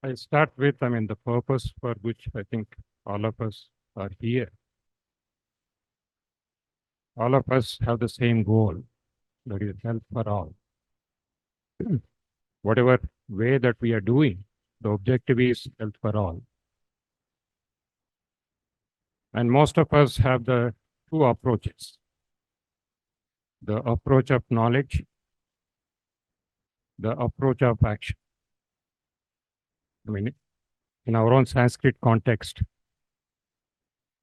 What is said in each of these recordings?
I start with, the purpose for which I think all of us are here. All of us have the same goal, that is health for all. Whatever way that we are doing, the objective is health for all. And most of us have the two approaches. The approach of knowledge, the approach of action. In our own Sanskrit context,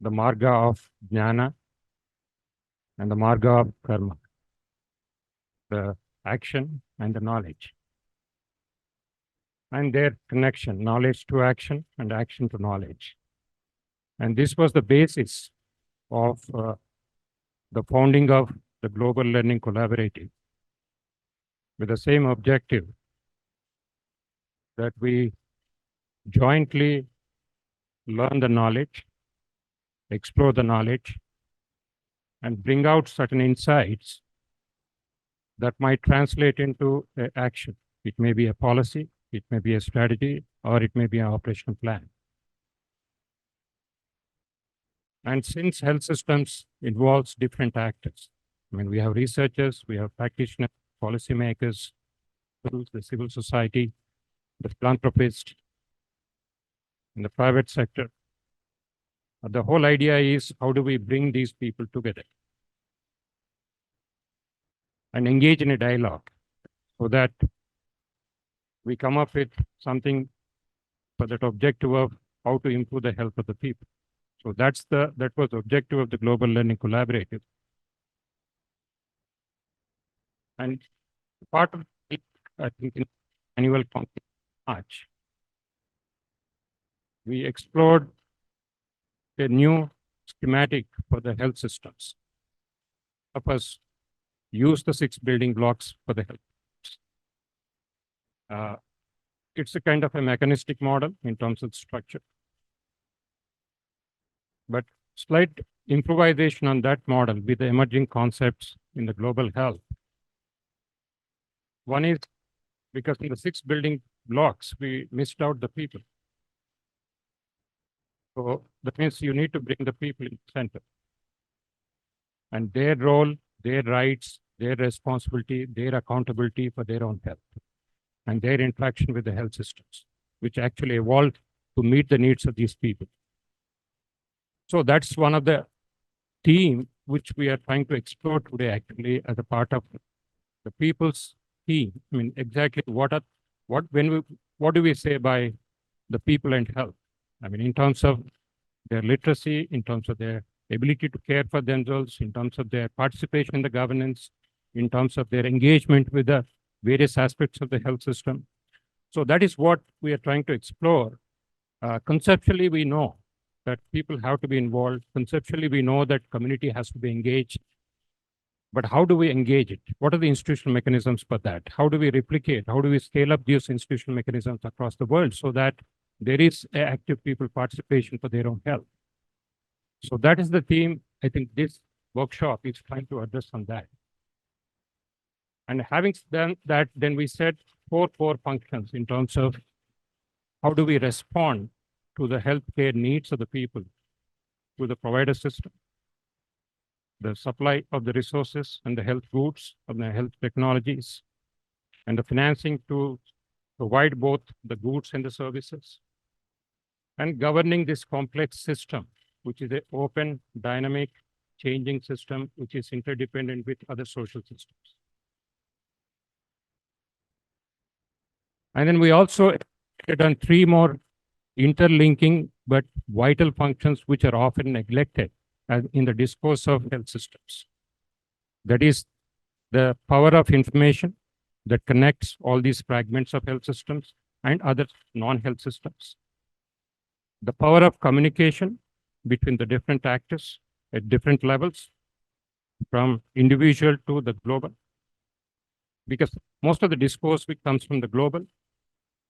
the marga of jnana and the marga of karma, the action and the knowledge, and their connection, knowledge to action and action to knowledge. And this was the basis of the founding of the Global Learning Collaborative, with the same objective that we jointly learn the knowledge, explore the knowledge, and bring out certain insights that might translate into action. It may be a policy, it may be a strategy, or it may be an operational plan. And since health systems involves different actors, we have researchers, we have practitioners, policymakers, the civil society, the philanthropists, in the private sector. The whole idea is, how do we bring these people together and engage in a dialogue so that we come up with something for that objective of how to improve the health of the people. So that was the objective of the Global Learning Collaborative. And part of it, I think, in annual conference in March, we explored a new schematic for the health systems. Of us use the 6 building blocks for the health. It's a kind of a mechanistic model in terms of structure, but slight improvisation on that model with the emerging concepts in the global health. One is because in the 6 building blocks, we missed out the people. So that means you need to bring the people in the center. And their role, their rights, their responsibility, their accountability for their own health, and their interaction with the health systems, which actually evolved to meet the needs of these people. So that's one of the theme which we are trying to explore today, actually, as a part of the people's theme. Exactly what do we say by the people and health? In terms of their literacy, in terms of their ability to care for themselves, in terms of their participation in the governance, in terms of their engagement with the various aspects of the health system. So that is what we are trying to explore. Conceptually, we know that people have to be involved. Conceptually, we know that community has to be engaged. But how do we engage it? What are the institutional mechanisms for that? How do we replicate? How do we scale up these institutional mechanisms across the world so that there is active people participation for their own health? So that is the theme. I think this workshop is trying to address on that. And having done that, then we set 4 core functions in terms of how do we respond to the healthcare needs of the people through the provider system, the supply of the resources and the health goods of the health technologies, and the financing to provide both the goods and the services, and governing this complex system, which is an open, dynamic, changing system, which is interdependent with other social systems. And then we also had done 3 more interlinking but vital functions which are often neglected in the discourse of health systems. That is the power of information that connects all these fragments of health systems and other non-health systems. The power of communication between the different actors at different levels, from individual to the global. Because most of the discourse which comes from the global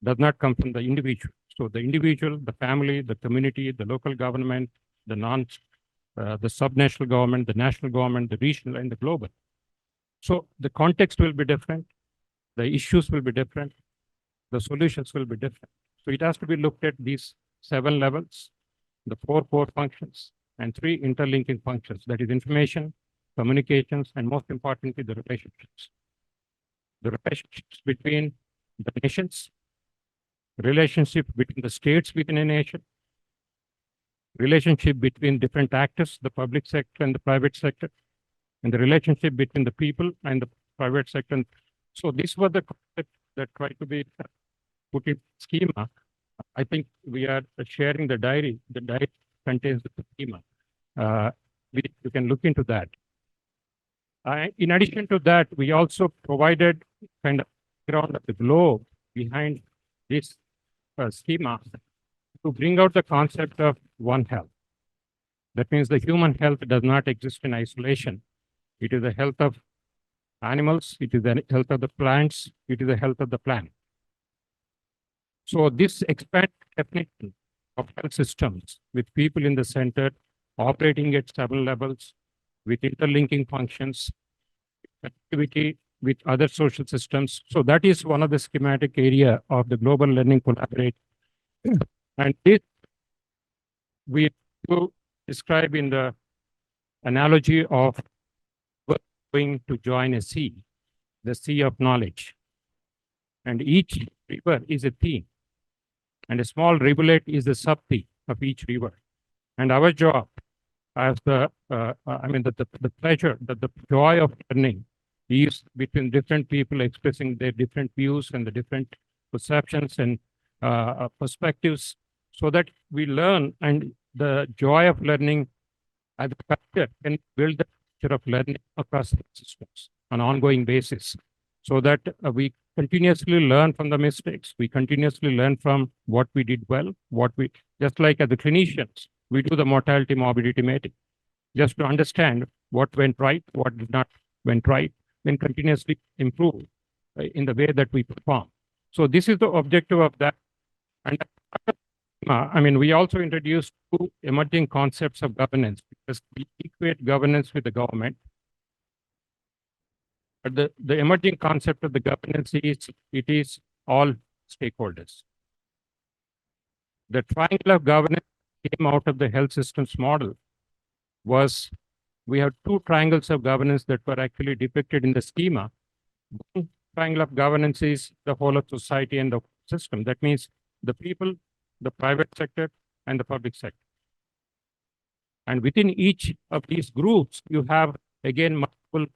does not come from the individual. So the individual, the family, the community, the local government, the subnational government, the national government, the regional, and the global. So the context will be different. The issues will be different. The solutions will be different. So it has to be looked at these 7 levels, the 4 core functions, and 3 interlinking functions, that is information, communications, and most importantly, the relationships. The relationships between the nations, relationship between the states within a nation, relationship between different actors, the public sector and the private sector, and the relationship between the people and the private sector. So these were the concepts that try to be put in schema. I think we are sharing the diary. The diary contains the schema. You can look into that. In addition to that, we also provided kind of background of the globe behind this schema to bring out the concept of One Health. That means the human health does not exist in isolation. It is the health of animals, it is the health of the plants, it is the health of the planet. So this expanded definition of health systems with people in the center, operating at several levels, with interlinking functions, activity with other social systems. So that is one of the schematic area of the global learning collaborate. And this we will describe in the analogy of going to join a sea, the sea of knowledge. And each river is a theme. And a small rivulet is the sub-theme of each river. And our job as the pleasure, the joy of learning is between different people expressing their different views and the different perceptions and perspectives, so that we learn, and the joy of learning as a culture can build the culture of learning across systems on an ongoing basis, so that we continuously learn from the mistakes. We continuously learn from what we did well, just like as the clinicians, we do the mortality morbidity mating, just to understand what went right, what did not went right, then continuously improve in the way that we perform. So this is the objective of that. And we also introduced 2 emerging concepts of governance, because we equate governance with the government. But the emerging concept of the governance is, it is all stakeholders. The triangle of governance came out of the health systems model. We have 2 triangles of governance that were actually depicted in the schema. One triangle of governance is the whole of society and the system. That means the people, the private sector, and the public sector. And within each of these groups, you have, again, multiple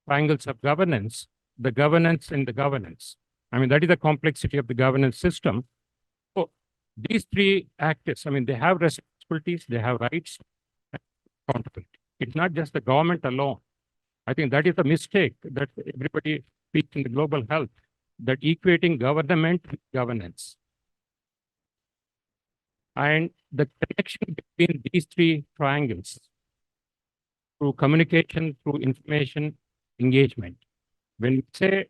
triangles of governance, the governance and the governance. That is the complexity of the governance system. So these 3 actors, they have responsibilities, they have rights, and accountability. It's not just the government alone. I think that is the mistake that everybody speaks in the global health, that equating government with governance. And the connection between these 3 triangles, through communication, through information, engagement. When we say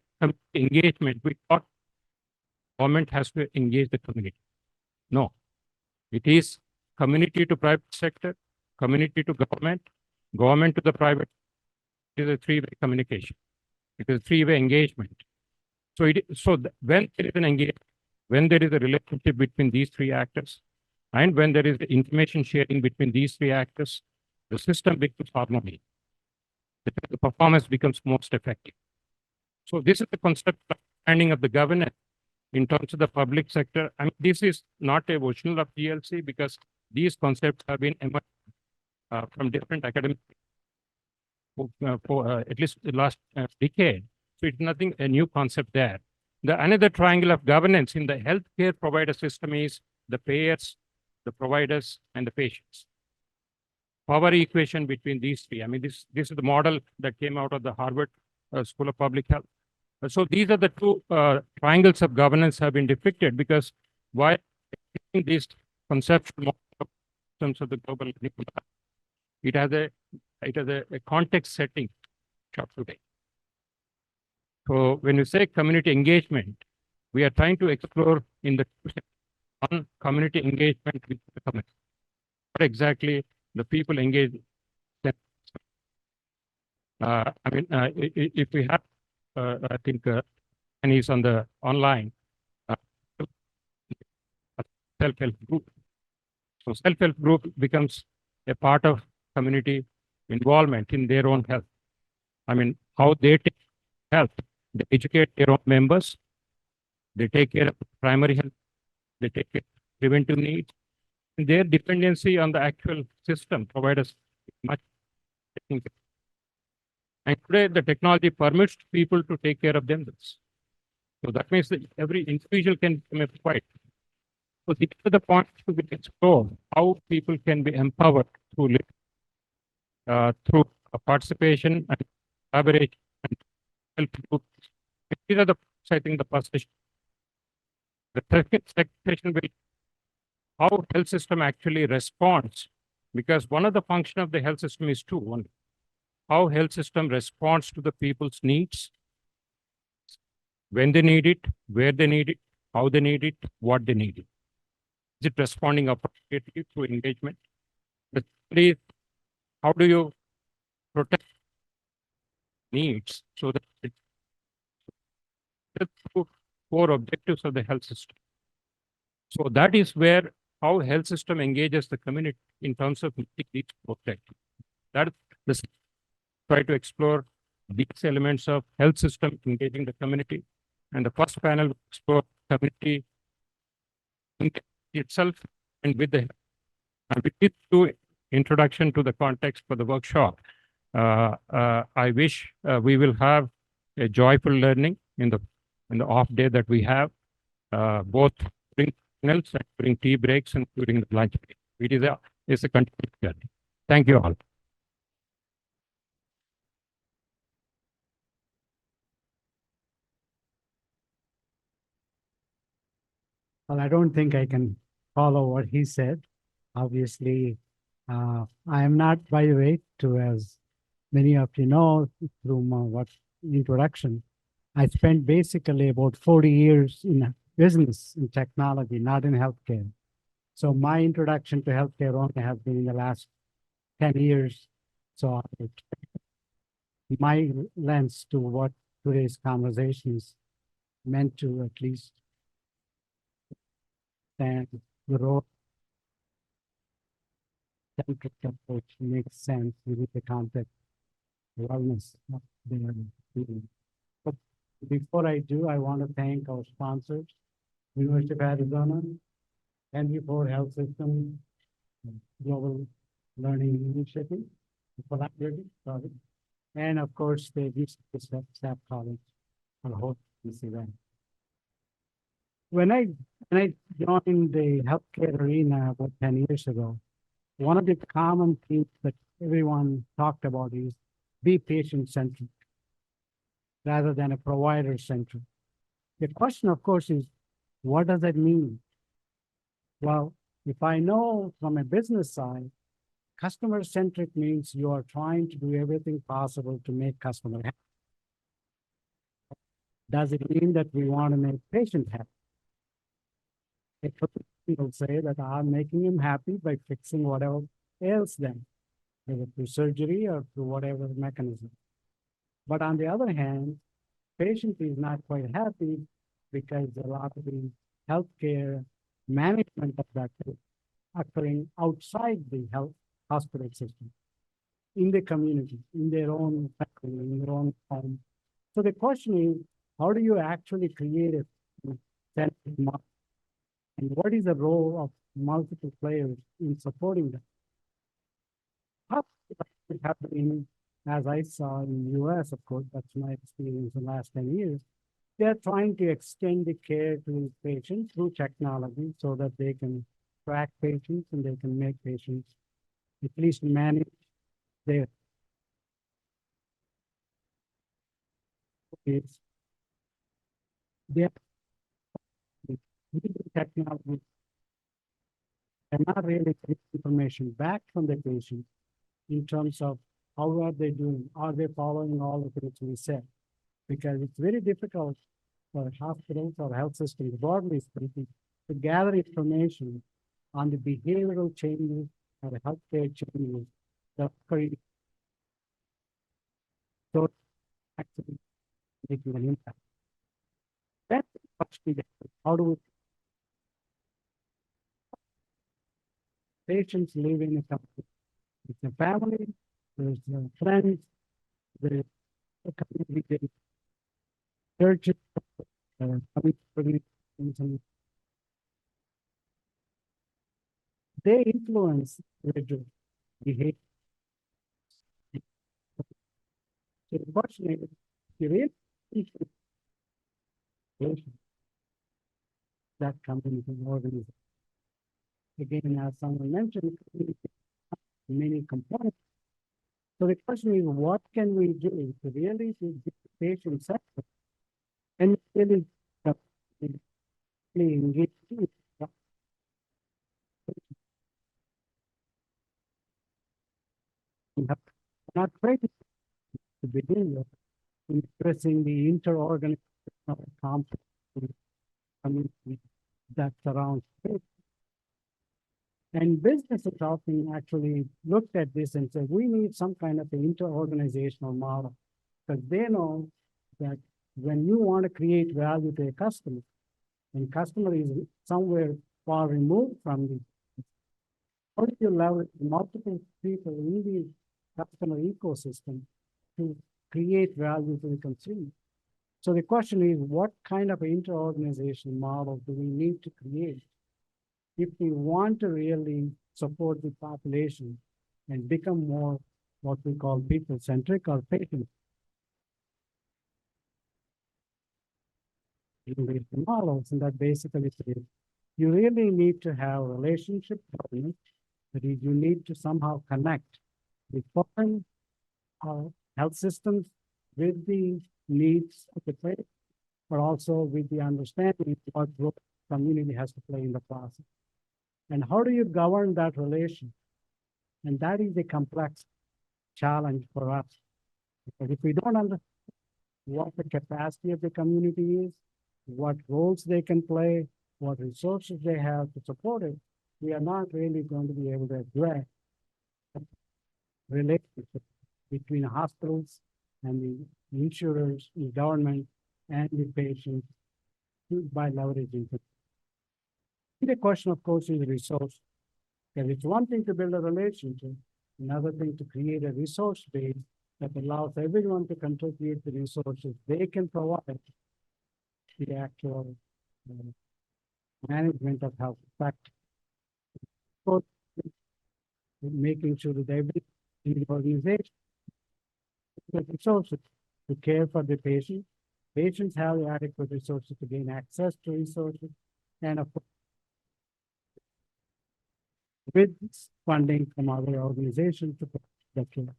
engagement, we thought government has to engage the community. No, it is community to private sector, community to government, government to the private. It is a 3-way communication. It is a 3-way engagement. So when there is an engagement, when there is a relationship between these 3 actors, and when there is the information sharing between these 3 actors, the system becomes harmonious. The performance becomes most effective. So this is the concept of understanding of the governance in terms of the public sector. This is not a version of GLC, because these concepts have been emerged from different academic for at least the last decade. So it's nothing a new concept there. Another triangle of governance in the healthcare provider system is the payers, the providers, and the patients. Power equation between these 3. This is the model that came out of the Harvard School of Public Health. So these are the 2 triangles of governance have been depicted, because while these conceptual terms of the global, it has a context setting shop today. So when you say community engagement, we are trying to explore in the on community engagement with the community. What exactly the people engage? If we have, I think, and he's on the online. self-help group. So self-help group becomes a part of community involvement in their own health. I mean, how they take health, they educate their own members, they take care of primary health, they take care of preventive needs. Their dependency on the actual system provides us much. And today, the technology permits people to take care of themselves. So that means that every individual can become a fight. So these are the points to be explored, how people can be empowered through participation and collaboration and help groups. These are the points, I think, the first session. The second session will how health system actually responds, because one of the function of the health system is two. One, how health system responds to the people's needs, when they need it, where they need it, how they need it, what they need it. Is it responding appropriately through engagement? The third is, how do you protect needs so that it through core objectives of the health system. So that is where how health system engages the community in terms of meeting these objectives. That is try to explore these elements of health system engaging the community. And the first panel will explore community itself and with the and with this to introduction to the context for the workshop. I wish we will have a joyful learning in the off day that we have, both during panels and during tea breaks and during the lunch break. It's a continuous journey. Thank you all. Well, I don't think I can follow what he said. Obviously, I am not by the way, to as many of you know through my what introduction, I spent basically about 40 years in business in technology, not in healthcare. So my introduction to healthcare only has been in the last 10 years. So my lens to what today's conversation is meant to at least stand the role centric approach makes sense within the context of wellness of their doing. But before I do, I want to thank our sponsors, University of Arizona, NV4 Health System, Global Learning Initiative, Collaborative, sorry, and of course the Staff College for hosting this event. When I joined the healthcare arena about 10 years ago, one of the common things that everyone talked about is be patient-centric rather than a provider-centric. The question, of course, is what does that mean? Well, if I know from a business side, customer-centric means you are trying to do everything possible to make customer happy. Does it mean that we want to make patient happy? People say that I'm making him happy by fixing whatever ails them, whether through surgery or through whatever mechanism. But on the other hand, patient is not quite happy because a lot of the healthcare management of that is occurring outside the health hospital system, in the community, in their own family, in their own home. So the question is, how do you actually create a centric model? And what is the role of multiple players in supporting that? How it happening, as I saw in the US, of course, that's my experience in the last 10 years. They're trying to extend the care to patients through technology so that they can track patients and they can make patients at least manage their case. They're using technology and not really getting information back from the patient in terms of how are they doing? Are they following all the things we said? Because it's very difficult for hospitals or health systems, broadly speaking, to gather information on the behavioral changes or the healthcare changes that occur. So actually making an impact. That's actually how do we patients live in a community. It's a family, there's friends, there's a community, there's churches, community, and they influence individual behavior. So the question is, you really teach that community organization. Again, as someone mentioned, many components. So the question is, what can we do to really be patient centered and really engage? Not crazy to begin with, in addressing the interorganizational conflict community that surrounds it. And businesses often actually looked at this and said, we need some kind of an interorganizational model, because they know that when you want to create value to a customer, and customer is somewhere far removed from the, how do you leverage multiple people in the customer ecosystem to create value to the consumer? So the question is, what kind of interorganization model do we need to create if we want to really support the population and become more what we call people-centric or patient models? And that basically says you really need to have relationship governance. That is, you need to somehow connect the foreign health systems with the needs of the place, but also with the understanding what role the community has to play in the process. And how do you govern that relation? And that is a complex challenge for us. Because if we don't understand what the capacity of the community is, what roles they can play, what resources they have to support it, we are not really going to be able to address the relationship between hospitals and the insurers, the government, and the patients by leveraging it. The question, of course, is resource. Because it's one thing to build a relationship, another thing to create a resource base that allows everyone to contribute the resources they can provide the actual management of health practice. Making sure that every organization has resources to care for the patient. Patients have the adequate resources to gain access to resources, and of course, with funding from other organizations to provide the care.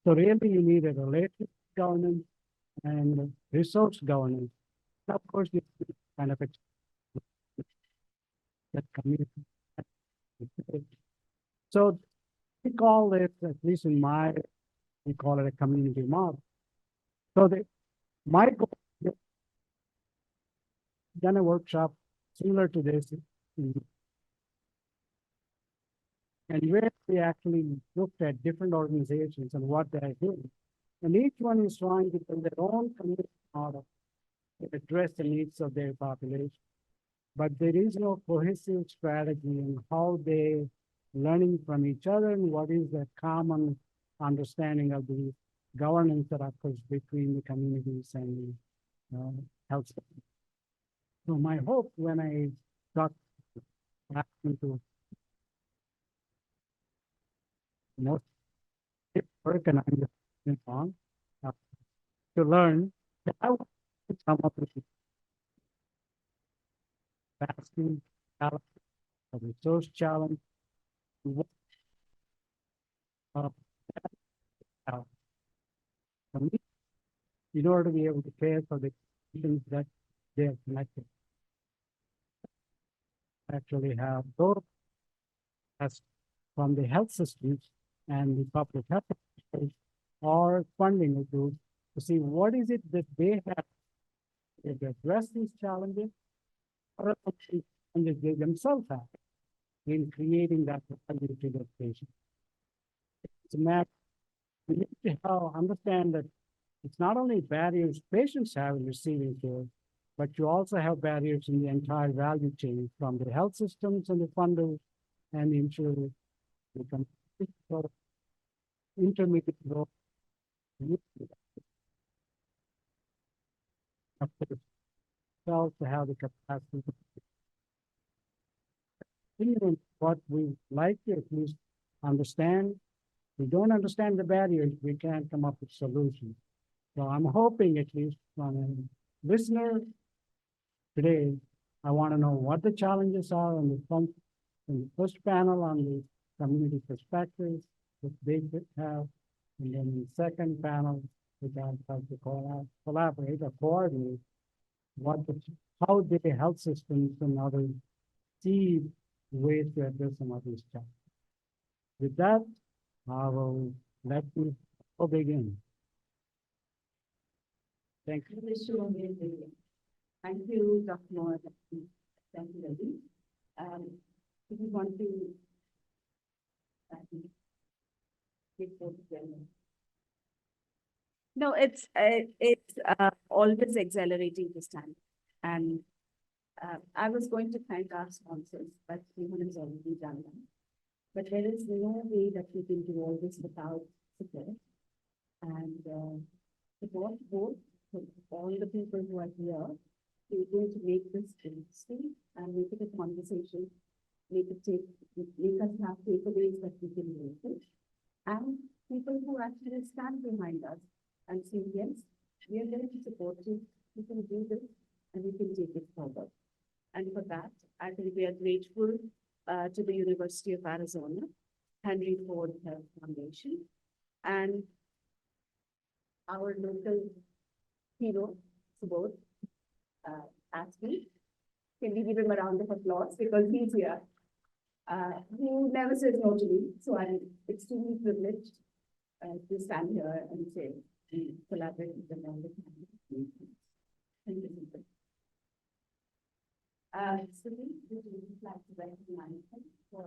So really, you need a related governance and resource governance. Of course, you kind of that community. So we call it, at least in we call it a community model. So my goal, done a workshop similar to this, and where we actually looked at different organizations and what they're doing. And each one is trying to build their own community model to address the needs of their population. But there is no cohesive strategy in how they learning from each other and what is the common understanding of the governance that occurs between the communities and the health system. So my hope when I got back into most work and I'm on to learn that I want to come up with a vaccine challenge, a resource challenge, for me, in order to be able to care for the patients that they are connected. Actually have those as from the health systems and the public health systems or funding groups to see what is it that they have to address these challenges or challenges they themselves have in creating that value to the patient. It's a matter, we need to understand that it's not only barriers patients have in receiving care, but you also have barriers in the entire value chain from the health systems and the funders and the insurers We can pick sort of intermediate growth. Of course, cells to have the capacity to even what we like to at least understand. We don't understand the barriers, we can't come up with solutions. So I'm hoping at least from a listener today, I want to know what the challenges are on in the first panel on the community perspectives, which they could have. And then the second panel, which I'll try to collaborate or coordinate how the health systems and others see ways to address some of these challenges. With that, I will let you begin. Thank you. Thank you, Dr. Moore. Thank you, Ravi. If you want to no, it's always exhilarating to stand. And I was going to thank our sponsors, but everyone has already done that. But there is no way that we can do all this without support. And support both all the people who are here. We're going to make this interesting and make it a conversation, make us have takeaways that we can make it. And people who actually stand behind us and say, yes, we are going to support you, we can do this, and we can take it forward. And for that, I think we are grateful to the University of Arizona, Henry Ford Health Foundation, and our local hero, Subodh, ASCI. Can we give him a round of applause because he's here? Who never says no to me, so I'm extremely privileged to stand here and say, collaborate with them all the time. Thank you. So we would like to recognize them for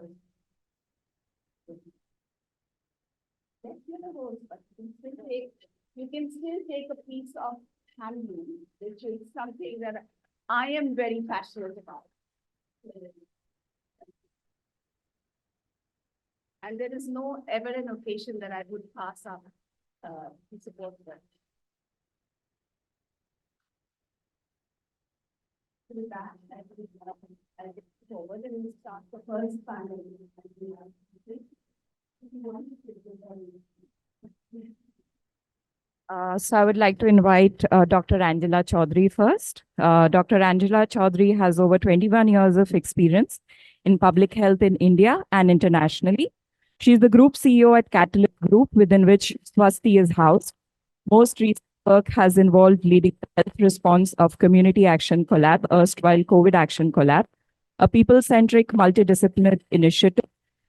you can still take a piece of handloom, which is something that I am very passionate about. And there is no ever an occasion that I would pass up to support them. With that, I will get forward and we'll start the first panel. So I would like to invite Dr. Angela Chaudhary first. Dr. Angela Chaudhary has over 21 years of experience in public health in India and internationally. She is the group CEO at Catalyst Group, within which Swasti is housed. Most recent work has involved leading the health response of Community Action Collab, erstwhile COVID Action Collab, a people-centric multidisciplinary initiative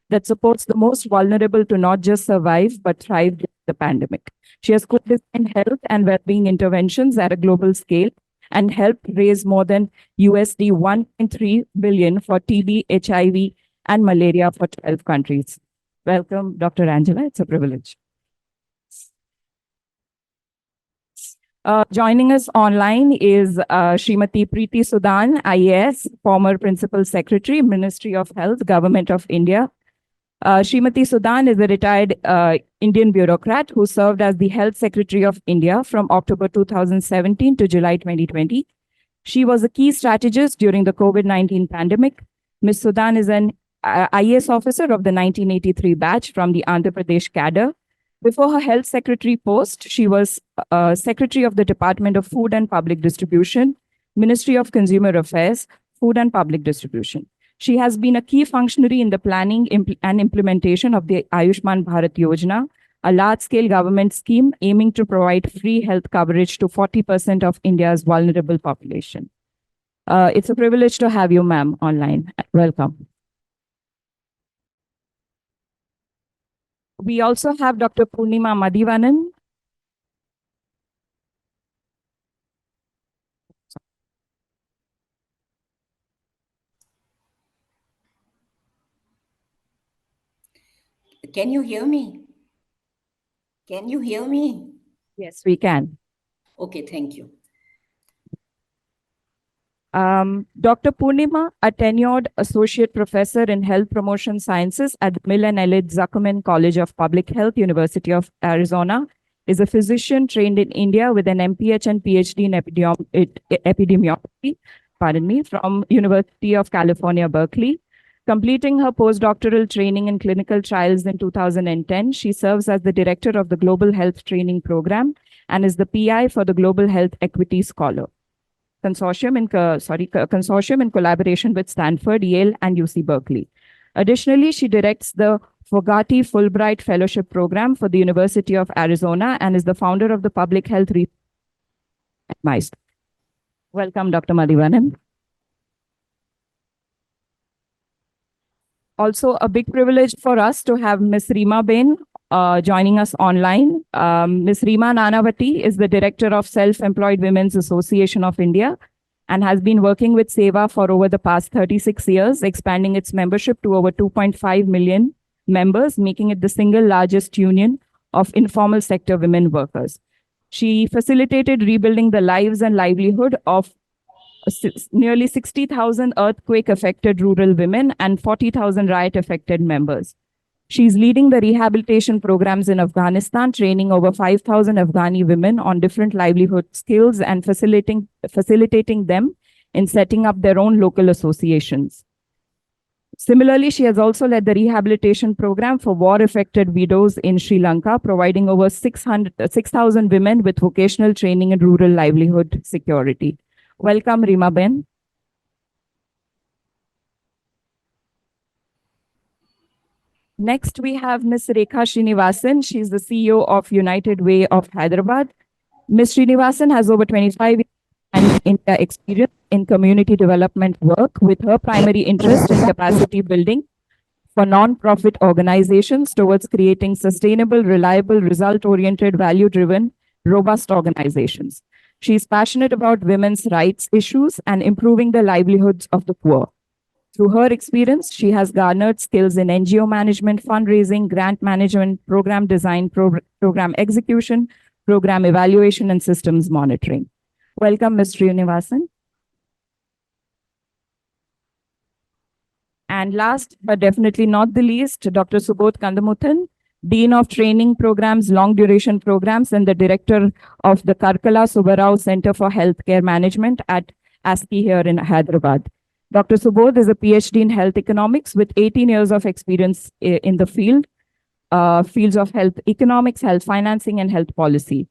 that supports the most vulnerable to not just survive, but thrive during the pandemic. She has co-designed health and well-being interventions at a global scale and helped raise more than USD 1.3 billion for TB, HIV, and malaria for 12 countries. Welcome, Dr. Angela. It's a privilege. Joining us online is Srimati Preeti Sudan, IAS, former Principal Secretary, Ministry of Health, Government of India. Srimati Sudan is a retired Indian bureaucrat who served as the Health Secretary of India from October 2017 to July 2020. She was a key strategist during the COVID-19 pandemic. Ms. Sudan is an IAS officer of the 1983 batch from the Andhra Pradesh cadre. Before her health secretary post, she was secretary of the Department of Food and Public Distribution, Ministry of Consumer Affairs, Food and Public Distribution. She has been a key functionary in the planning and implementation of the Ayushman Bharat Yojana, a large-scale government scheme aiming to provide free health coverage to 40% of India's vulnerable population. It's a privilege to have you, ma'am, online. Welcome. We also have Dr. Purnima Madhivanan. Can you hear me? Can you hear me? Yes, we can. Okay, thank you. Dr. Purnima, a tenured associate professor in health promotion sciences at the Mill and Elliott Zuckerman College of Public Health, University of Arizona, is a physician trained in India with an MPH and PhD in epidemiology, from University of California, Berkeley. Completing her postdoctoral training in clinical trials in 2010, she serves as the director of the Global Health Training Program and is the PI for the Global Health Equity Scholar consortium in collaboration with Stanford, Yale, and UC Berkeley. Additionally, she directs the Fogarty Fulbright Fellowship Program for the University of Arizona and is the founder of the Public Health Research at MICE. Welcome, Dr. Madhivanan. Also, a big privilege for us to have Ms. Reema Bain joining us online. Ms. Reema Nanavati is the director of Self-Employed Women's Association of India and has been working with SEVA for over the past 36 years, expanding its membership to over 2.5 million members, making it the single largest union of informal sector women workers. She facilitated rebuilding the lives and livelihood of nearly 60,000 earthquake-affected rural women and 40,000 riot-affected members. She's leading the rehabilitation programs in Afghanistan, training over 5,000 Afghani women on different livelihood skills and facilitating them in setting up their own local associations. Similarly, she has also led the rehabilitation program for war-affected widows in Sri Lanka, providing over 6,000 women with vocational training in rural livelihood security. Welcome, Reema Ben. Next, we have Ms. Rekha Srinivasan. She's the CEO of United Way of Hyderabad. Ms. Srinivasan has over 25 years and India experience in community development work, with her primary interest in capacity building for non-profit organizations towards creating sustainable, reliable, result-oriented, value-driven, robust organizations. She is passionate about women's rights issues and improving the livelihoods of the poor. Through her experience, she has garnered skills in NGO management, fundraising, grant management, program design, program execution, program evaluation, and systems monitoring. Welcome, Ms. Srinivasan. And last, but definitely not the least, Dr. Subodh Kandamuthan, Dean of Training Programs, Long Duration Programs, and the Director of the Karkala Subbarao Center for Healthcare Management at ASCI here in Hyderabad. Dr. Subodh is a PhD in health economics with 18 years of experience in the fields of health economics, health financing, and health policy.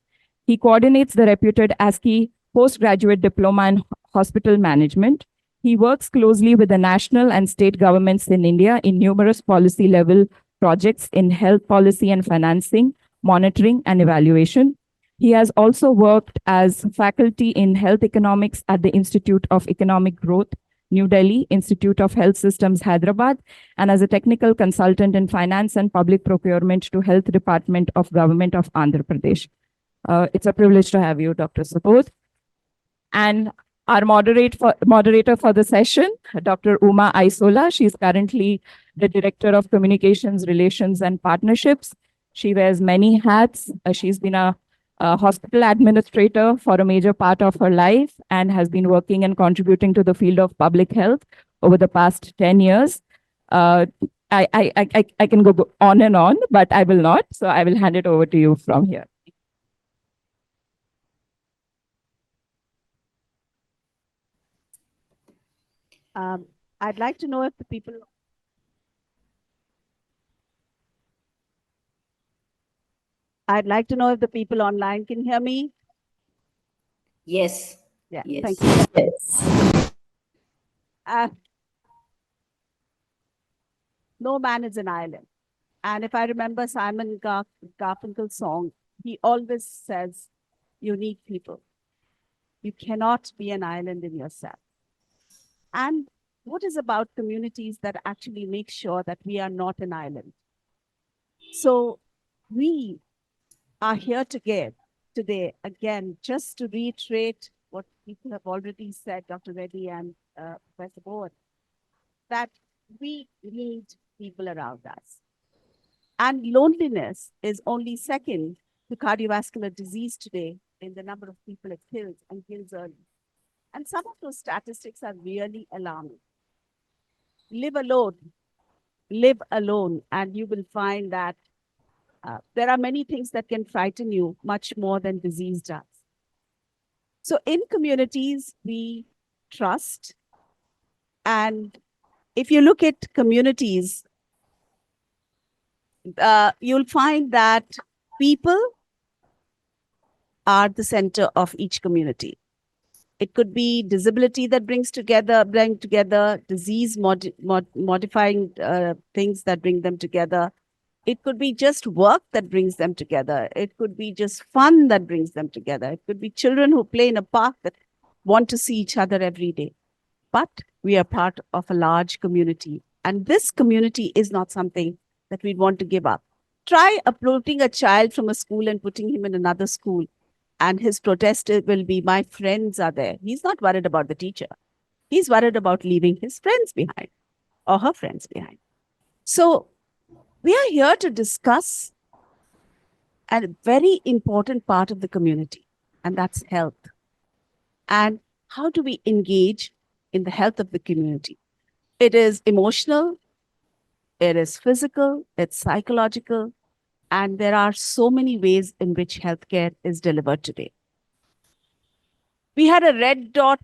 He coordinates the reputed ASCI postgraduate diploma in hospital management. He works closely with the national and state governments in India in numerous policy level projects in health policy and financing, monitoring, and evaluation. He has also worked as faculty in health economics at the Institute of Economic Growth, New Delhi, Institute of Health Systems, Hyderabad, and as a technical consultant in finance and public procurement to Health Department of Government of Andhra Pradesh. It's a privilege to have you, Dr. Subodh. And our moderator for the session, Dr. Uma Aisola. She's currently the Director of Communications, Relations, and Partnerships. She wears many hats. She's been a hospital administrator for a major part of her life and has been working and contributing to the field of public health over the past 10 years. I can go on and on, but I will not. So I will hand it over to you from here. I'd like to know if the people online can hear me. Yes. Yeah, Yes. thank you. Yes. No man is an island. And if I remember Simon Garfunkel's song, he always says, you need people. You cannot be an island in yourself. And what is about communities that actually make sure that we are not an island? So we are here today, again, just to reiterate what people have already said, Dr. Reddy and Professor Board, that we need people around us. And loneliness is only second to cardiovascular disease today in the number of people it kills and kills early. And some of those statistics are really alarming. Live alone, live alone, and you will find that there are many things that can frighten you much more than disease does. So in communities, we trust. And if you look at communities, you'll find that people are the center of each community. It could be disability that bring together disease modifying things that bring them together. It could be just work that brings them together. It could be just fun that brings them together. It could be children who play in a park that want to see each other every day. But we are part of a large community. And this community is not something that we'd want to give up. Try uprooting a child from a school and putting him in another school. And his protest will be, my friends are there. He's not worried about the teacher. He's worried about leaving his friends behind or her friends behind. So we are here to discuss a very important part of the community, and that's health. And how do we engage in the health of the community? It is emotional, it is physical, it's psychological, and there are so many ways in which healthcare is delivered today. We had a red dot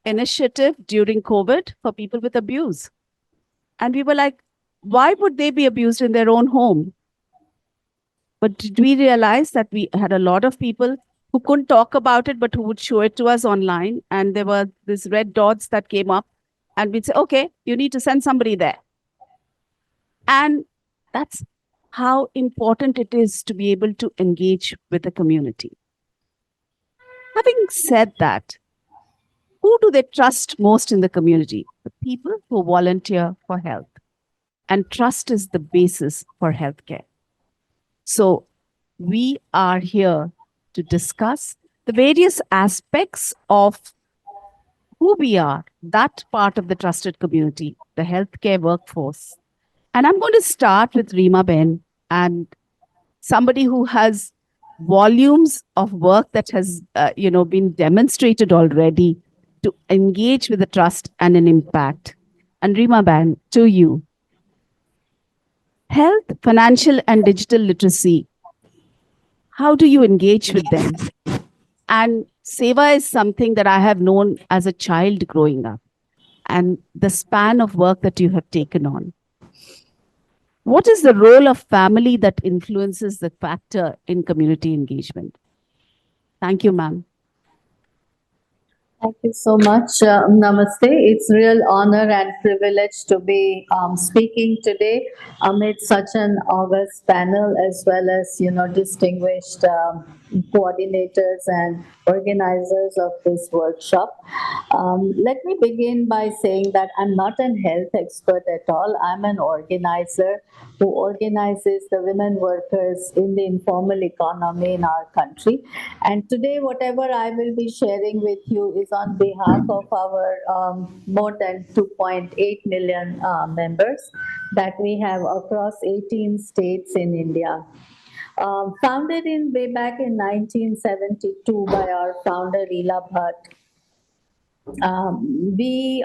initiative during COVID for people with abuse. And we were like, why would they be abused in their own home? But did we realize that we had a lot of people who couldn't talk about it, but who would show it to us online? And there were these red dots that came up, and we'd say, okay, you need to send somebody there. And that's how important it is to be able to engage with the community. Having said that, who do they trust most in the community? The people who volunteer for health. And trust is the basis for healthcare. So we are here to discuss the various aspects of who we are, that part of the trusted community, the healthcare workforce. And I'm going to start with Rima Ben, and somebody who has volumes of work that has been demonstrated already to engage with the trust and an impact. And Rima Ben, to you. Health, financial, and digital literacy. How do you engage with them? And Seva is something that I have known as a child growing up, and the span of work that you have taken on. What is the role of family that influences the factor in community engagement? Thank you, ma'am. Thank you so much. Namaste. It's real honor and privilege to be speaking today amid such an august panel, as well as distinguished coordinators and organizers of this workshop. Let me begin by saying that I'm not a health expert at all. I'm an organizer who organizes the women workers in the informal economy in our country. And today, whatever I will be sharing with you is on behalf of our more than 2.8 million members that we have across 18 states in India. Founded in way back in 1972 by our founder Ela Bhatt.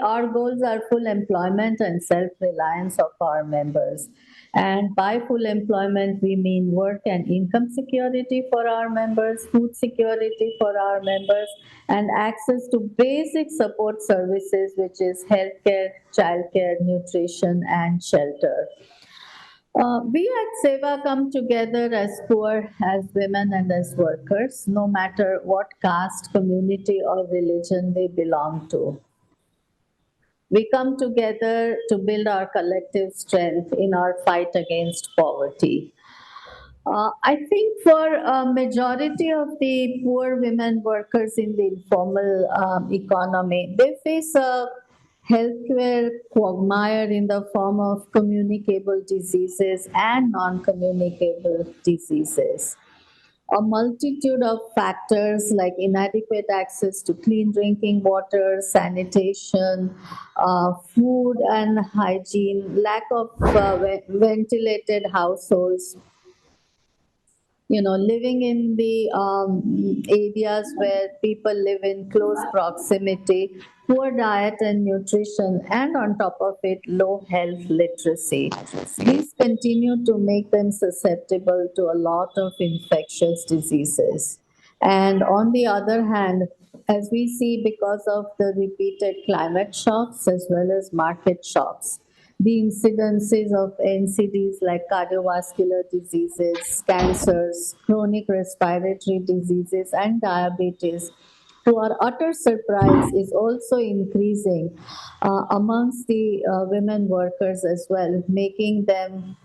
Our goals are full employment and self-reliance of our members. And by full employment, we mean work and income security for our members, food security for our members, and access to basic support services, which is healthcare, childcare, nutrition, and shelter. We at Seva come together as poor, as women, and as workers, no matter what caste, community, or religion they belong to. We come together to build our collective strength in our fight against poverty. I think for a majority of the poor women workers in the informal economy, they face a healthcare quagmire in the form of communicable diseases and non-communicable diseases. A multitude of factors like inadequate access to clean drinking water, sanitation, food and hygiene, lack of ventilated households, living in the areas where people live in close proximity, poor diet and nutrition, and on top of it, low health literacy. These continue to make them susceptible to a lot of infectious diseases. And on the other hand, as we see, because of the repeated climate shocks as well as market shocks, the incidences of NCDs like cardiovascular diseases, cancers, chronic respiratory diseases, and diabetes, to our utter surprise, is also increasing amongst the women workers as well, making them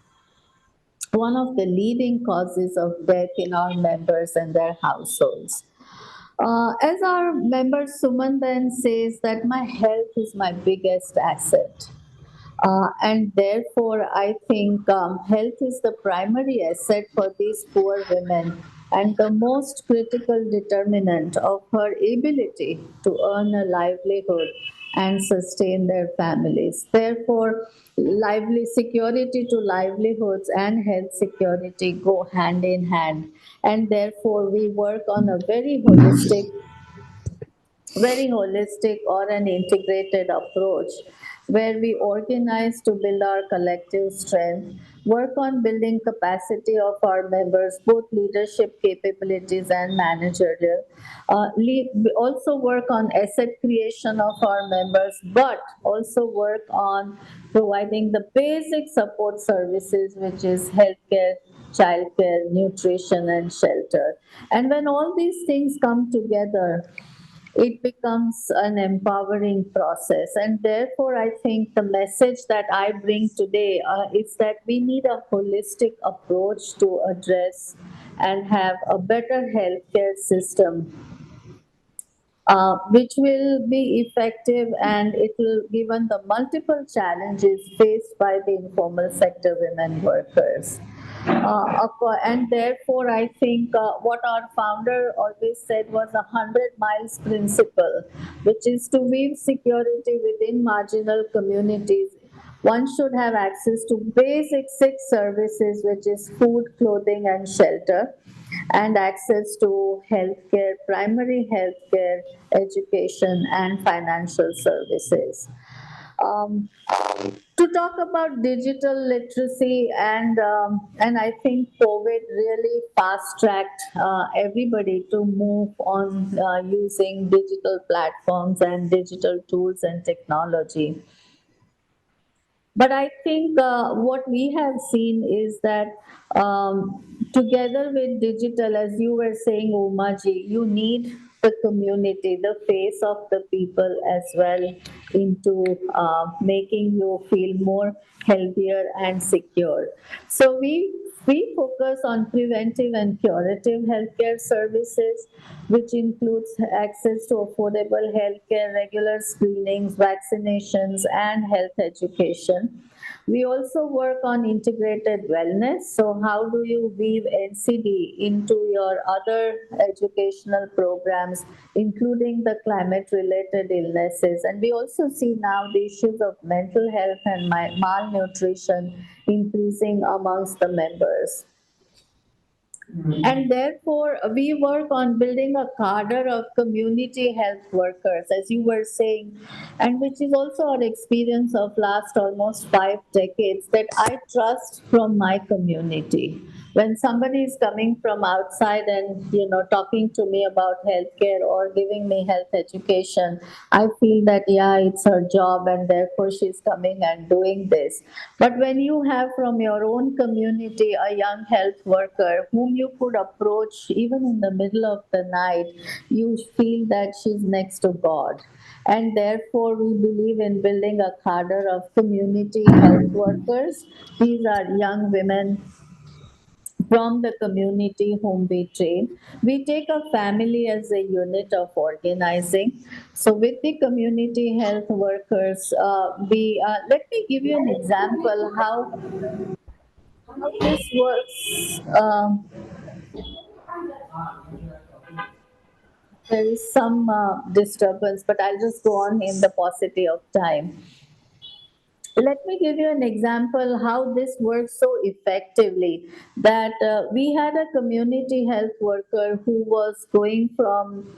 one of the leading causes of death in our members and their households. As our member Suman then says that my health is my biggest asset. And therefore, I think health is the primary asset for these poor women and the most critical determinant of her ability to earn a livelihood and sustain their families. Therefore, lively security to livelihoods and health security go hand in hand. And therefore, we work on a very holistic or an integrated approach where we organize to build our collective strength, work on building capacity of our members, both leadership capabilities and managerial. We also work on asset creation of our members, but also work on providing the basic support services, which is healthcare, childcare, nutrition, and shelter. And when all these things come together, it becomes an empowering process. And therefore, I think the message that I bring today is that we need a holistic approach to address and have a better healthcare system which will be effective, and it will given the multiple challenges faced by the informal sector women workers. And therefore, I think what our founder always said was 100 miles principle, which is to weave security within marginal communities. One should have access to basic six services, which is food, clothing, and shelter, and access to healthcare, primary healthcare, education, and financial services. Um, to talk about digital literacy, and I think COVID really fast tracked everybody to move on using digital platforms and digital tools and technology. But I think what we have seen is that together with digital, as you were saying, Umaji, you need the community, the face of the people as well, into making you feel more healthier and secure. So we focus on preventive and curative healthcare services, which includes access to affordable healthcare, regular screenings, vaccinations, and health education. We also work on integrated wellness. So, how do you weave NCD into your other educational programs, including the climate related illnesses? And we also see now the issues of mental health and malnutrition increasing amongst the members. And therefore, we work on building a cadre of community health workers, as you were saying, and which is also our experience of last almost 5 decades, that I trust from my community. When somebody is coming from outside and talking to me about healthcare or giving me health education, I feel that yeah, it's her job and therefore she's coming and doing this. But when you have from your own community a young health worker whom you could approach even in the middle of the night, you feel that she's next to God. And therefore, we believe in building a cadre of community health workers. These are young women from the community whom we train. We take a family as a unit of organizing. So, with the community health workers, we let me give you an example how this works. There is some disturbance, but I'll just go on in the paucity of time. Let me give you an example how this works so effectively. That we had a community health worker who was going from,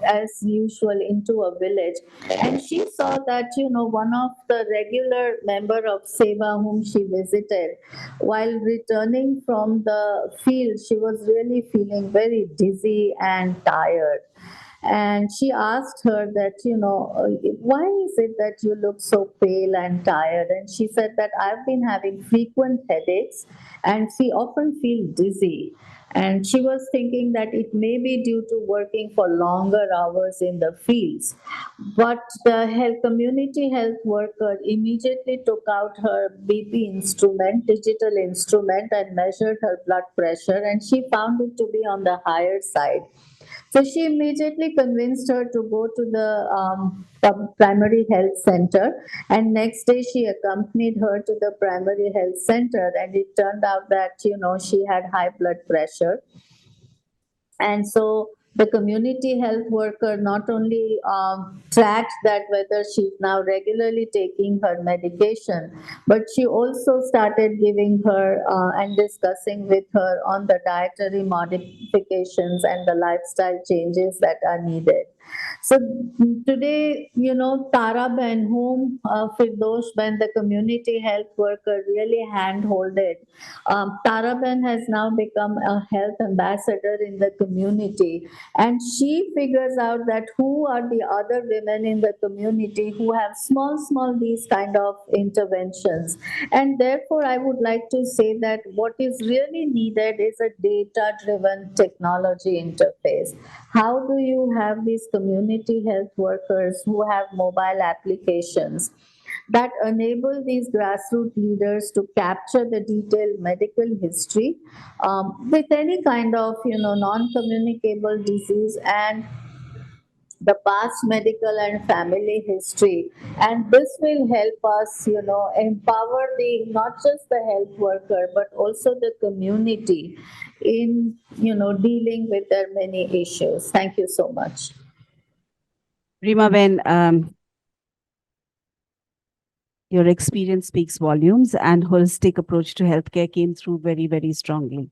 as usual into a village. And she saw that, one of the regular member of Seva whom she visited, while returning from the field, she was really feeling very dizzy and tired. And she asked her that, why is it that you look so pale and tired? And she said that I've been having frequent headaches and she often feel dizzy. And she was thinking that it may be due to working for longer hours in the fields. But the community health worker immediately took out her BP instrument, digital instrument, and measured her blood pressure, and she found it to be on the higher side. So she immediately convinced her to go to the primary health center. And next day she accompanied her to the primary health center. And it turned out that, she had high blood pressure. And so the community health worker not only tracked that whether she's now regularly taking her medication, but she also started giving her and discussing with her on the dietary modifications and the lifestyle changes that are needed. So today, Tara Ben, whom Firdosh Ben, the community health worker, really handholded. Tara Ben has now become a health ambassador in the community, and she figures out that who are the other women in the community who have small these kind of interventions. And therefore, I would like to say that what is really needed is a data-driven technology interface. How do you have these community health workers who have mobile applications that enable these grassroots leaders to capture the detailed medical history with any kind of, non-communicable disease and the past medical and family history. And this will help us, empower the not just the health worker but also the community in, dealing with their many issues. Thank you so much. Rima Ben, your experience speaks volumes, and holistic approach to healthcare came through very, very strongly.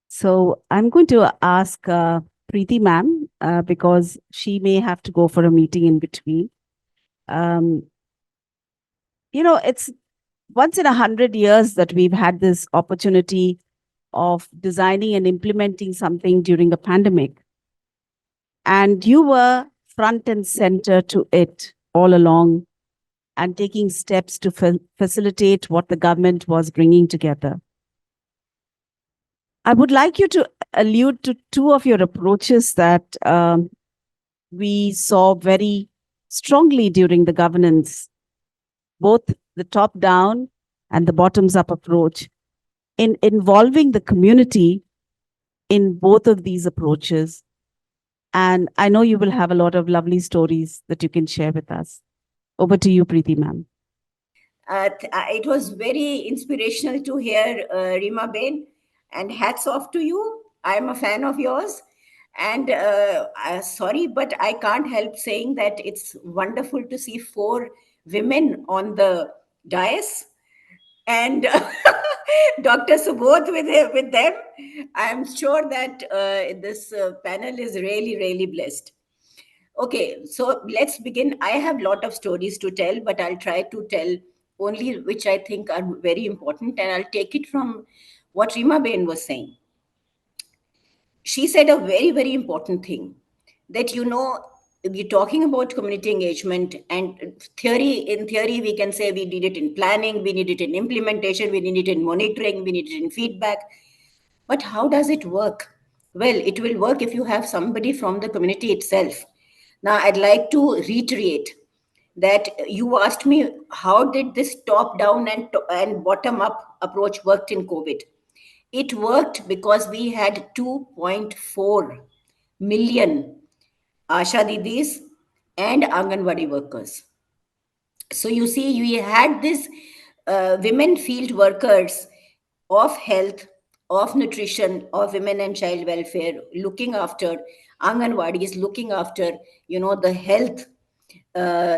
So I'm going to ask Preeti ma'am, because she may have to go for a meeting in between. It's once in 100 years that we've had this opportunity of designing and implementing something during a pandemic. And you were front and center to it all along and taking steps to facilitate what the government was bringing together. I would like you to allude to two of your approaches that we saw very strongly during the governance, both the top-down and the bottoms-up approach, in involving the community in both of these approaches. And I know you will have a lot of lovely stories that you can share with us. Over to you, Preeti ma'am. It was very inspirational to hear Rima Ben, and hats off to you. I'm a fan of yours. And sorry, but I can't help saying that it's wonderful to see 4 women on the dais and Dr. Subodh with them. I'm sure that this panel is really, really blessed. Okay, so let's begin. I have a lot of stories to tell, but I'll try to tell only which I think are very important, and I'll take it from what Rima Ben was saying. She said a very, very important thing that, we're talking about community engagement and theory. In theory, we can say we need it in planning, we need it in implementation, we need it in monitoring, we need it in feedback. But how does it work? Well, it will work if you have somebody from the community itself. Now, I'd like to reiterate that you asked me how did this top down and bottom up approach worked in COVID. It worked because we had 2.4 million Asha Didis and Anganwadi workers. So you see, we had this women field workers of health, of nutrition, of women and child welfare, looking after Anganwadis, looking after, the health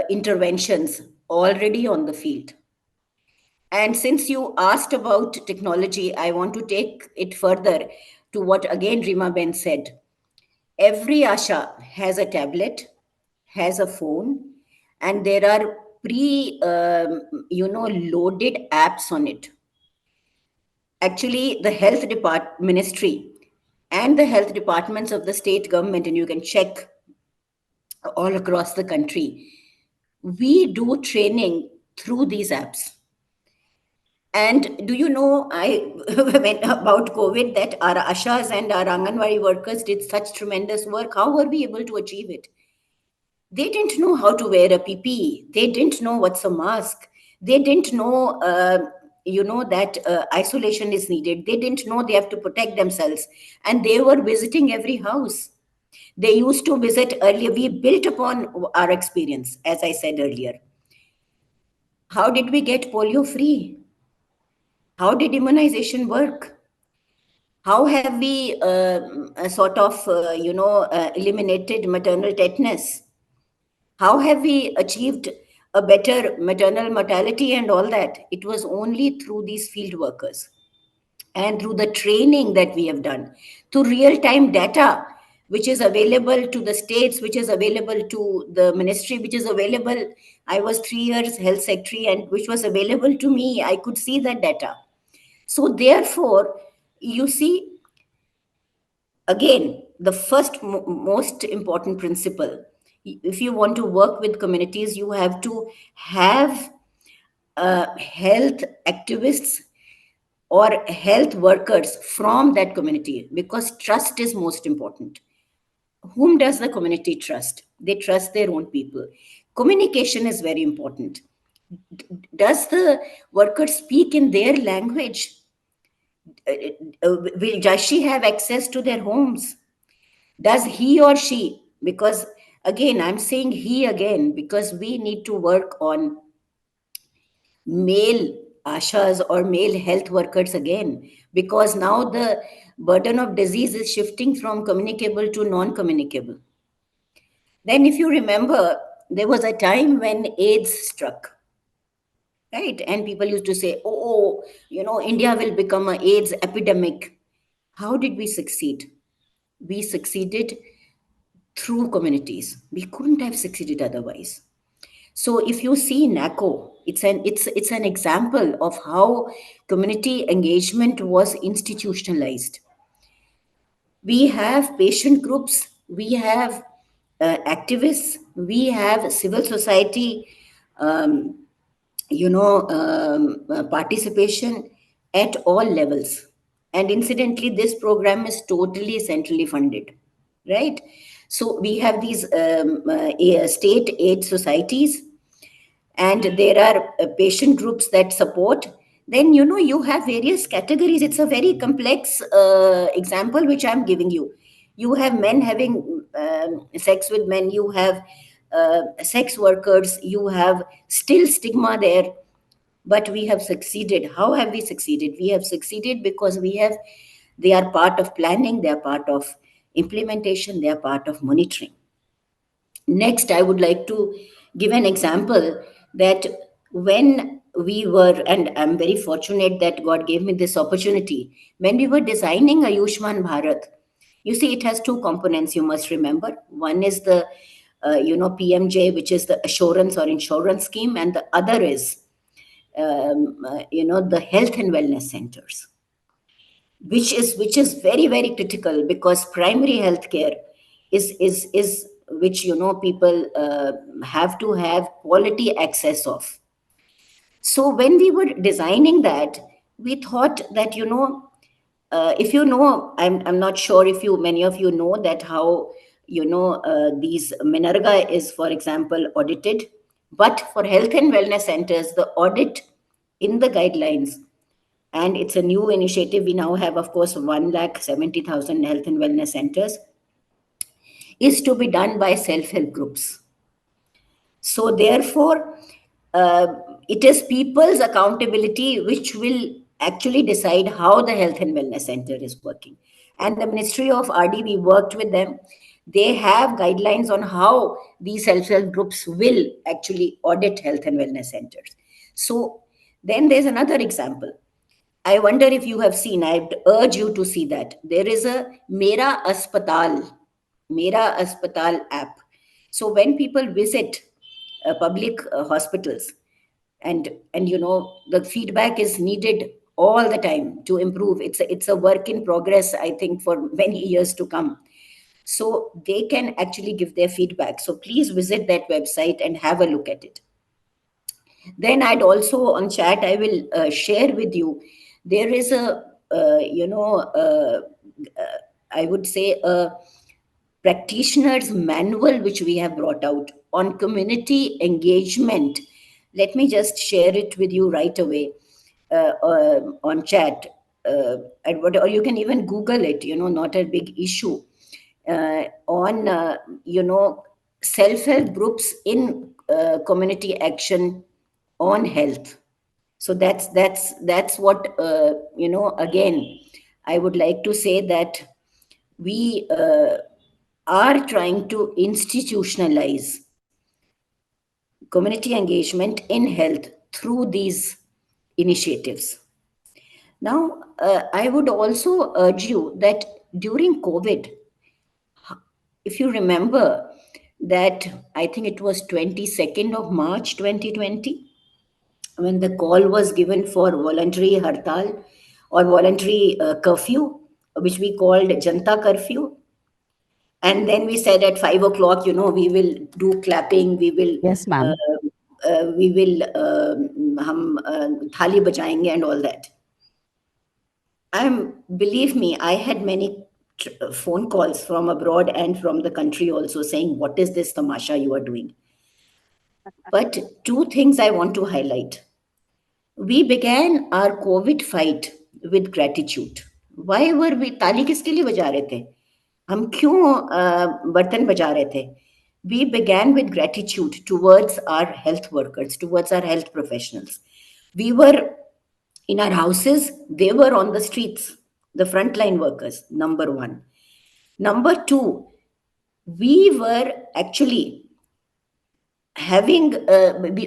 interventions already on the field. And since you asked about technology, I want to take it further to what again Rima Ben said. Every Asha has a tablet, has a phone, and there are loaded apps on it. Actually, the ministry and the health departments of the state government, and you can check all across the country, we do training through these apps. And do you know, I when about COVID, that our Ashas and our Anganwadi workers did such tremendous work. How were we able to achieve it? They didn't know how to wear a PPE. They didn't know what's a mask. They didn't know, that isolation is needed. They didn't know they have to protect themselves. And they were visiting every house. They used to visit earlier. We built upon our experience, as I said earlier. How did we get polio free? How did immunization work? How have we eliminated maternal tetanus? How have we achieved a better maternal mortality and all that? It was only through these field workers and through the training that we have done, to real-time data, which is available to the states, which is available to the ministry, which is available. I was 3 years health secretary, and which was available to me. I could see that data. So therefore, you see, again, the first most important principle, if you want to work with communities, you have to have health activists or health workers from that community, because trust is most important. Whom does the community trust? They trust their own people. Communication is very important. Does the worker speak in their language? Does she have access to their homes? Does he or she, because again, I'm saying he again, because we need to work on male ashas or male health workers again, because now the burden of disease is shifting from communicable to non-communicable. Then if you remember, there was a time when AIDS struck, right? And people used to say, oh, India will become an AIDS epidemic. How did we succeed? We succeeded through communities. We couldn't have succeeded otherwise. So if you see NACO, it's an example of how community engagement was institutionalized. We have patient groups, we have activists, we have civil society, participation at all levels. And incidentally, this program is totally centrally funded, right? So we have these state aid societies, and there are patient groups that support. Then, you have various categories. It's a very complex example which I'm giving you. You have men having sex with men, you have sex workers, you have still stigma there, but we have succeeded. How have we succeeded? We have succeeded because they are part of planning, they are part of implementation, they are part of monitoring. Next, I would like to give an example that when we were, and I'm very fortunate that God gave me this opportunity, when we were designing Ayushman Bharat, you see, it has two components, you must remember. One is the, PMJ, which is the assurance or insurance scheme, and the other is, the health and wellness centers, which is very, very critical, because primary health care is which people have to have quality access of. So when we were designing that, we thought that if I'm not sure if many of you know that how these Minarga is, for example, audited, but for health and wellness centers, the audit in the guidelines, and it's a new initiative. We now have, of course, 170,000 health and wellness centers, is to be done by self-help groups. So therefore, it is people's accountability which will actually decide how the health and wellness center is working. And the Ministry of RD, we worked with them. They have guidelines on how these self-help groups will actually audit health and wellness centers. So then there's another example. I wonder if you have seen, I'd urge you to see that. There is a Mera Aspatal app. So when people visit public hospitals, and the feedback is needed all the time to improve. It's a work in progress, I think, for many years to come. So they can actually give their feedback. So please visit that website and have a look at it. Then I'd also on chat, I will share with you. There is I would say a practitioner's manual which we have brought out on community engagement. Let me just share it with you right away on chat. Or you can even Google it, not a big issue. On, self-help groups in community action on health. So that's what, again, I would like to say that we are trying to institutionalize community engagement in health through these initiatives. Now, I would also urge you that during COVID, if you remember that, I think it was 22nd of March 2020, when the call was given for voluntary hartal or voluntary curfew, which we called Janta curfew. And then we said at 5 o'clock, we will do clapping, we will, Yes, ma'am. hum thali bajayenge and all that. Believe me, I had many phone calls from abroad and from the country also saying, what is this tamasha you are doing? But two things I want to highlight. We began our COVID fight with gratitude. Why were we ताली किसके लिए बजा रहे थे? हम क्यों बर्तन बजा रहे थे? We began with gratitude towards our health workers, towards our health professionals. We were in our houses, they were on the streets, the frontline workers, number one. Number two, we were actually having,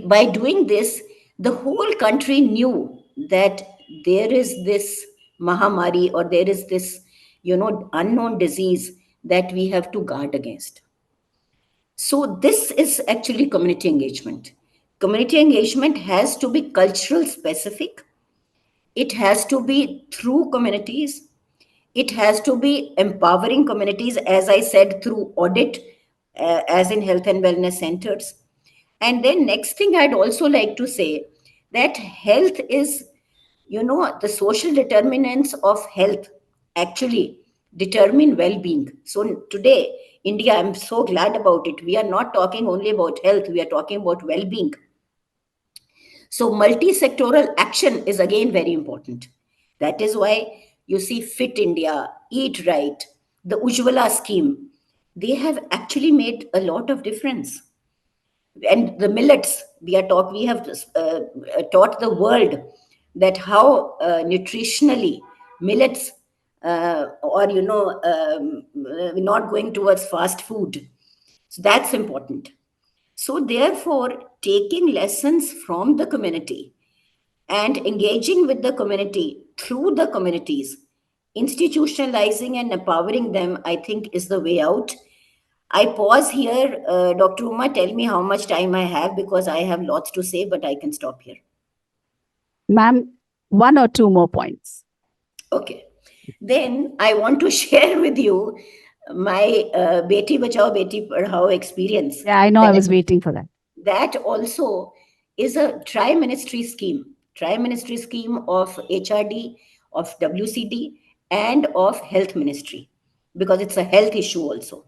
by doing this, the whole country knew that there is this mahamari, or there is this, unknown disease that we have to guard against. So this is actually community engagement. Community engagement has to be cultural specific. It has to be through communities. It has to be empowering communities, as I said, through audit, as in health and wellness centers. And then next thing I'd also like to say that health is, the social determinants of health actually determine well-being. So today, India, I'm so glad about it. We are not talking only about health, we are talking about well-being. So multi-sectoral action is again very important. That is why you see Fit India, Eat Right, the Ujjwala scheme, they have actually made a lot of difference. And the millets, we have taught the world that how nutritionally millets, or not going towards fast food. So that's important. So therefore, taking lessons from the community and engaging with the community through the communities, institutionalizing and empowering them, I think is the way out. I pause here. Dr. Uma, tell me how much time I have, because I have lots to say, but I can stop here. Ma'am, one or two more points. Okay. Then I want to share with you my Beti Bachao, Beti Padhao experience. Yeah, I know, I was waiting for that. That also is a tri-ministry scheme of HRD, of WCD, and of health ministry, because it's a health issue also.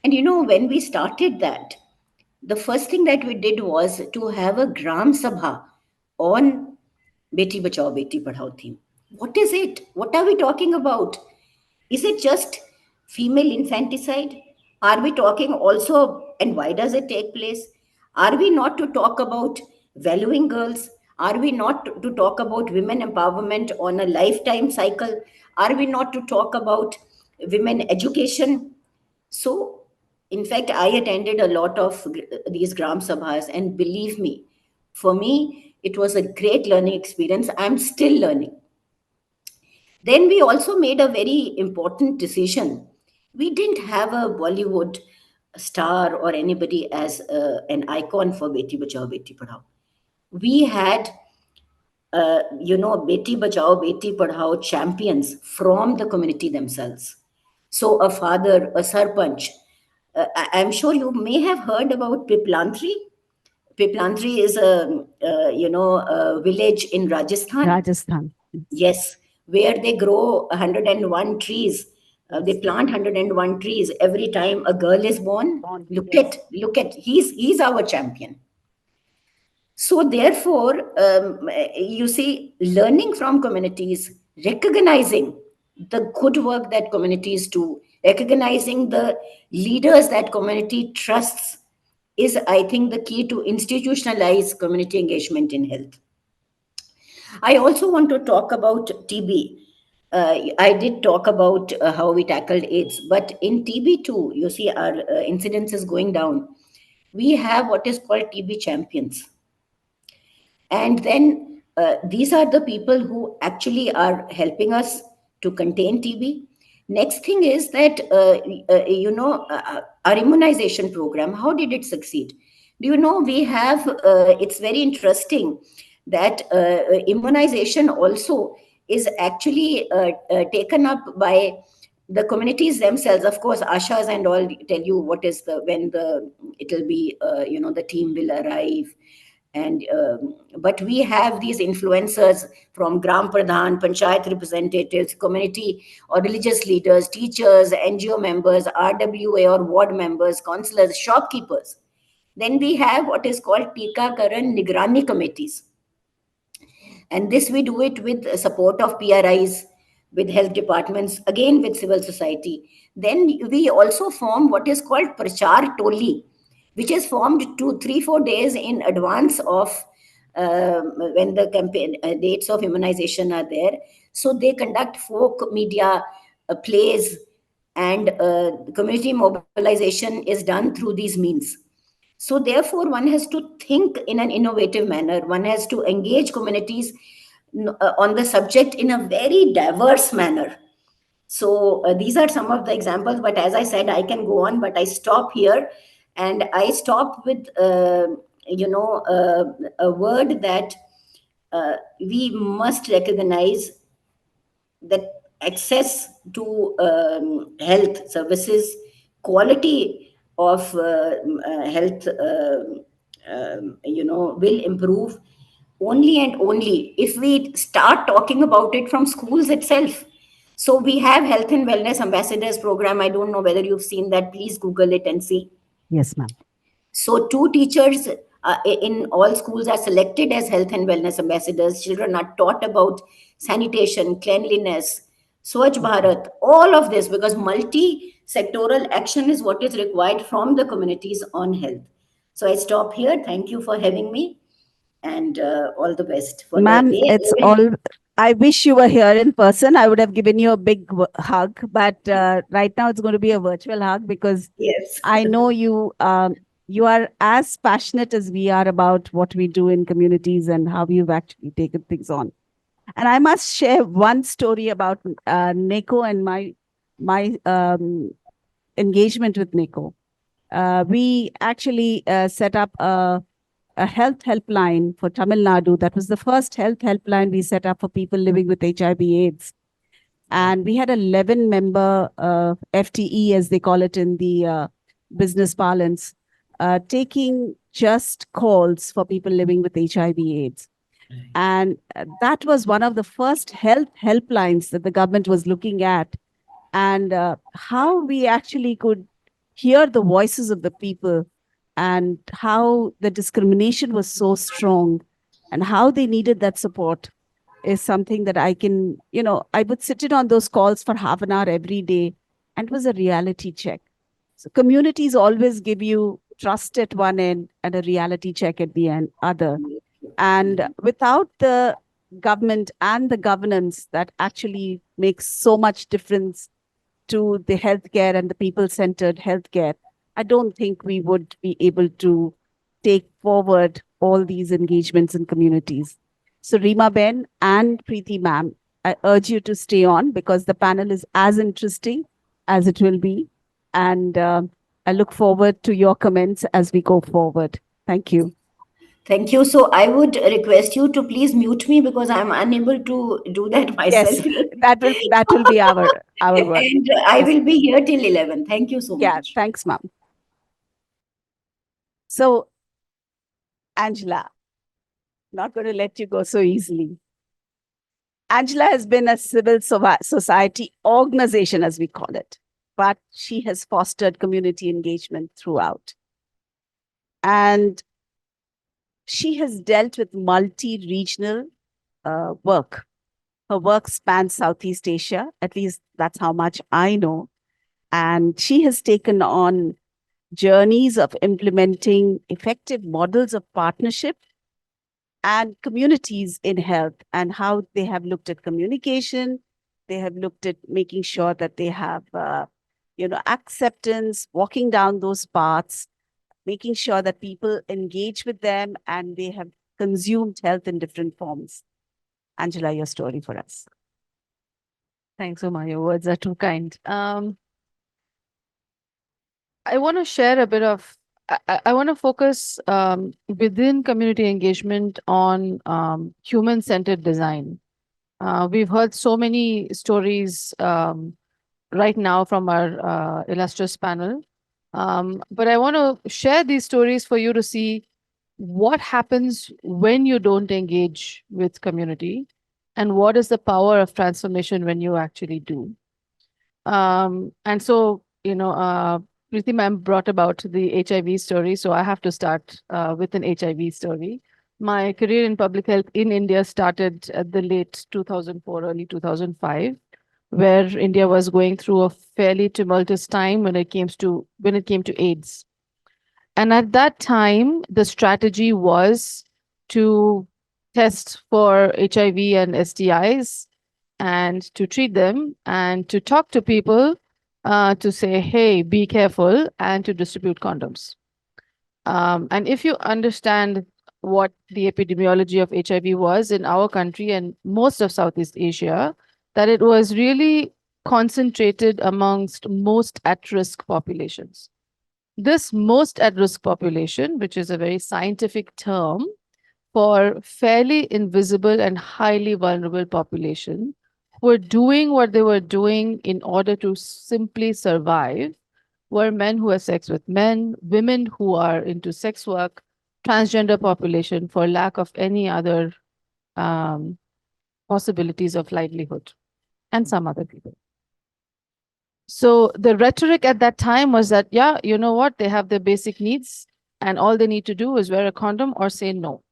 And when we started that, the first thing that we did was to have a Gram Sabha on Beti Bachao, Beti Padhao theme. What is it? What are we talking about? Is it just female infanticide? Are we talking also, and why does it take place? Are we not to talk about valuing girls? Are we not to talk about women empowerment on a lifetime cycle? Are we not to talk about women education? So, in fact, I attended a lot of these Gram Sabhas, and believe me, for me, it was a great learning experience. I'm still learning. Then we also made a very important decision. We didn't have a Bollywood star or anybody as an icon for Beti Bachao, Beti Padhao. We had, Beti Bachao, Beti Padhao champions from the community themselves. So a father, a sarpanch. I'm sure you may have heard about Piplantri. Piplantri is a village in Rajasthan. Rajasthan. Yes, where they grow 101 trees. They plant 101 trees every time a girl is born. Look at, he's our champion. So therefore, you see, learning from communities, recognizing the good work that communities do, recognizing the leaders that community trusts is, I think, the key to institutionalize community engagement in health. I also want to talk about TB. I did talk about how we tackled AIDS, but in TB too, you see our incidence is going down. We have what is called TB champions. And then these are the people who actually are helping us to contain TB. Next thing is that, our immunization program, how did it succeed? Do you know, we have, it's very interesting that immunization also is actually taken up by the communities themselves. Of course, ashas and all tell you what is it'll be, the team will arrive. And but we have these influencers from Gram Pradhan, Panchayat representatives, community or religious leaders, teachers, NGO members, RWA or ward members, councillors, shopkeepers. Then we have what is called Tikakaran Nigrani committees. And this we do it with support of PRIs, with health departments, again with civil society. Then we also form what is called Prachar Toli, which is formed 2-3-4 days in advance of when the campaign dates of immunization are there. So they conduct folk media plays, and community mobilization is done through these means. So therefore, one has to think in an innovative manner. One has to engage communities on the subject in a very diverse manner. So these are some of the examples, but as I said, I can go on, but I stop here. And I stop with, a word that we must recognize, that access to health services, quality of health, will improve only and only if we start talking about it from schools itself. So we have Health and Wellness Ambassadors program. I don't know whether you've seen that. Please Google it and see. Yes, ma'am. So 2 teachers in all schools are selected as health and wellness ambassadors. Children are taught about sanitation, cleanliness, Swachh Bharat, all of this, because multi-sectoral action is what is required from the communities on health. So I stop here. Thank you for having me, and all the best for Ma'am, the day. it's all. I wish you were here in person. I would have given you a big hug, but right now it's going to be a virtual hug because Yes. I know you. You are as passionate as we are about what we do in communities and how you've actually taken things on. And I must share one story about NECO and my engagement with NECO. We actually set up a health helpline for Tamil Nadu. That was the first health helpline we set up for people living with HIV/AIDS. And we had a 11-member FTE, as they call it in the business parlance, taking just calls for people living with HIV/AIDS. And that was one of the first health helplines that the government was looking at, and how we actually could hear the voices of the people, and how the discrimination was so strong and how they needed that support is something that I can, I would sit in on those calls for half an hour every day, and it was a reality check. So communities always give you trust at one end and a reality check at the other. And without the government and the governance that actually makes so much difference to the healthcare and the people-centered healthcare, I don't think we would be able to take forward all these engagements in communities. So Rima Ben and Preeti ma'am, I urge you to stay on because the panel is as interesting as it will be. And I look forward to your comments as we go forward. Thank you. Thank you. So I would request you to please mute me because I'm unable to do that myself. Yes, that will be our work. And I Yes. will be here till 11. Thank you so Yeah, much. thanks, ma'am. So, Angela, not going to let you go so easily. Angela has been a civil society organization, as we call it, but she has fostered community engagement throughout. And she has dealt with multi-regional work. Her work spans Southeast Asia, at least that's how much I know. And she has taken on journeys of implementing effective models of partnership and communities in health, and how they have looked at communication. They have looked at making sure that they have, acceptance, walking down those paths, making sure that people engage with them and they have consumed health in different forms. Angela, your story for us. Thanks, Uma. Your words are too kind. I want to share a bit of, I want to focus within community engagement on human-centered design. We've heard so many stories right now from our illustrious panel. But I want to share these stories for you to see what happens when you don't engage with community and what is the power of transformation when you actually do. And so, Preeti ma'am brought about the HIV story, so I have to start with an HIV story. My career in public health in India started at the late 2004, early 2005, where India was going through a fairly tumultuous time when it came to AIDS. And at that time, the strategy was to test for HIV and STIs and to treat them and to talk to people to say, hey, be careful, and to distribute condoms. And if you understand what the epidemiology of HIV was in our country and most of Southeast Asia, that it was really concentrated amongst most at-risk populations. This most at-risk population, which is a very scientific term for fairly invisible and highly vulnerable population, were doing what they were doing in order to simply survive, were men who have sex with men, women who are into sex work, transgender population for lack of any other possibilities of livelihood, and some other people. So the rhetoric at that time was that, yeah, you know what, they have their basic needs and all they need to do is wear a condom or say no.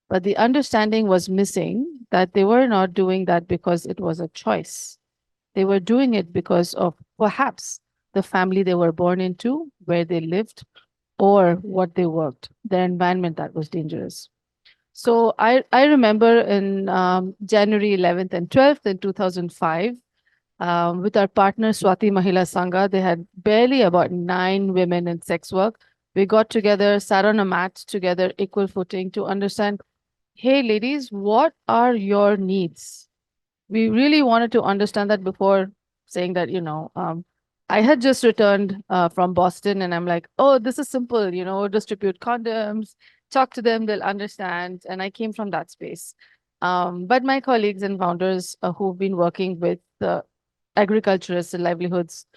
But the understanding was missing that they were not doing that because it was a choice. They were doing it because of perhaps the family they were born into, where they lived, or what they worked, their environment that was dangerous. So I remember in January 11th and 12th in 2005, with our partner Swati Mahila Sangha, they had barely about 9 women in sex work. We got together, sat on a mat together, equal footing, to understand, hey, ladies, what are your needs? We really wanted to understand that before saying that, I had just returned from Boston and I'm like, oh, this is simple, distribute condoms, talk to them, they'll understand. And I came from that space. But my colleagues and founders who've been working with agriculturists and livelihoods,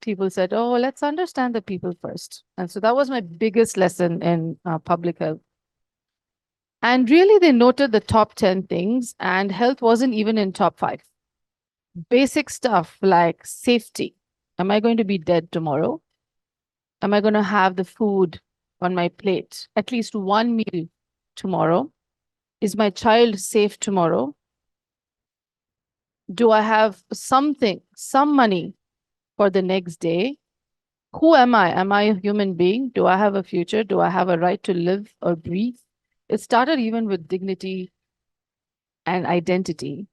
people said, oh, let's understand the people first. And so that was my biggest lesson in public health. And really, they noted the top 10 things, and health wasn't even in top 5. Basic stuff like safety. Am I going to be dead tomorrow? Am I going to have the food on my plate, at least one meal tomorrow? Is my child safe tomorrow? Do I have something, some money for the next day? Who am I? Am I a human being? Do I have a future? Do I have a right to live or breathe? It started even with dignity and identity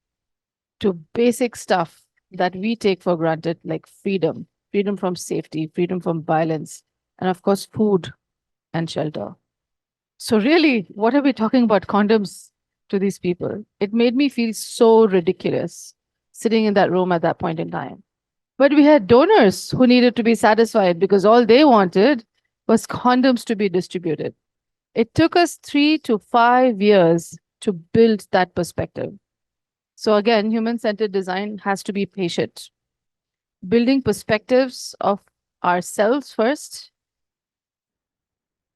to basic stuff that we take for granted, like freedom, freedom from safety, freedom from violence, and of course, food and shelter. So really, what are we talking about condoms to these people? It made me feel so ridiculous sitting in that room at that point in time. But we had donors who needed to be satisfied because all they wanted was condoms to be distributed. It took us 3 to 5 years to build that perspective. So again, human-centered design has to be patient. Building perspectives of ourselves first,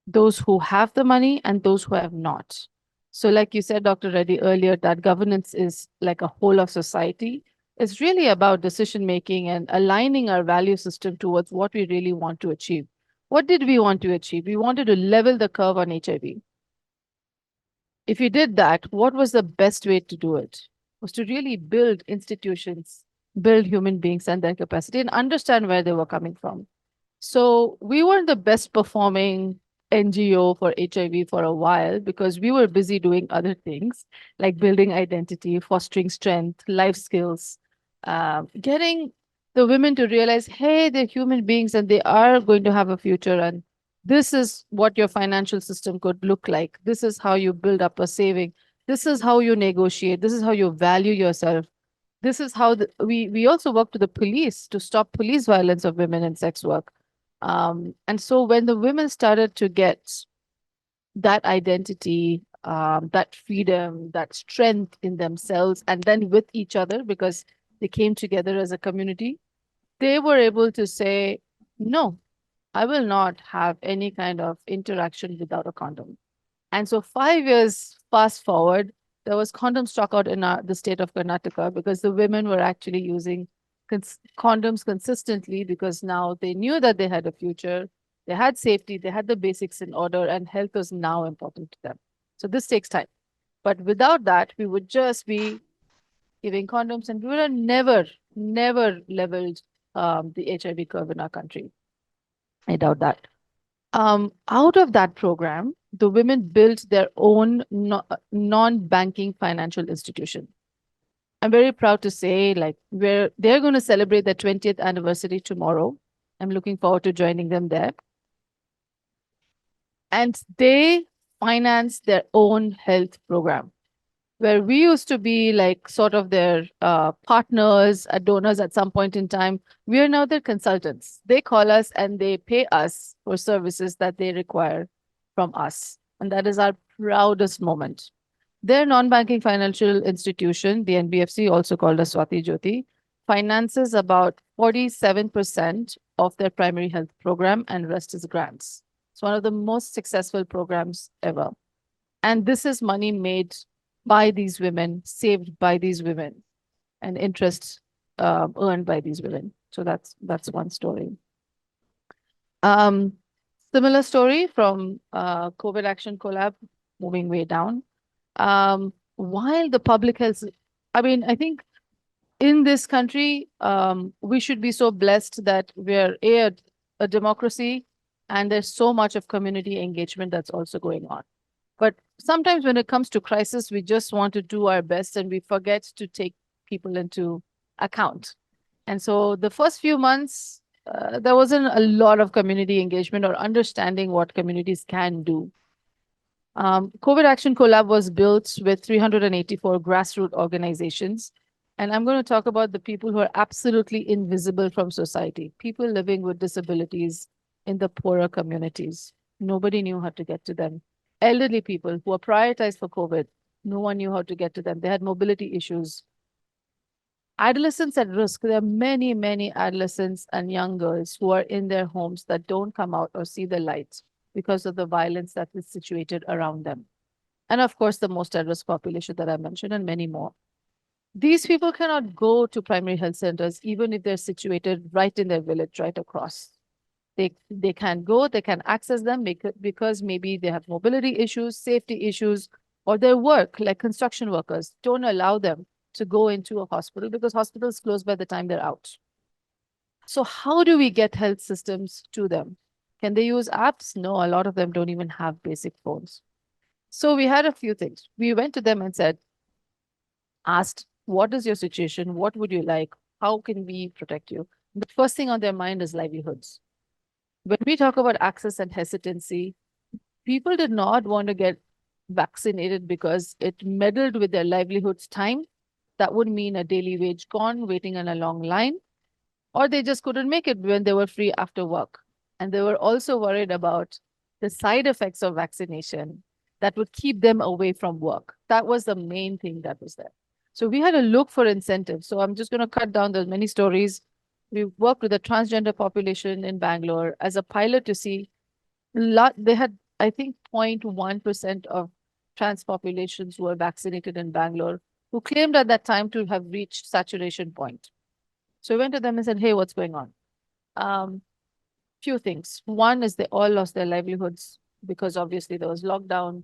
those who have the money and those who have not. So like you said, Dr. Reddy, earlier, that governance is like a whole of society. It's really about decision-making and aligning our value system towards what we really want to achieve. What did we want to achieve? We wanted to level the curve on HIV. If you did that, what was the best way to do it? Was to really build institutions, build human beings and their capacity, and understand where they were coming from. So we weren't the best performing NGO for HIV for a while because we were busy doing other things like building identity, fostering strength, life skills, getting the women to realize, hey, they're human beings and they are going to have a future. And this is what your financial system could look like. This is how you build up a saving. This is how you negotiate. This is how you value yourself. This is how we also work to the police to stop police violence of women in sex work. And so when the women started to get that identity, that freedom, that strength in themselves, and then with each other, because they came together as a community, they were able to say, no, I will not have any kind of interaction without a condom. And so 5 years fast forward, there was condom stock out in the state of Karnataka because the women were actually using condoms consistently because now they knew that they had a future, they had safety, they had the basics in order, and health was now important to them. So this takes time. But without that, we would just be giving condoms and we would have never leveled the HIV curve in our country. I doubt that. Out of that program, the women built their own non-banking financial institution. I'm very proud to say, like, they're going to celebrate their 20th anniversary tomorrow. I'm looking forward to joining them there. And they finance their own health program, where we used to be like sort of their partners, donors at some point in time. We are now their consultants. They call us and they pay us for services that they require from us. And that is our proudest moment. Their non-banking financial institution, the NBFC, also called as Swati Jyoti, finances about 47% of their primary health program and rest is grants. It's one of the most successful programs ever. And this is money made by these women, saved by these women, and interest earned by these women. So that's one story. Similar story from COVID Action Collab, moving way down. While the public health, I mean, I think in this country, we should be so blessed that we're a democracy and there's so much of community engagement that's also going on. But sometimes when it comes to crisis, we just want to do our best and we forget to take people into account. And so the first few months, there wasn't a lot of community engagement or understanding what communities can do. COVID Action Collab was built with 384 grassroots organizations. And I'm going to talk about the people who are absolutely invisible from society, people living with disabilities in the poorer communities. Nobody knew how to get to them. Elderly people who are prioritized for COVID, no one knew how to get to them. They had mobility issues. Adolescents at risk. There are many, many adolescents and young girls who are in their homes that don't come out or see the light because of the violence that is situated around them. And of course, the most at-risk population that I mentioned and many more. These people cannot go to primary health centers, even if they're situated right in their village, right across. They can go, they can access them because maybe they have mobility issues, safety issues, or their work, like construction workers, don't allow them to go into a hospital because hospitals close by the time they're out. So how do we get health systems to them? Can they use apps? No, a lot of them don't even have basic phones. So we had a few things. We went to them and said, asked, what is your situation? What would you like? how can we protect you? The first thing on their mind is livelihoods. When we talk about access and hesitancy, people did not want to get vaccinated because it meddled with their livelihoods time. That would mean a daily wage gone, waiting in a long line, or they just couldn't make it when they were free after work. And they were also worried about the side effects of vaccination that would keep them away from work. That was the main thing that was there. So we had to look for incentives. So I'm just going to cut down those many stories. We worked with the transgender population in Bangalore as a pilot to see they had, I think, 0.1% of trans populations who were vaccinated in Bangalore who claimed at that time to have reached saturation point. So we went to them and said, hey, what's going on? Few things. One is they all lost their livelihoods because obviously there was lockdown,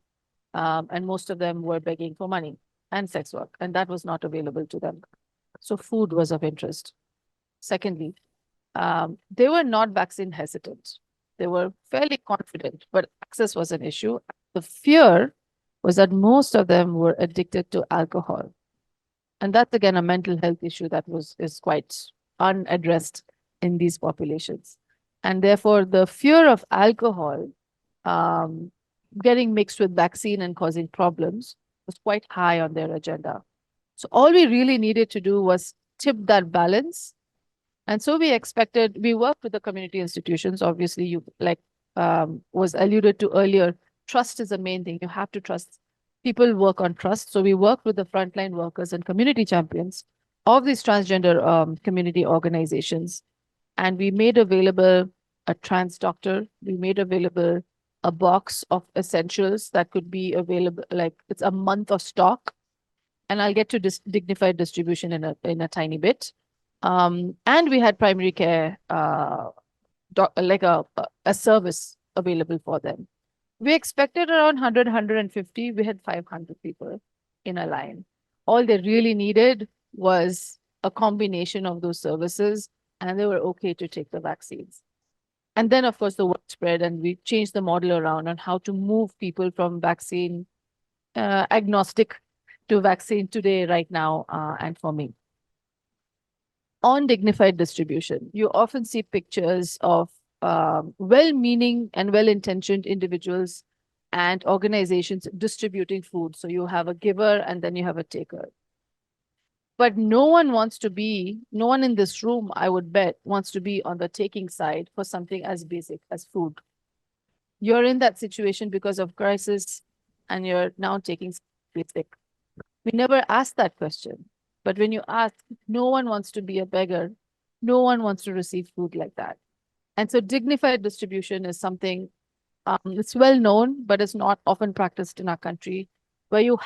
and most of them were begging for money and sex work, and that was not available to them. So food was of interest. Secondly, they were not vaccine hesitant. They were fairly confident, but access was an issue. The fear was that most of them were addicted to alcohol. And that's again a mental health issue that is quite unaddressed in these populations. And therefore, the fear of alcohol getting mixed with vaccine and causing problems was quite high on their agenda. So all we really needed to do was tip that balance. And so we worked with the community institutions. Obviously, you was alluded to earlier, trust is the main thing. You have to trust. People work on trust. So we worked with the frontline workers and community champions of these transgender community organizations. And we made available a trans doctor. We made available a box of essentials that could be available, like it's a month of stock. And I'll get to dignified distribution in a tiny bit. And we had primary care, like a service available for them. We expected around 100, 150. We had 500 people in a line. All they really needed was a combination of those services, and they were okay to take the vaccines. And then, of course, the word spread, and we changed the model around on how to move people from vaccine agnostic to vaccine today, right now, and for me. On dignified distribution, you often see pictures of well-meaning and well-intentioned individuals and organizations distributing food. So you have a giver and then you have a taker. But no one in this room, I would bet, wants to be on the taking side for something as basic as food. You're in that situation because of crisis and you're now taking basic. We never asked that question. But when you ask, no one wants to be a beggar. No one wants to receive food like that. And so dignified distribution is something, it's well known, but it's not often practiced in our country, where you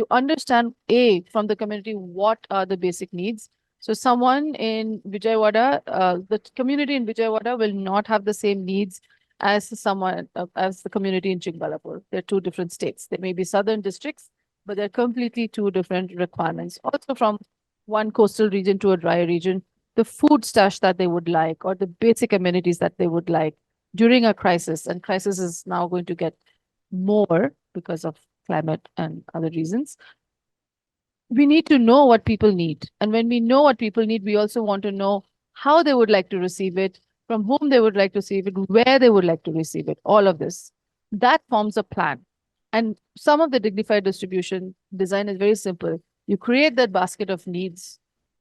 understand from the community, what are the basic needs. So someone in Vijayawada, the community in Vijayawada will not have the same needs as the community in Chikbalapur. They're two different states. They may be southern districts, but they're completely two different requirements. Also from one coastal region to a dry region, the food stash that they would like, or the basic amenities that they would like during a crisis, and crisis is now going to get more because of climate and other reasons. We need to know what people need. And when we know what people need, we also want to know how they would like to receive it, from whom they would like to receive it, where they would like to receive it, all of this. That forms a plan. And some of the dignified distribution design is very simple. You create that basket of needs,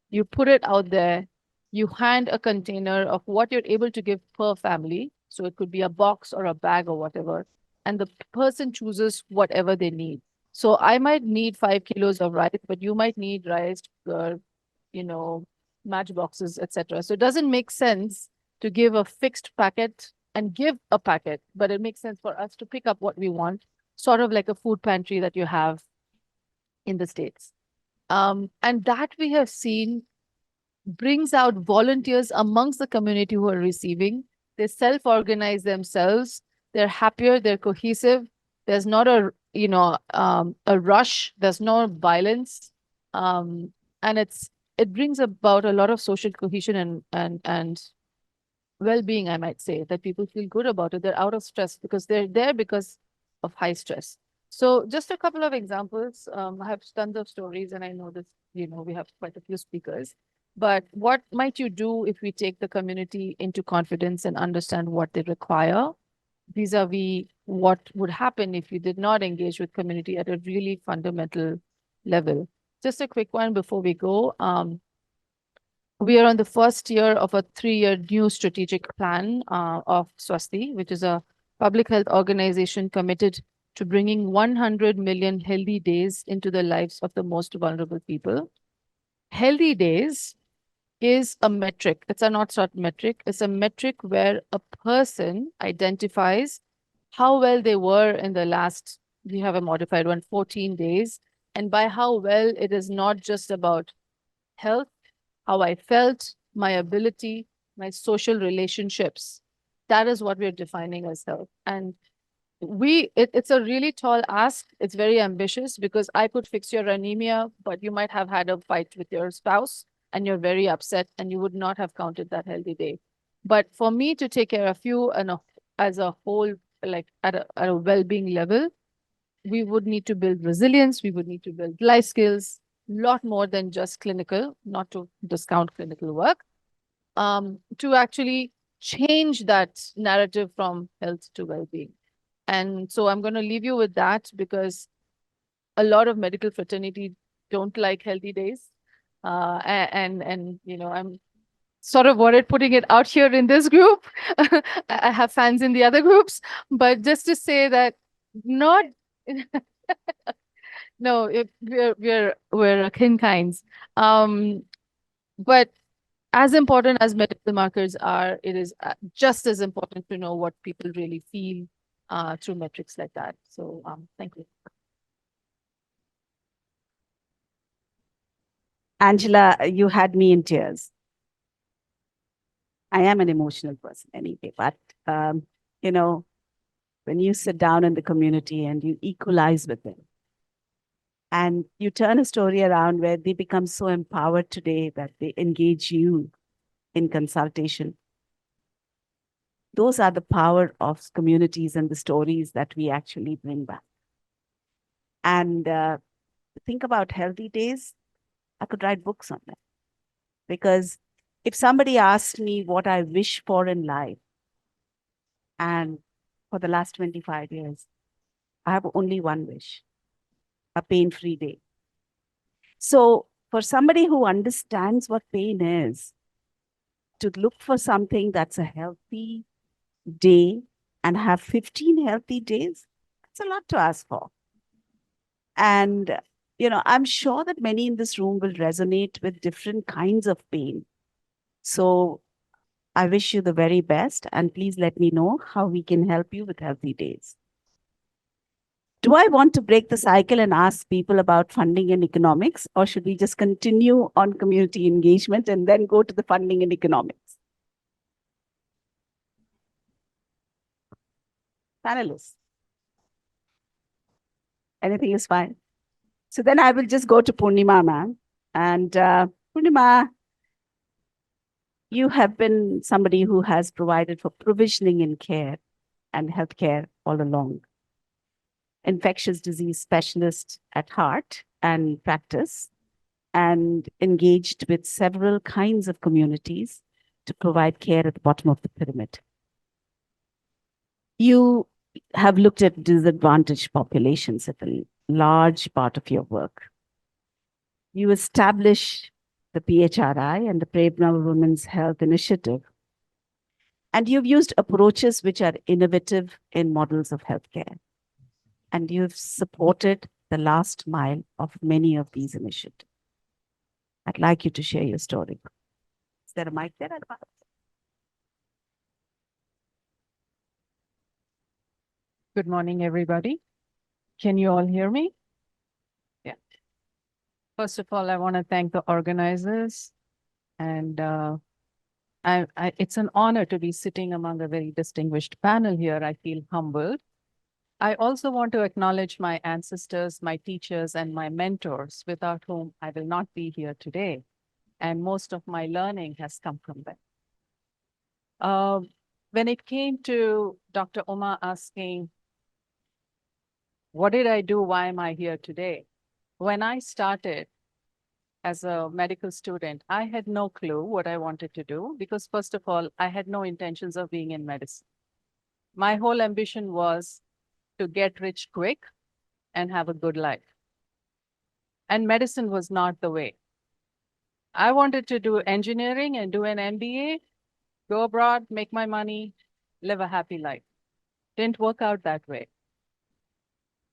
you put it out there, you hand a container of what you're able to give per family. So it could be a box or a bag or whatever. And the person chooses whatever they need. So I might need 5 kilos of rice, but you might need rice, matchboxes, etc. So it doesn't make sense to give a fixed packet and give a packet, but it makes sense for us to pick up what we want, sort of like a food pantry that you have in the States. And that we have seen brings out volunteers amongst the community who are receiving. They self-organize themselves. They're happier, they're cohesive. There's not a rush. There's no violence. And it brings about a lot of social cohesion and well-being, I might say, that people feel good about it. They're out of stress because they're there because of high stress. So just a couple of examples. I have tons of stories, and I know this, we have quite a few speakers. But what might you do if we take the community into confidence and understand what they require vis-a-vis what would happen if you did not engage with community at a really fundamental level? Just a quick one before we go. We are on the first year of a 3-year new strategic plan of Swasti, which is a public health organization committed to bringing 100 million healthy days into the lives of the most vulnerable people. Healthy days is a metric. It's a North Star metric. It's a metric where a person identifies how well they were in the last, we have a modified one, 14 days. And by how well, it is not just about health, how I felt, my ability, my social relationships. That is what we're defining as health. And it's a really tall ask. It's very ambitious because I could fix your anemia, but you might have had a fight with your spouse and you're very upset and you would not have counted that healthy day. But for me to take care of you and as a whole, like at a well-being level, we would need to build resilience. We would need to build life skills, lot more than just clinical, not to discount clinical work, to actually change that narrative from health to well-being. And so I'm going to leave you with that because a lot of medical fraternity don't like healthy days. And you know, I'm sort of worried putting it out here in this group. I have fans in the other groups, but just to say that not no, we're akin kinds. But as important as medical markers are, it is just as important to know what people really feel through metrics like that. So thank you. Angela, you had me in tears. I am an emotional person anyway, but you know, when you sit down in the community and you equalize with them, and you turn a story around where they become so empowered today that they engage you in consultation. Those are the power of communities and the stories that we actually bring back. And think about healthy days, I could write books on that. Because if somebody asked me what I wish for in life, and for the last 25 years, I have only one wish, a pain-free day. So for somebody who understands what pain is, to look for something that's a healthy day and have 15 healthy days, that's a lot to ask for. And, you know, I'm sure that many in this room will resonate with different kinds of pain. So I wish you the very best, and please let me know how we can help you with healthy days. Do I want to break the cycle and ask people about funding and economics, or should we just continue on community engagement and then go to the funding and economics? Panelists. Anything is fine. So then I will just go to Purnima, ma'am. And Purnima, you have been somebody who has provided for provisioning in care and healthcare all along. Infectious disease specialist at heart and practice, and engaged with several kinds of communities to provide care at the bottom of the pyramid. You have looked at disadvantaged populations at a large part of your work. You establish the PHRI and the Prerna Women's Health Initiative. And you've used approaches which are innovative in models of healthcare. And you've supported the last mile of many of these initiatives. I'd like you to share your story. Is there a mic there? Good morning, everybody. Can you all hear me? Yeah. First of all, I want to thank the organizers. And it's an honor to be sitting among a very distinguished panel here. I feel humbled. I also want to acknowledge my ancestors, my teachers, and my mentors, without whom I will not be here today. And most of my learning has come from them. When it came to Dr. Uma asking, what did I do? Why am I here today? When I started, as a medical student, I had no clue what I wanted to do because, first of all, I had no intentions of being in medicine. My whole ambition was to get rich quick and have a good life. And medicine was not the way. I wanted to do engineering and do an MBA, go abroad, make my money, live a happy life. Didn't work out that way.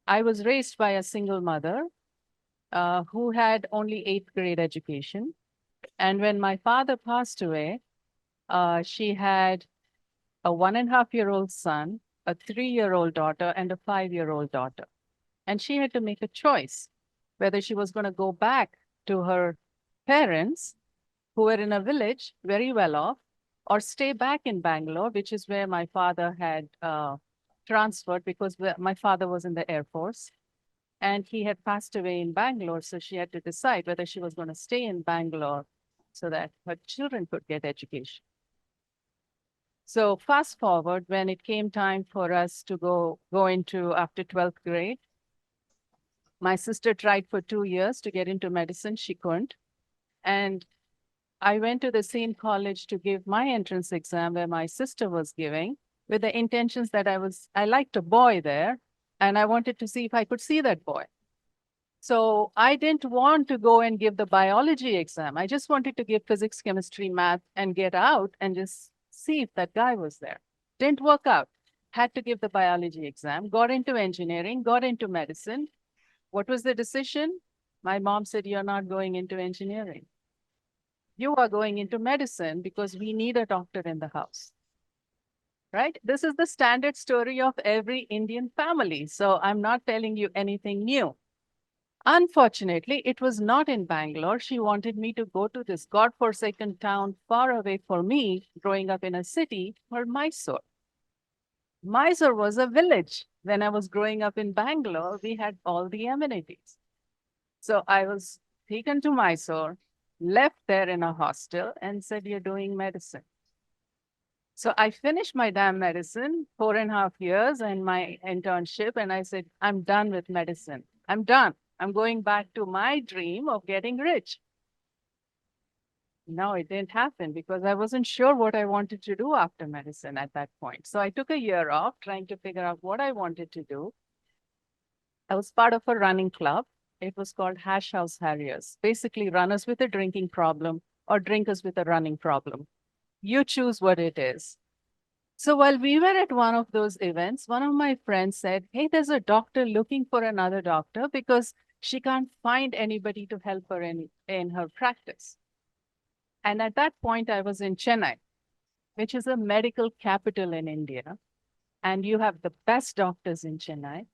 I was raised by a single mother who had only 8th grade education. And when my father passed away, she had a 1.5-year-old son, a 3-year-old daughter, and a 5-year-old daughter. And she had to make a choice whether she was going to go back to her parents, who were in a village very well off, or stay back in Bangalore, which is where my father had transferred because my father was in the Air Force. And he had passed away in Bangalore, so she had to decide whether she was going to stay in Bangalore so that her children could get education. So fast forward, when it came time for us to go into after 12th grade, my sister tried for 2 years to get into medicine. She couldn't. And I went to the same college to give my entrance exam where my sister was giving, with the intentions that I liked a boy there, and I wanted to see if I could see that boy. So I didn't want to go and give the biology exam. I just wanted to give physics, chemistry, math, and get out and just see if that guy was there. Didn't work out. Had to give the biology exam, got into engineering, got into medicine. What was the decision? My mom said, "You're not going into engineering. You are going into medicine because we need a doctor in the house." Right? This is the standard story of every Indian family. So I'm not telling you anything new. Unfortunately, it was not in Bangalore. She wanted me to go to this godforsaken town far away for me, growing up in a city called Mysore. Mysore was a village. When I was growing up in Bangalore, we had all the amenities. So I was taken to Mysore, left there in a hostel, and said, "You're doing medicine." So I finished my damn medicine, 4.5 years, and my internship, and I said, "I'm done with medicine. I'm done. I'm going back to my dream of getting rich." No, it didn't happen because I wasn't sure what I wanted to do after medicine at that point. So I took a year off trying to figure out what I wanted to do. I was part of a running club. It was called Hash House Harriers, basically runners with a drinking problem or drinkers with a running problem. You choose what it is. So while we were at one of those events, one of my friends said, "Hey, there's a doctor looking for another doctor because she can't find anybody to help her in her practice." And at that point, I was in Chennai, which is a medical capital in India. And you have the best doctors in Chennai.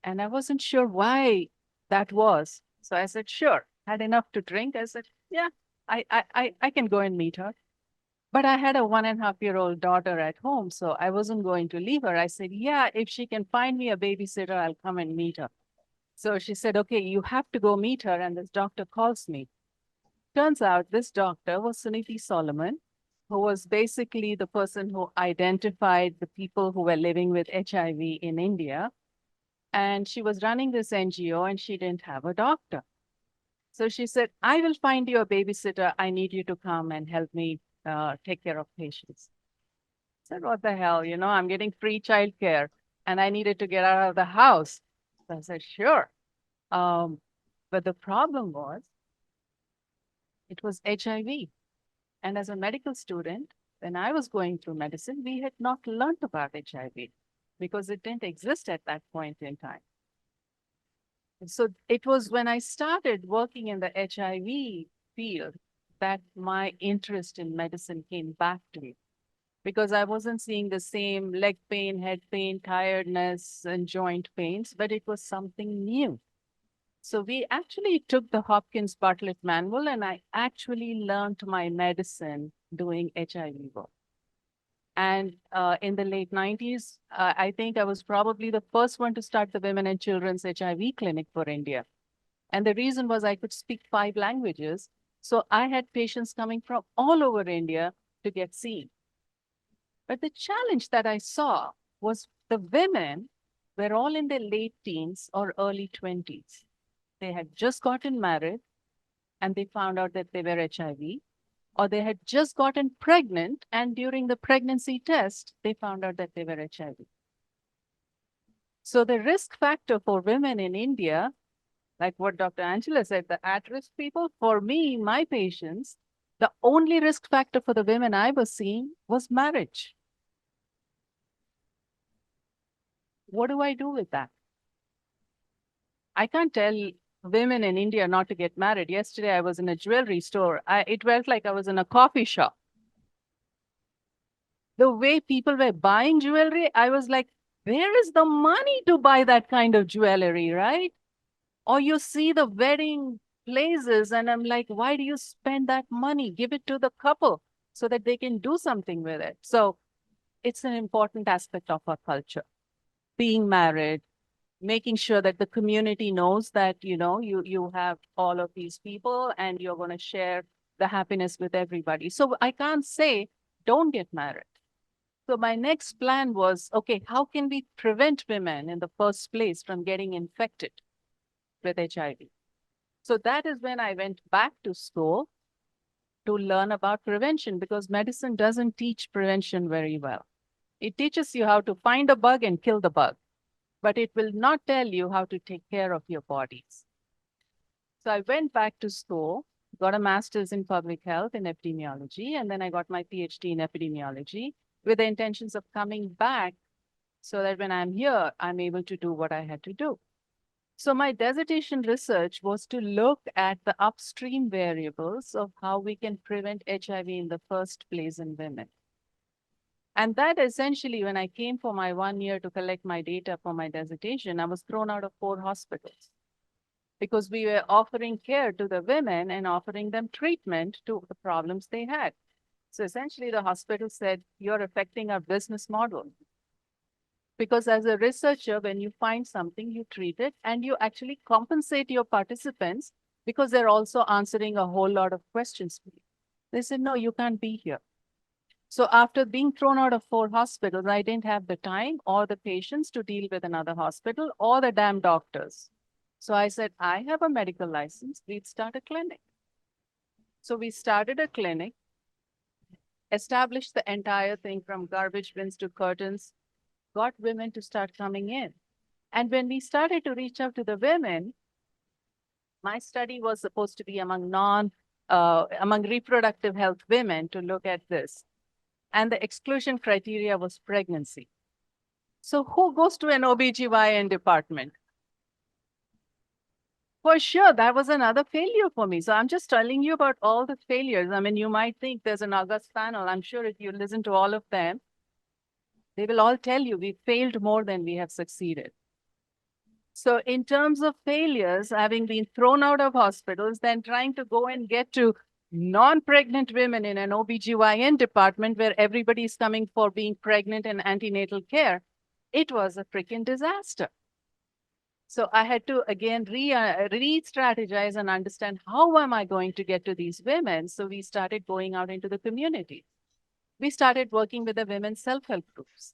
And I wasn't sure why that was. So I said, "Sure." Had enough to drink. I said, "Yeah, I can go and meet her." But I had a 1.5-year-old daughter at home, so I wasn't going to leave her. I said, "Yeah, if she can find me a babysitter, I'll come and meet her." So she said, "Okay, you have to go meet her." And this doctor calls me. Turns out this doctor was Suniti Solomon, who was basically the person who identified the people who were living with HIV in India. And she was running this NGO and she didn't have a doctor. So she said, "I will find you a babysitter. I need you to come and help me take care of patients." I said, "What the hell? You know, I'm getting free childcare and I needed to get out of the house." So I said, "Sure." But the problem was, it was HIV. And as a medical student, when I was going through medicine, we had not learned about HIV because it didn't exist at that point in time. So it was when I started working in the HIV field that my interest in medicine came back to me, because I wasn't seeing the same leg pain, head pain, tiredness, and joint pains, but it was something new. So we actually took the Hopkins Bartlett Manual, and I actually learned my medicine doing HIV work. And in the late 90s, I think I was probably the first one to start the Women and Children's HIV Clinic for India. And the reason was I could speak 5 languages. So I had patients coming from all over India to get seen. But the challenge that I saw was the women were all in their late teens or early 20s. They had just gotten married. and they found out that they were HIV, or they had just gotten pregnant and during the pregnancy test, they found out that they were HIV. So the risk factor for women in India, like what Dr. Angela said, the at-risk people, for me, my patients, the only risk factor for the women I was seeing was marriage. What do I do with that? I can't tell women in India not to get married. Yesterday, I was in a jewelry store. It felt like I was in a coffee shop. The way people were buying jewelry, I was like, where is the money to buy that kind of jewelry, right? Or you see the wedding places, and I'm like, why do you spend that money? Give it to the couple so that they can do something with it. So it's an important aspect of our culture. Being married, making sure that the community knows that, you have all of these people and you're going to share the happiness with everybody. So I can't say, don't get married. So my next plan was, okay, how can we prevent women in the first place from getting infected with HIV? So that is when I went back to school to learn about prevention, because medicine doesn't teach prevention very well. It teaches you how to find a bug and kill the bug, but it will not tell you how to take care of your bodies. So I went back to school, got a master's in public health in epidemiology, and then I got my PhD in epidemiology with the intentions of coming back so that when I'm here, I'm able to do what I had to do. So my dissertation research was to look at the upstream variables of how we can prevent HIV in the first place in women. And that essentially, when I came for my 1 year to collect my data for my dissertation, I was thrown out of 4 hospitals because we were offering care to the women and offering them treatment to the problems they had. So essentially the hospital said, you're affecting our business model. Because as a researcher, when you find something, you treat it and you actually compensate your participants because they're also answering a whole lot of questions for you. They said, no, you can't be here. So after being thrown out of 4 hospitals, I didn't have the time or the patience to deal with another hospital or the damn doctors. So I said, I have a medical license. We'd start a clinic. So we started a clinic, established the entire thing from garbage bins to curtains, got women to start coming in. And when we started to reach out to the women, my study was supposed to be among among reproductive health women to look at this. And the exclusion criteria was pregnancy. So who goes to an OBGYN department? For sure, that was another failure for me. So I'm just telling you about all the failures. I mean, you might think there's an august panel. I'm sure if you listen to all of them, they will all tell you we failed more than we have succeeded. So in terms of failures, having been thrown out of hospitals, then trying to go and get to non-pregnant women in an OBGYN department where everybody's coming for being pregnant and antenatal care, it was a freaking disaster. So I had to, again, re-strategize and understand how am I going to get to these women? So we started going out into the community. We started working with the women's self-help groups.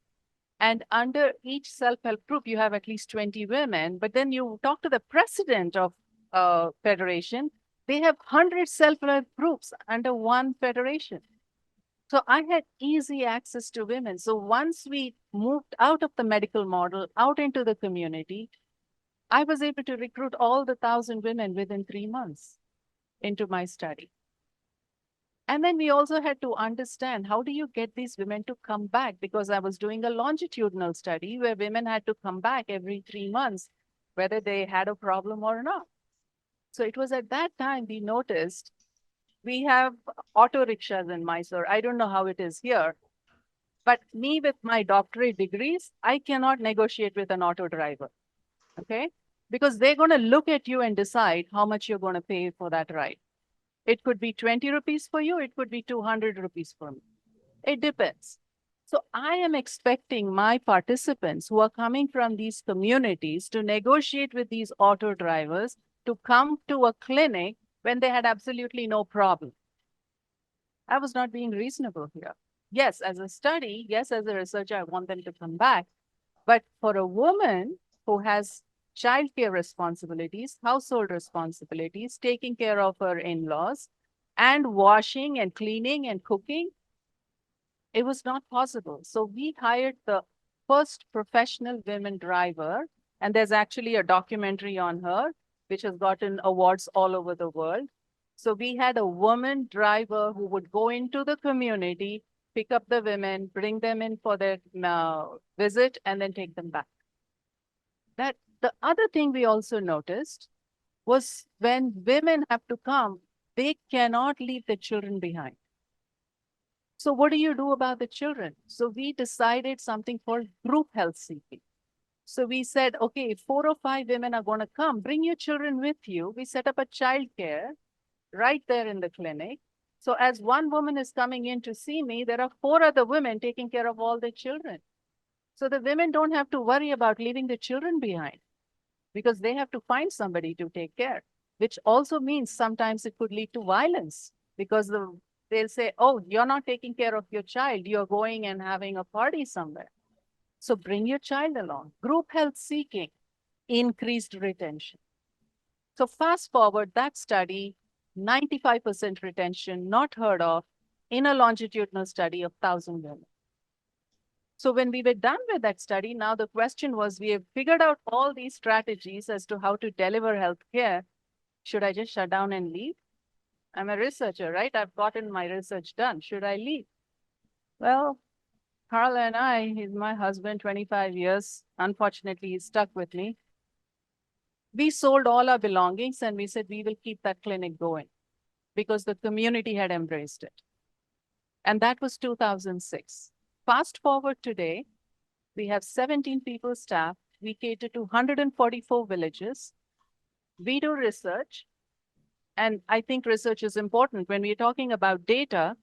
And under each self-help group, you have at least 20 women. But then you talk to the president of federation, they have 100 self-help groups under one federation. So I had easy access to women. So once we moved out of the medical model, out into the community, I was able to recruit all the 1,000 women within 3 months into my study. And then we also had to understand, how do you get these women to come back? Because I was doing a longitudinal study where women had to come back every 3 months, whether they had a problem or not. So it was at that time we noticed we have auto rickshaws in Mysore. I don't know how it is here, but me with my doctorate degrees, I cannot negotiate with an auto driver, okay? Because they're going to look at you and decide how much you're going to pay for that ride. It could be 20 rupees for you. It could be 200 rupees for me. It depends. So I am expecting my participants who are coming from these communities to negotiate with these auto drivers to come to a clinic when they had absolutely no problem. I was not being reasonable here. Yes, as a study, yes, as a researcher, I want them to come back. But for a woman who has childcare responsibilities, household responsibilities, taking care of her in-laws, and washing and cleaning and cooking. It was not possible. So we hired the first professional women driver, and there's actually a documentary on her, which has gotten awards all over the world. So we had a woman driver who would go into the community, pick up the women, bring them in for their visit, and then take them back. That the other thing we also noticed was when women have to come, they cannot leave the children behind. So what do you do about the children? So we decided something called group health seeking. So we said, okay, if 4 or 5 women are going to come, bring your children with you. We set up a childcare right there in the clinic. So as one woman is coming in to see me, there are 4 other women taking care of all the children. So the women don't have to worry about leaving the children behind because they have to find somebody to take care, which also means sometimes it could lead to violence because they'll say, oh, you're not taking care of your child. You're going and having a party somewhere. So bring your child along. Group health seeking, increased retention. So fast forward that study, 95% retention, not heard of, in a longitudinal study of 1,000 women. So when we were done with that study, now the question was, we have figured out all these strategies as to how to deliver healthcare. Should I just shut down and leave? I'm a researcher, right? I've gotten my research done. Should I leave? Well, Carla and I, he's my husband, 25 years. Unfortunately, he's stuck with me. We sold all our belongings and we said, we will keep that clinic going because the community had embraced it. And that was 2006. Fast forward today, we have 17 people staff. We cater to 144 villages. We do research. And I think research is important. When we're talking about data,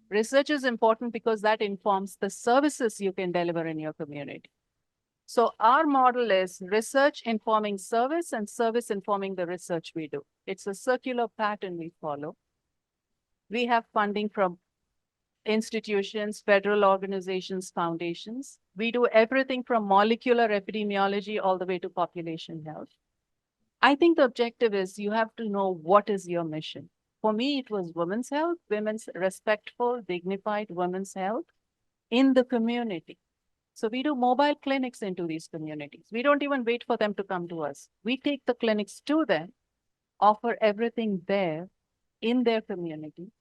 research is important because that informs the services you can deliver in your community. So our model is research informing service and service informing the research we do. It's a circular pattern we follow. We have funding from institutions, federal organizations, foundations. We do everything from molecular epidemiology all the way to population health. I think the objective is you have to know what is your mission. For me, it was women's health, women's respectful, dignified women's health in the community. So we do mobile clinics into these communities. We don't even wait for them to come to us. We take the clinics to them, offer everything there in their community,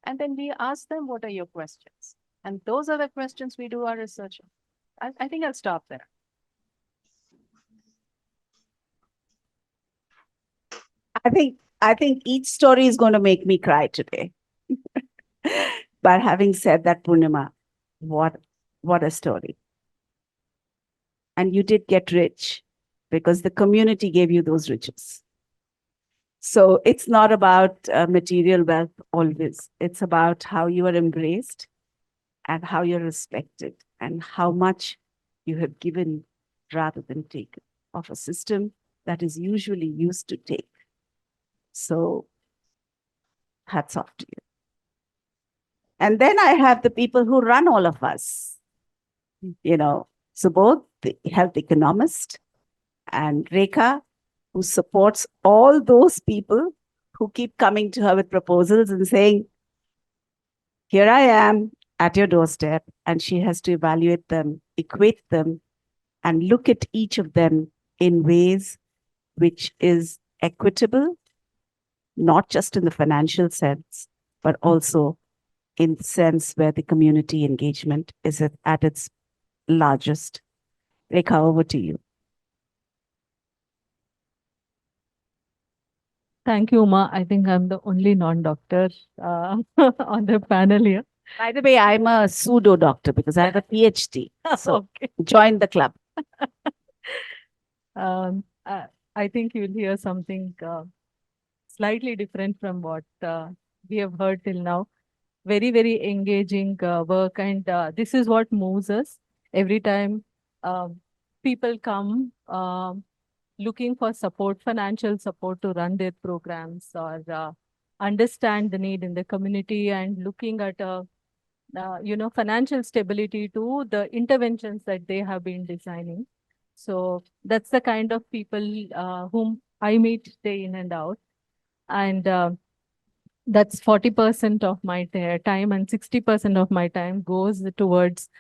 and then we ask them, what are your questions? And those are the questions we do our research on. I think I'll stop there. I think each story is going to make me cry today. But having said that, Purnima, what a story. And you did get rich because the community gave you those riches. So it's not about material wealth always. It's about how you are embraced and how you're respected and how much you have given rather than taken of a system that is usually used to take. So hats off to you. And then I have the people who run all of us, so both the health economist and Rekha, who supports all those people who keep coming to her with proposals and saying, here I am at your doorstep, and she has to evaluate them, equate them, and look at each of them in ways which is equitable, not just in the financial sense, but also in the sense where the community engagement is at its largest. Rekha, over to you. Thank you, Uma. I think I'm the only non-doctor on the panel here. By the way, I'm a pseudo doctor because I have a PhD. So Okay. join the club. I think you'll hear something slightly different from what we have heard till now. Very, very engaging work. And this is what moves us every time people come looking for support, financial support to run their programs or understand the need in the community and looking at financial stability to the interventions that they have been designing. So that's the kind of people whom I meet day in and out. And that's 40% of my time, and 60% of my time goes towards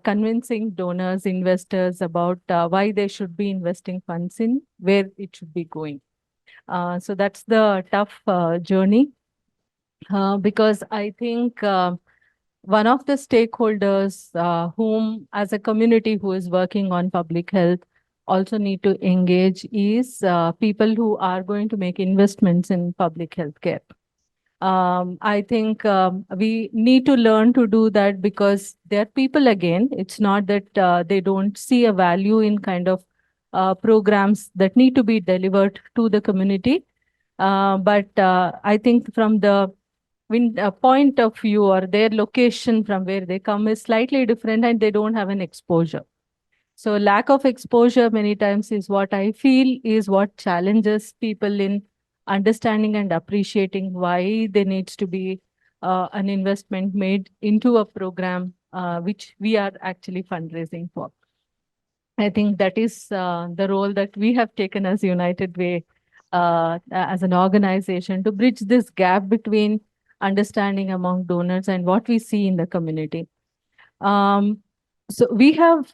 convincing donors, investors about why they should be investing funds in, where it should be going. So that's the tough journey, because I think one of the stakeholders whom, as a community who is working on public health, also need to engage is people who are going to make investments in public health care. I think we need to learn to do that, because they're people again. It's not that they don't see a value in kind of programs that need to be delivered to the community. But I think from the point of view, or their location from where they come is slightly different, and they don't have an exposure. So lack of exposure many times is what I feel is what challenges people in understanding and appreciating why there needs to be an investment made into a program which we are actually fundraising for. I think that is the role that we have taken as United Way, as an organization, to bridge this gap between understanding among donors and what we see in the community. So we have,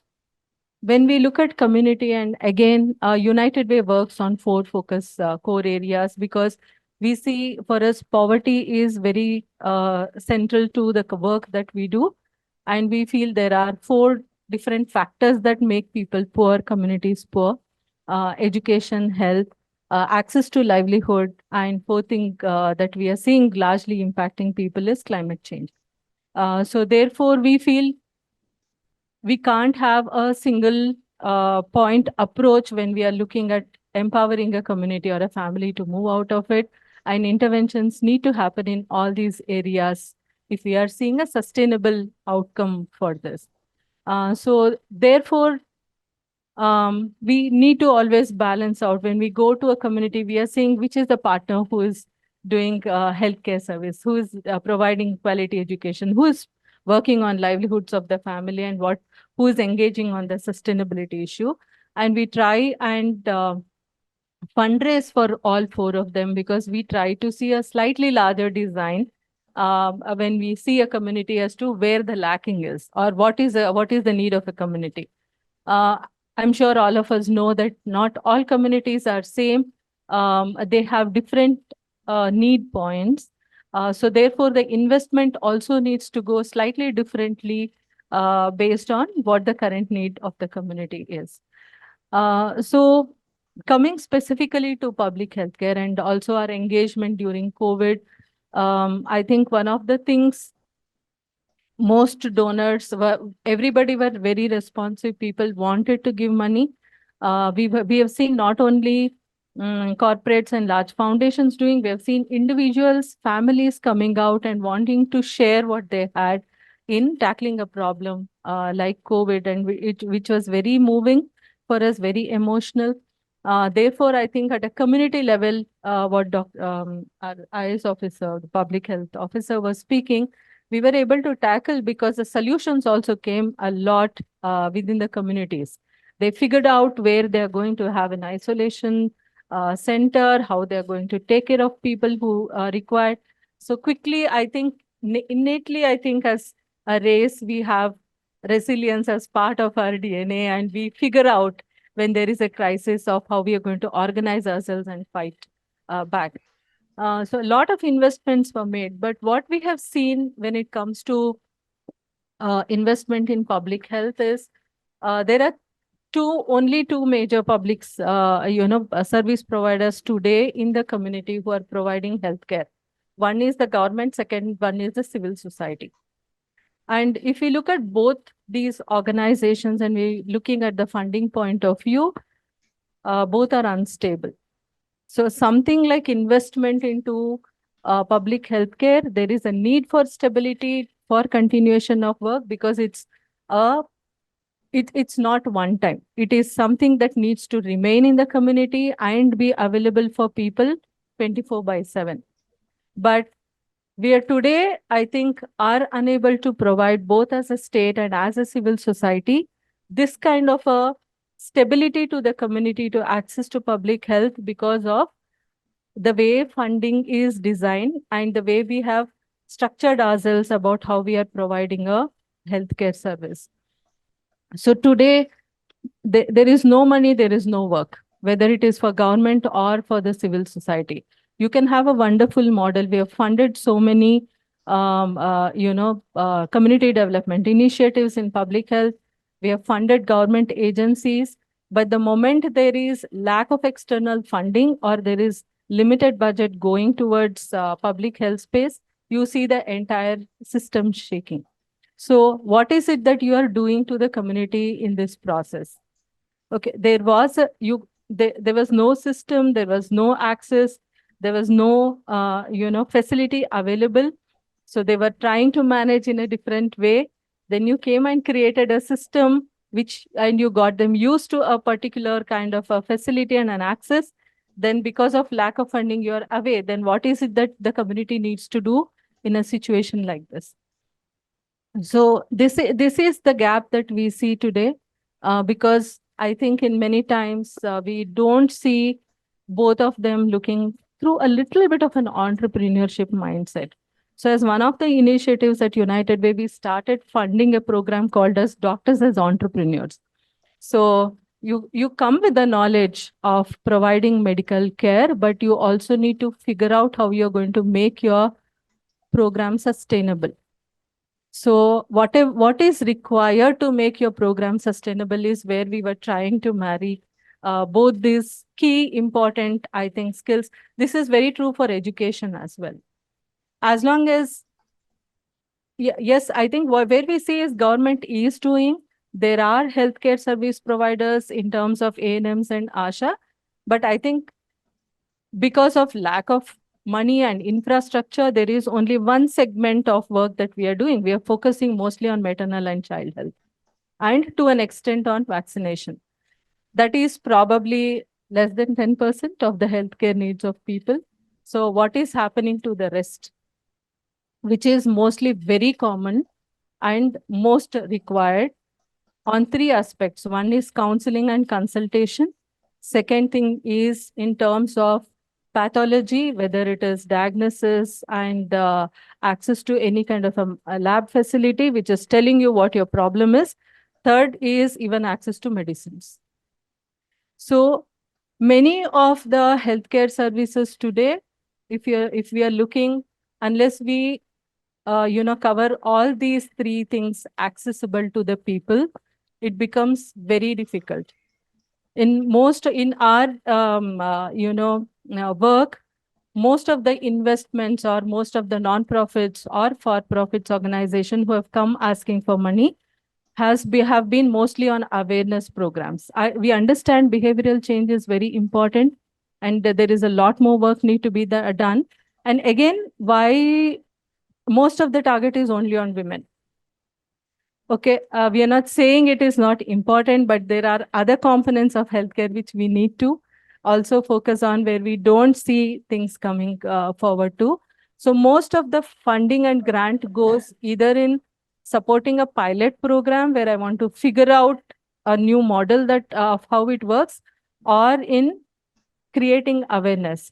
when we look at community, and again, United Way works on 4 focus core areas, because we see, for us, poverty is very central to the work that we do. And we feel there are 4 different factors that make people poor, communities poor: education, health, access to livelihood, and 4th thing that we are seeing largely impacting people is climate change. So therefore, we feel we can't have a single point approach when we are looking at empowering a community or a family to move out of it. And interventions need to happen in all these areas if we are seeing a sustainable outcome for this. So therefore, we need to always balance out. When we go to a community, we are seeing which is the partner who is doing healthcare service, who is providing quality education, who is working on livelihoods of the family, and who is engaging on the sustainability issue. And we try and fundraise for all 4 of them, because we try to see a slightly larger design when we see a community as to where the lacking is, or what is the need of a community. I'm sure all of us know that not all communities are same. They have different need points. So therefore, the investment also needs to go slightly differently based on what the current need of the community is. So coming specifically to public healthcare and also our engagement during COVID, I think one of the things, most donors everybody were very responsive. People wanted to give money. We have seen not only corporates and large foundations doing, we have seen individuals, families coming out and wanting to share what they had in tackling a problem like COVID, and which was very moving for us, very emotional. Therefore, I think at a community level, what our IS officer, the public health officer, was speaking, we were able to tackle, because the solutions also came a lot within the communities. They figured out where they're going to have an isolation center, how they're going to take care of people who require. So quickly, I think, innately, I think as a race, we have resilience as part of our DNA, and we figure out when there is a crisis of how we are going to organize ourselves and fight back. So a lot of investments were made, but what we have seen when it comes to investment in public health is there are only two major public service providers today in the community who are providing healthcare. One is the government, second one is the civil society. And if we look at both these organizations and we're looking at the funding point of view, both are unstable. So something like investment into public healthcare, there is a need for stability, for continuation of work, because it's not one time. It is something that needs to remain in the community and be available for people 24/7. But we are today, I think, are unable to provide, both as a state and as a civil society, this kind of a stability to the community to access to public health because of the way funding is designed and the way we have structured ourselves about how we are providing a healthcare service. So today, there is no money, there is no work, whether it is for government or for the civil society. You can have a wonderful model. We have funded so many, community development initiatives in public health. We have funded government agencies, but the moment there is lack of external funding or there is limited budget going towards public health space, you see the entire system shaking. So what is it that you are doing to the community in this process? Okay, there was no system, there was no access, there was no facility available. So they were trying to manage in a different way. Then you came and created a system and you got them used to a particular kind of a facility and an access. Then because of lack of funding, you're away. Then what is it that the community needs to do in a situation like this? So this is the gap that we see today, because I think in many times we don't see both of them looking through a little bit of an entrepreneurship mindset. So as one of the initiatives at United Way, we started funding a program called as Doctors as Entrepreneurs. So you come with the knowledge of providing medical care, but you also need to figure out how you're going to make your program sustainable. So what is required to make your program sustainable is where we were trying to marry both these key important, I think, skills. This is very true for education as well. As long as, yes, I think where we see is government is doing, there are healthcare service providers in terms of A&Ms and ASHA, but I think because of lack of money and infrastructure, there is only one segment of work that we are doing. We are focusing mostly on maternal and child health and to an extent on vaccination. That is probably less than 10% of the healthcare needs of people. So what is happening to the rest, which is mostly very common and most required on three aspects. One is counseling and consultation. Second thing is in terms of pathology, whether it is diagnosis and access to any kind of a lab facility, which is telling you what your problem is. Third is even access to medicines. So many of the healthcare services today, if we are looking, unless we cover all these three things accessible to the people, it becomes very difficult. In our work, most of the investments or most of the non-profits or for-profits organization who have come asking for money have been mostly on awareness programs. We understand behavioral change is very important and there is a lot more work need to be done. And again, why most of the target is only on women. Okay, we are not saying it is not important, but there are other components of healthcare which we need to also focus on where we don't see things coming forward to. So most of the funding and grant goes either in supporting a pilot program where I want to figure out a new model that of how it works, or in creating awareness.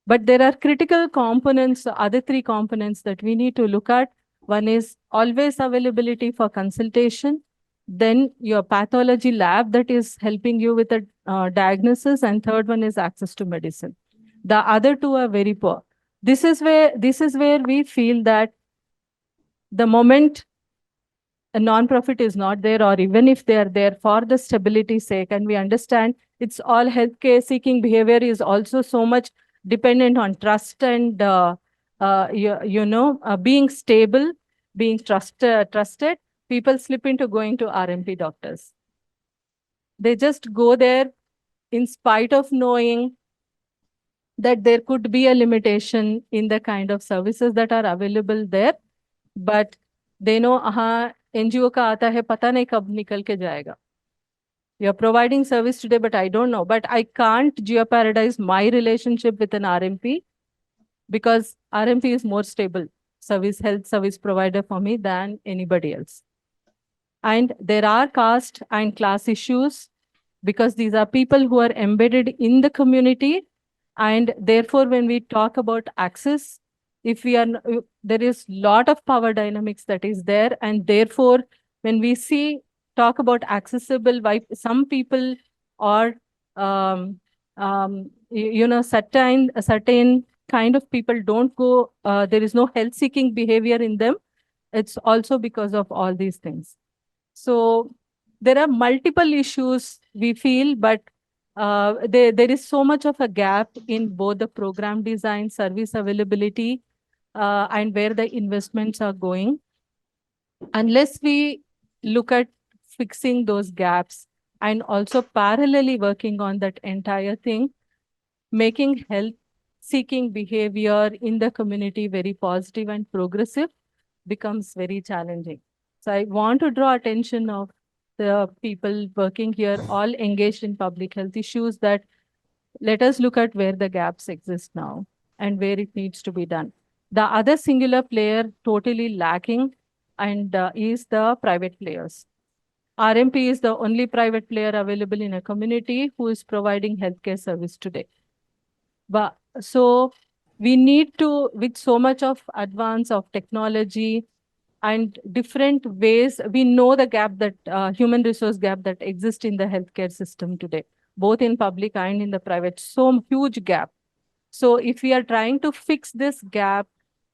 But there are critical components, other three components that we need to look at. One is always availability for consultation. Then your pathology lab that is helping you with a diagnosis. And third one is access to medicine. The other two are very poor. This is where we feel that the moment a non-profit is not there, or even if they are there for the stability's sake, and we understand it's all healthcare seeking behavior is also so much dependent on trust and being stable, being trusted, people slip into going to RMP doctors. They just go there in spite of knowing that there could be a limitation in the kind of services that are available there, but they know, NGO ka aata hai, pata nahi kab nikal ke jayega. You're providing service today, but I don't know. But I can't jeopardize my relationship with an RMP because RMP is more stable health service provider for me than anybody else. And there are caste and class issues because these are people who are embedded in the community. And therefore, when we talk about access, if we are, there is lot of power dynamics that is there. And therefore, when we talk about accessible, why some people are, certain kind of people don't go, there is no health seeking behavior in them. It's also because of all these things. So there are multiple issues we feel, but there is so much of a gap in both the program design, service availability, and where the investments are going. Unless we look at fixing those gaps and also parallelly working on that entire thing, making health seeking behavior in the community very positive and progressive becomes very challenging. So I want to draw attention of the people working here, all engaged in public health issues, that let us look at where the gaps exist now and where it needs to be done. The other singular player totally lacking and is the private players. RMP is the only private player available in a community who is providing healthcare service today. But so we need to, with so much of advance of technology and different ways, we know the gap that human resource gap that exists in the healthcare system today, both in public and in the private, so huge gap. So if we are trying to fix this gap,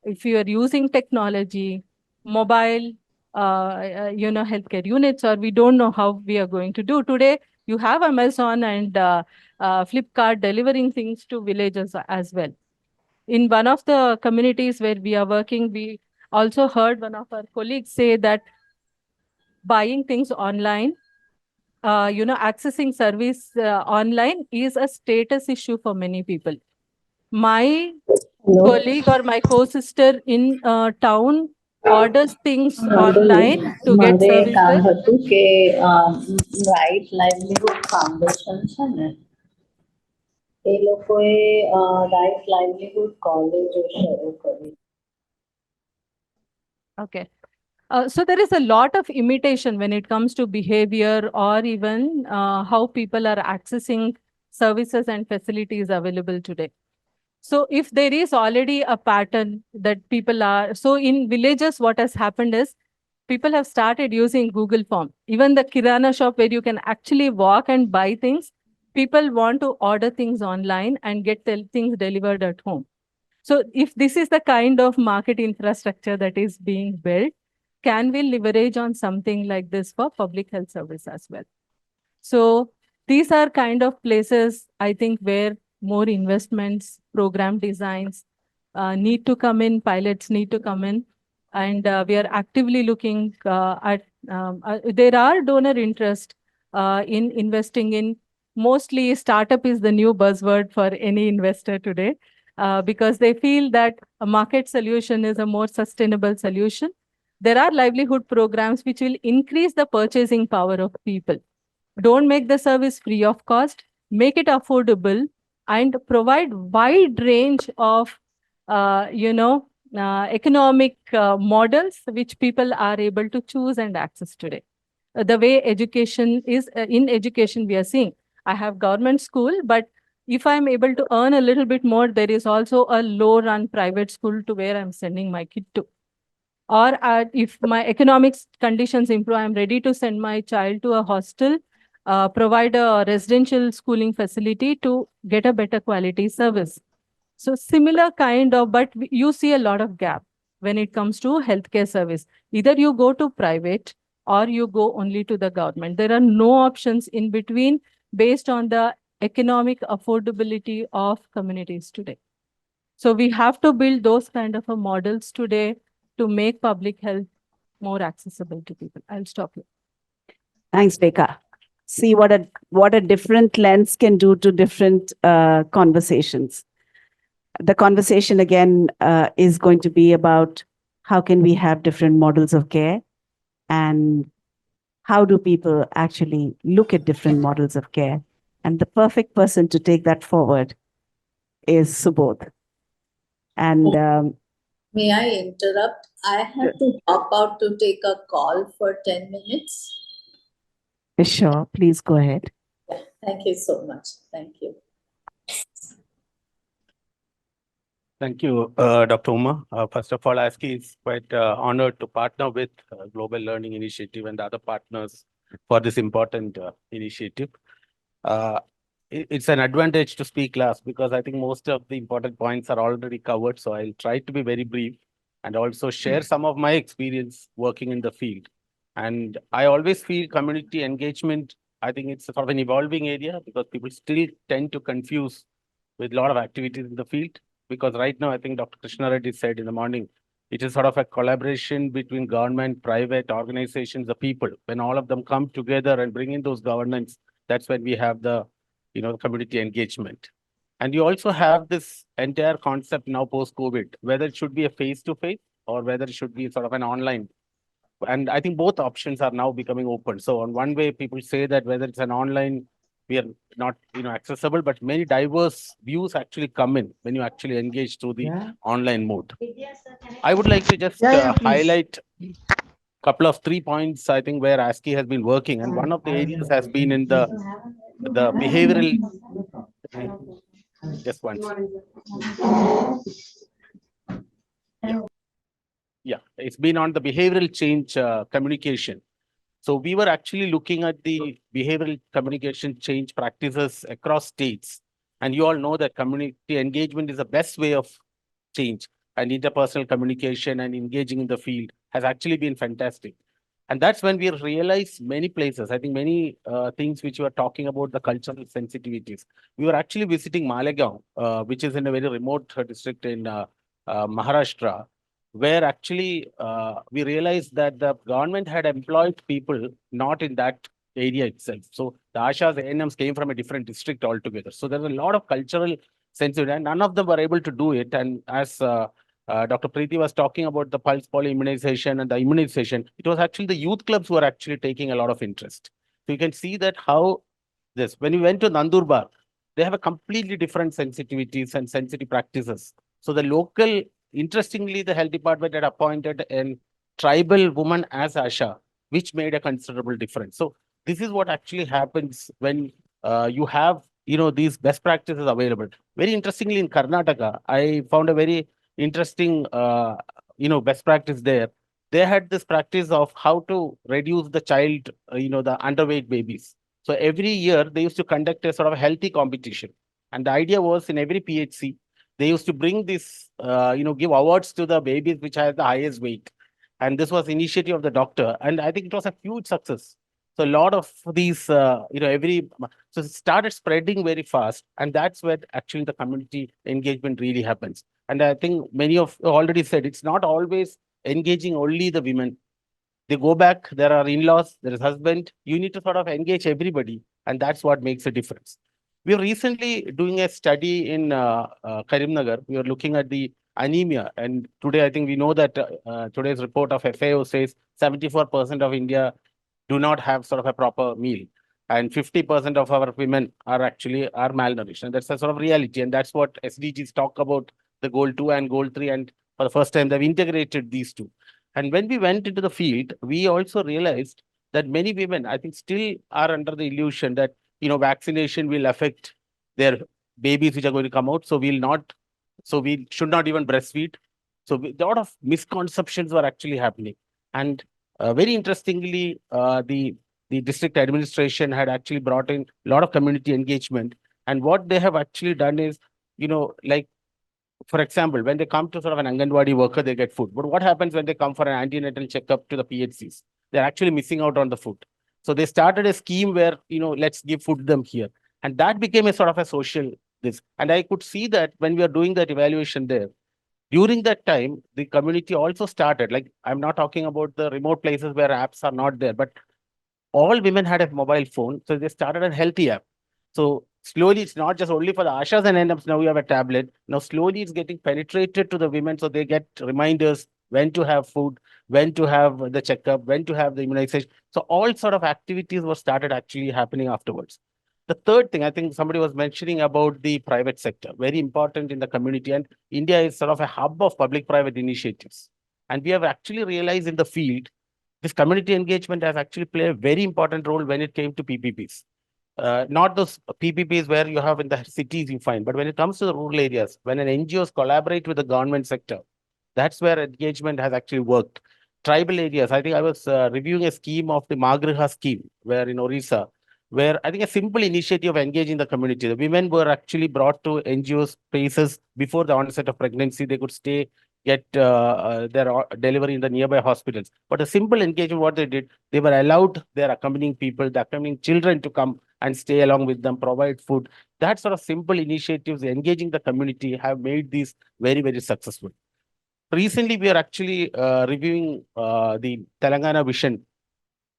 if you are using technology, mobile, healthcare units, or we don't know how we are going to do today, you have Amazon and Flipkart delivering things to villages as well. In one of the communities where we are working, we also heard one of our colleagues say that buying things online, accessing service online is a status issue for many people. My colleague or my co-sister in town orders things online to get મારે એક કામ services. હતું કે right livelihood foundation છે ને એ લોકોએ right livelihood કોલેજો શરૂ કરી. Okay. So there is a lot of imitation when it comes to behavior or even how people are accessing services and facilities available today. So if there is already a pattern that people are, so in villages, what has happened is people have started using Google Form. Even the Kirana shop where you can actually walk and buy things, people want to order things online and get the things delivered at home. So if this is the kind of market infrastructure that is being built, can we leverage on something like this for public health service as well? So these are kind of places, I think, where more investments, program designs need to come in, pilots need to come in. And we are actively looking at, there are donor interest in investing in, mostly startup is the new buzzword for any investor today, because they feel that a market solution is a more sustainable solution. There are livelihood programs which will increase the purchasing power of people. Don't make the service free of cost, make it affordable, and provide wide range of, economic models which people are able to choose and access today. The way education is, in education we are seeing, I have government school, but if I'm able to earn a little bit more, there is also a low-run private school to where I'm sending my kid to. Or if my economics conditions improve, I'm ready to send my child to a hostel, provide a residential schooling facility to get a better quality service. So similar kind of, but you see a lot of gap when it comes to healthcare service. Either you go to private or you go only to the government. There are no options in between based on the economic affordability of communities today. So we have to build those kind of models today to make public health more accessible to people. I'll stop here. Thanks, Becca. See what a different lens can do to different conversations. The conversation again is going to be about how can we have different models of care, and how do people actually look at different models of care. And the perfect person to take that forward is Subodh. And May I interrupt? I have to hop out to take a call for 10 minutes. sure, please go ahead. Thank you so much. Thank you. Thank you, Dr. Uma. First of all, ASCI is quite honored to partner with Global Learning Initiative and the other partners for this important initiative. It's an advantage to speak last because I think most of the important points are already covered. So I'll try to be very brief and also share some of my experience working in the field. And I always feel community engagement, I think it's sort of an evolving area because people still tend to confuse with a lot of activities in the field. Because right now, I think Dr. Krishna Reddy said in the morning, it is sort of a collaboration between government, private organizations, the people. When all of them come together and bring in those governance, that's when we have the, community engagement. And you also have this entire concept now post-COVID, whether it should be a face-to-face or whether it should be sort of an online. And I think both options are now becoming open. So on one way, people say that whether it's an online, we are not, accessible, but many diverse views actually come in when you actually engage through the online mode. I would like to just highlight a couple of 3 points, I think, where ASCI has been working. And one of the areas has been in the behavioral. Just one second. Yeah, it's been on the behavioral change communication. So we were actually looking at the behavioral communication change practices across states. And you all know that community engagement is the best way of change, and interpersonal communication and engaging in the field has actually been fantastic. And that's when we realized many places, I think many things which you were talking about, the cultural sensitivities. We were actually visiting Malegaon, which is in a very remote district in Maharashtra, where actually we realized that the government had employed people not in that area itself. So the Ashas, ANMs came from a different district altogether. So there's a lot of cultural sensitivity, and none of them were able to do it. And as Dr. Preeti was talking about the pulse polio immunization and the immunization, it was actually the youth clubs who were actually taking a lot of interest. So you can see that how this, when we went to Nandurbar, they have a completely different sensitivities and sensitive practices. So the local, interestingly, the health department had appointed a tribal woman as Asha, which made a considerable difference. So this is what actually happens when you have, these best practices available. Very interestingly, in Karnataka, I found a very interesting, best practice there. They had this practice of how to reduce the child, the underweight babies. So every year they used to conduct a sort of healthy competition. And the idea was in every PHC, they used to bring this, give awards to the babies which has the highest weight. And this was initiative of the doctor. And I think it was a huge success. So a lot of these, so it started spreading very fast. And that's where actually the community engagement really happens. And I think many of you already said, it's not always engaging only the women. They go back, there are in-laws, there is husband. You need to sort of engage everybody. And that's what makes a difference. We are recently doing a study in Karimnagar. We are looking at the anemia. And today, I think we know that today's report of FAO says 74% of India do not have sort of a proper meal. And 50% of our women are actually malnourished. And that's a sort of reality. And that's what SDGs talk about, the goal 2 and goal 3. And for the first time, they've integrated these two. And when we went into the field, we also realized that many women, I think, still are under the illusion that, vaccination will affect their babies which are going to come out. So we should not even breastfeed. So a lot of misconceptions were actually happening. And very interestingly, the district administration had actually brought in a lot of community engagement. And what they have actually done is, like, for example, when they come to sort of an Anganwadi worker, they get food. But what happens when they come for an antenatal checkup to the PHCs? They're actually missing out on the food. So they started a scheme where, let's give food them here. And that became a sort of a social this. And I could see that when we are doing that evaluation there, during that time, the community also started, like, I'm not talking about the remote places where apps are not there, but all women had a mobile phone. So they started a healthy app. So slowly, it's not just only for the Ashas and NMs. Now we have a tablet. Now slowly it's getting penetrated to the women. So they get reminders when to have food, when to have the checkup, when to have the immunization. So all sort of activities were started actually happening afterwards. The third thing, I think somebody was mentioning about the private sector, very important in the community. And India is sort of a hub of public-private initiatives. And we have actually realized in the field, this community engagement has actually played a very important role when it came to PPPs. not those PPPs where you have in the cities you find, but when it comes to the rural areas, when an NGOs collaborate with the government sector, that's where engagement has actually worked. Tribal areas, I think I was reviewing a scheme of the Magriha scheme, where in Orissa, where I think a simple initiative of engaging the community. The women were actually brought to NGOs places before the onset of pregnancy. They could stay, get their delivery in the nearby hospitals. But a simple engagement, what they did, they were allowed their accompanying people, the accompanying children to come and stay along with them, provide food. That sort of simple initiatives, engaging the community, have made these very, very successful. Recently, we are actually reviewing the Telangana vision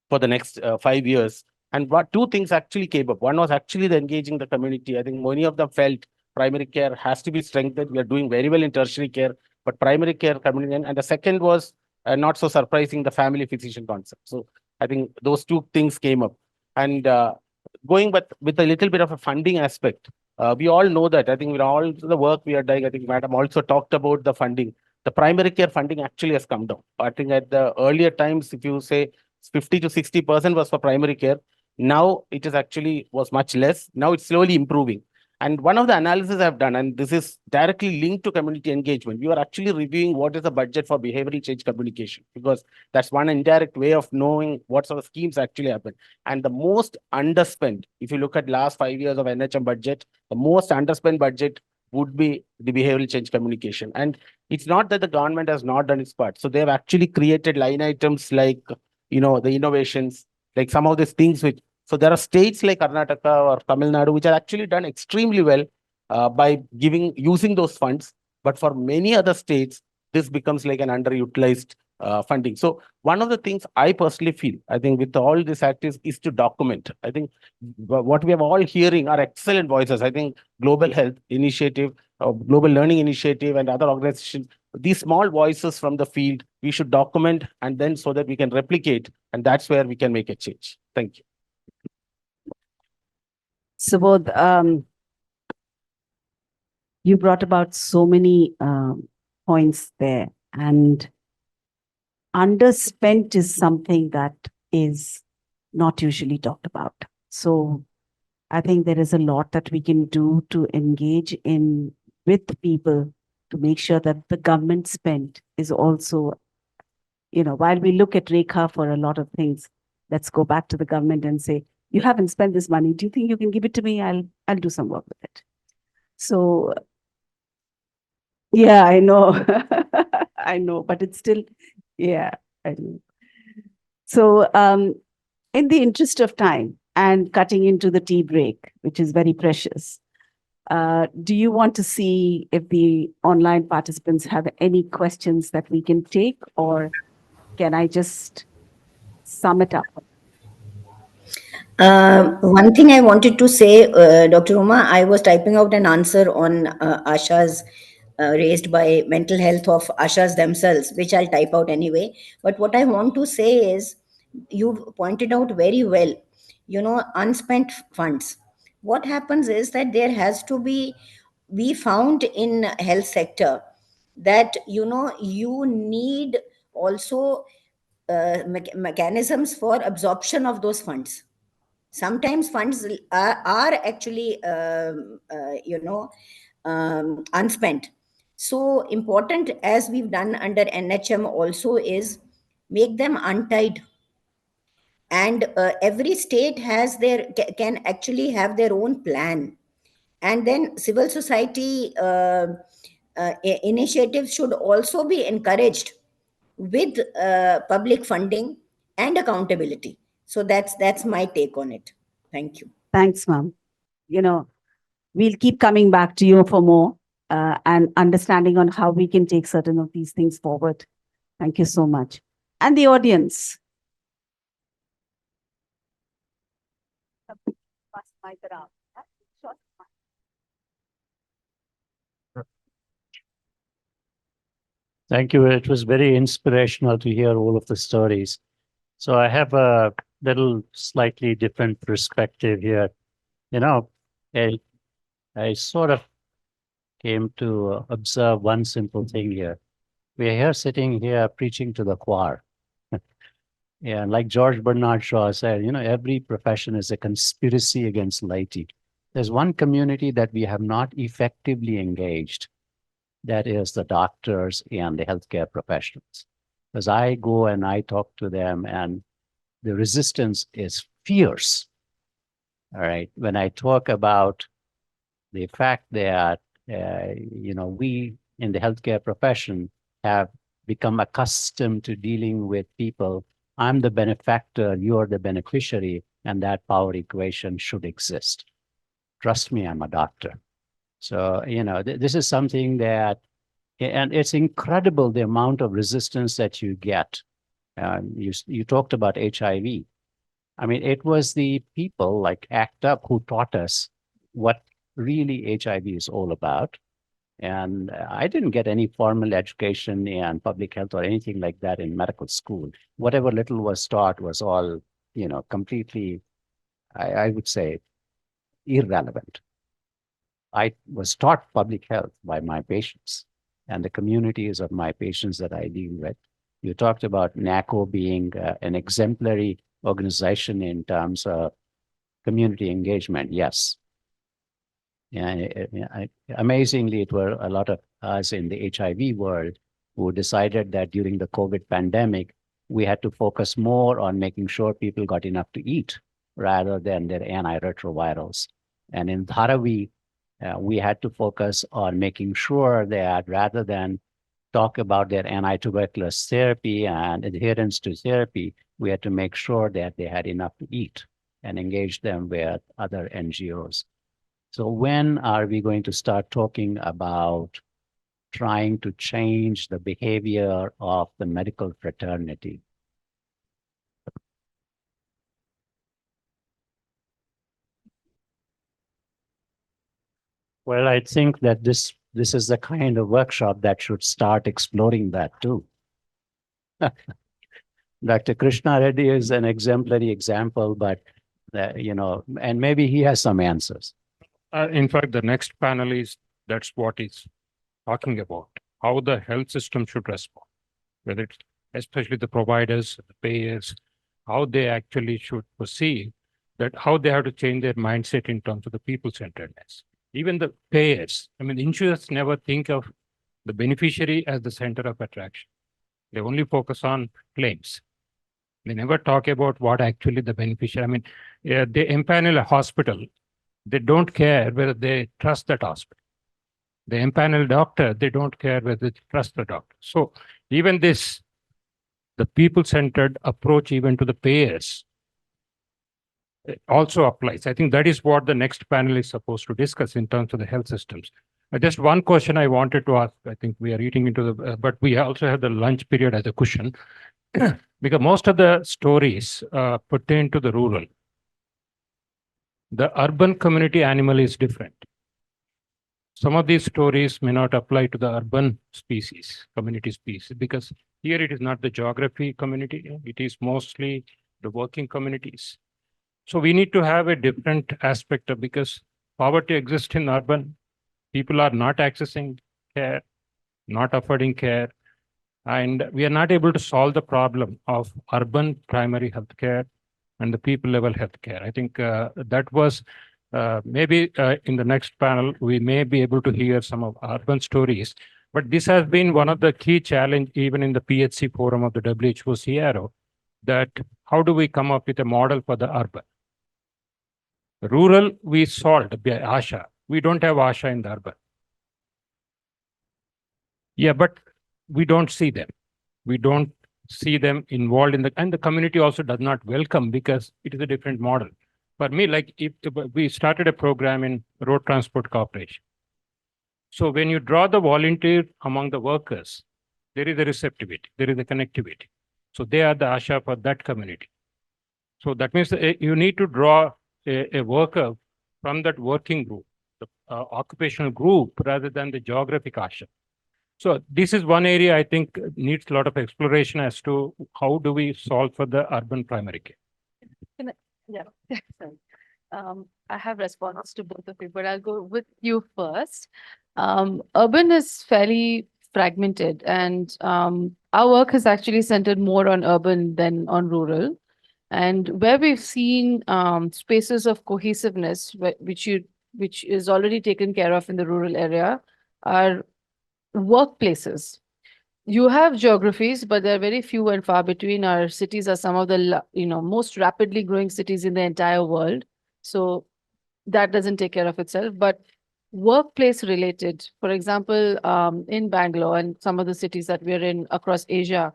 for the next 5 years. And what two things actually came up. One was actually the engaging the community. I think many of them felt primary care has to be strengthened. We are doing very well in tertiary care, but primary care coming in. And the second was not so surprising, the family physician concept. So I think those two things came up. And going with a little bit of a funding aspect, we all know that. I think with all the work we are doing, I think Madam also talked about the funding. The primary care funding actually has come down. I think at the earlier times, if you say 50 to 60% was for primary care. Now it is actually was much less. Now it's slowly improving. And one of the analysis I've done, and this is directly linked to community engagement, we are actually reviewing what is the budget for behavioral change communication, because that's one indirect way of knowing what sort of schemes actually happen. And the most underspent, if you look at last 5 years of NHM budget, the most underspent budget would be the behavioral change communication. And it's not that the government has not done its part. So they've actually created line items like, the innovations, like some of these things which, so there are states like Karnataka or Tamil Nadu, which have actually done extremely well by using those funds. But for many other states, this becomes like an underutilized funding. So one of the things I personally feel, I think with all these activities is to document. I think what we have all hearing are excellent voices. I think Global Health Initiative, Global Learning Initiative and other organizations, these small voices from the field, we should document and then so that we can replicate. And that's where we can make a change. Thank you. Subodh, you brought about so many points there, and underspent is something that is not usually talked about. So I think there is a lot that we can do to engage with people to make sure that the government spend is also, while we look at Rekha for a lot of things, let's go back to the government and say, you haven't spent this money. Do you think you can give it to me? I'll do some work with it. So yeah, I know. I know, but it's still, yeah, I know. So in the interest of time and cutting into the tea break, which is very precious, do you want to see if the online participants have any questions that we can take, or can I just sum it up? One thing I wanted to say, Dr. Uma, I was typing out an answer on Asha's raised by mental health of Ashas themselves, which I'll type out anyway. But what I want to say is, you pointed out very well, unspent funds. What happens is that there has to be, we found in health sector that, you need also mechanisms for absorption of those funds. Sometimes funds are actually unspent. So important, as we've done under NHM also, is make them untied. And every state has can actually have their own plan. And then civil society initiatives should also be encouraged with public funding and accountability. So that's my take on it. Thank you. Thanks, ma'am. We'll keep coming back to you for more and understanding on how we can take certain of these things forward. Thank you so much. And the audience. Thank you. It was very inspirational to hear all of the stories. So I have a little slightly different perspective here. I sort of came to observe one simple thing here. We are here sitting here preaching to the choir. Yeah, like George Bernard Shaw said, every profession is a conspiracy against laity. There's one community that we have not effectively engaged. That is the doctors and the healthcare professionals. Because I go and I talk to them, and the resistance is fierce. All right. When I talk about the fact that, we in the healthcare profession have become accustomed to dealing with people. I'm the benefactor, you're the beneficiary, and that power equation should exist. Trust me, I'm a doctor. So, this is something that, and it's incredible the amount of resistance that you get. You talked about HIV. I mean, it was the people like ACT UP who taught us what really HIV is all about. And I didn't get any formal education in public health or anything like that in medical school. Whatever little was taught was all, completely, I would say, irrelevant. I was taught public health by my patients and the communities of my patients that I deal with. You talked about NACO being an exemplary organization in terms of community engagement. Yes. And amazingly, it were a lot of us in the HIV world who decided that during the COVID pandemic, we had to focus more on making sure people got enough to eat rather than their antiretrovirals. And in Dharavi, we had to focus on making sure that rather than talk about their anti-tuberculosis therapy and adherence to therapy, we had to make sure that they had enough to eat and engage them with other NGOs. So when are we going to start talking about trying to change the behavior of the medical fraternity? Well, I think that this is the kind of workshop that should start exploring that too. Dr. Krishna Reddy is an exemplary example, but and maybe he has some answers. In fact, the next panel that's what it's talking about, how the health system should respond, whether it's especially the providers, the payers, how they actually should perceive that, how they have to change their mindset in terms of the people-centeredness. Even the payers, I mean, insurers never think of the beneficiary as the center of attraction. They only focus on claims. They never talk about what actually the beneficiary, I mean, they empanel a hospital. They don't care whether they trust that hospital. They empanel doctor, they don't care whether they trust the doctor. So even this, the people-centered approach even to the payers also applies. I think that is what the next panel is supposed to discuss in terms of the health systems. Just one question I wanted to ask, I think we are eating into the, but we also have the lunch period as a cushion, because most of the stories pertain to the rural. The urban community animal is different. Some of these stories may not apply to the urban species, community species, because here it is not the geography community, it is mostly the working communities. So we need to have a different aspect of, because poverty exists in urban, people are not accessing care, not affording care, and we are not able to solve the problem of urban primary health care and the people level healthcare. I think that was maybe in the next panel, we may be able to hear some of urban stories, but this has been one of the key challenge even in the PHC forum of the WHO CRO, that how do we come up with a model for the urban? Rural, we solved by ASHA. We don't have ASHA in the urban. Yeah, but we don't see them. We don't see them involved in and the community also does not welcome because it is a different model. For me, like if we started a program in Road Transport Corporation. So when you draw the volunteer among the workers, there is a receptivity, there is a connectivity. So they are the ASHA for that community. So that means you need to draw a worker from that working group, the occupational group, rather than the geographic ASHA. So this is one area I think needs a lot of exploration as to how do we solve for the urban primary care. Yeah, sorry. I have responses to both of you, but I'll go with you first. Urban is fairly fragmented, and our work has actually centered more on urban than on rural. And where we've seen spaces of cohesiveness, which is already taken care of in the rural area, are workplaces. You have geographies, but they're very few and far between. Our cities are some of the most rapidly growing cities in the entire world. So that doesn't take care of itself. But workplace related, for example, in Bangalore and some of the cities that we're in across Asia,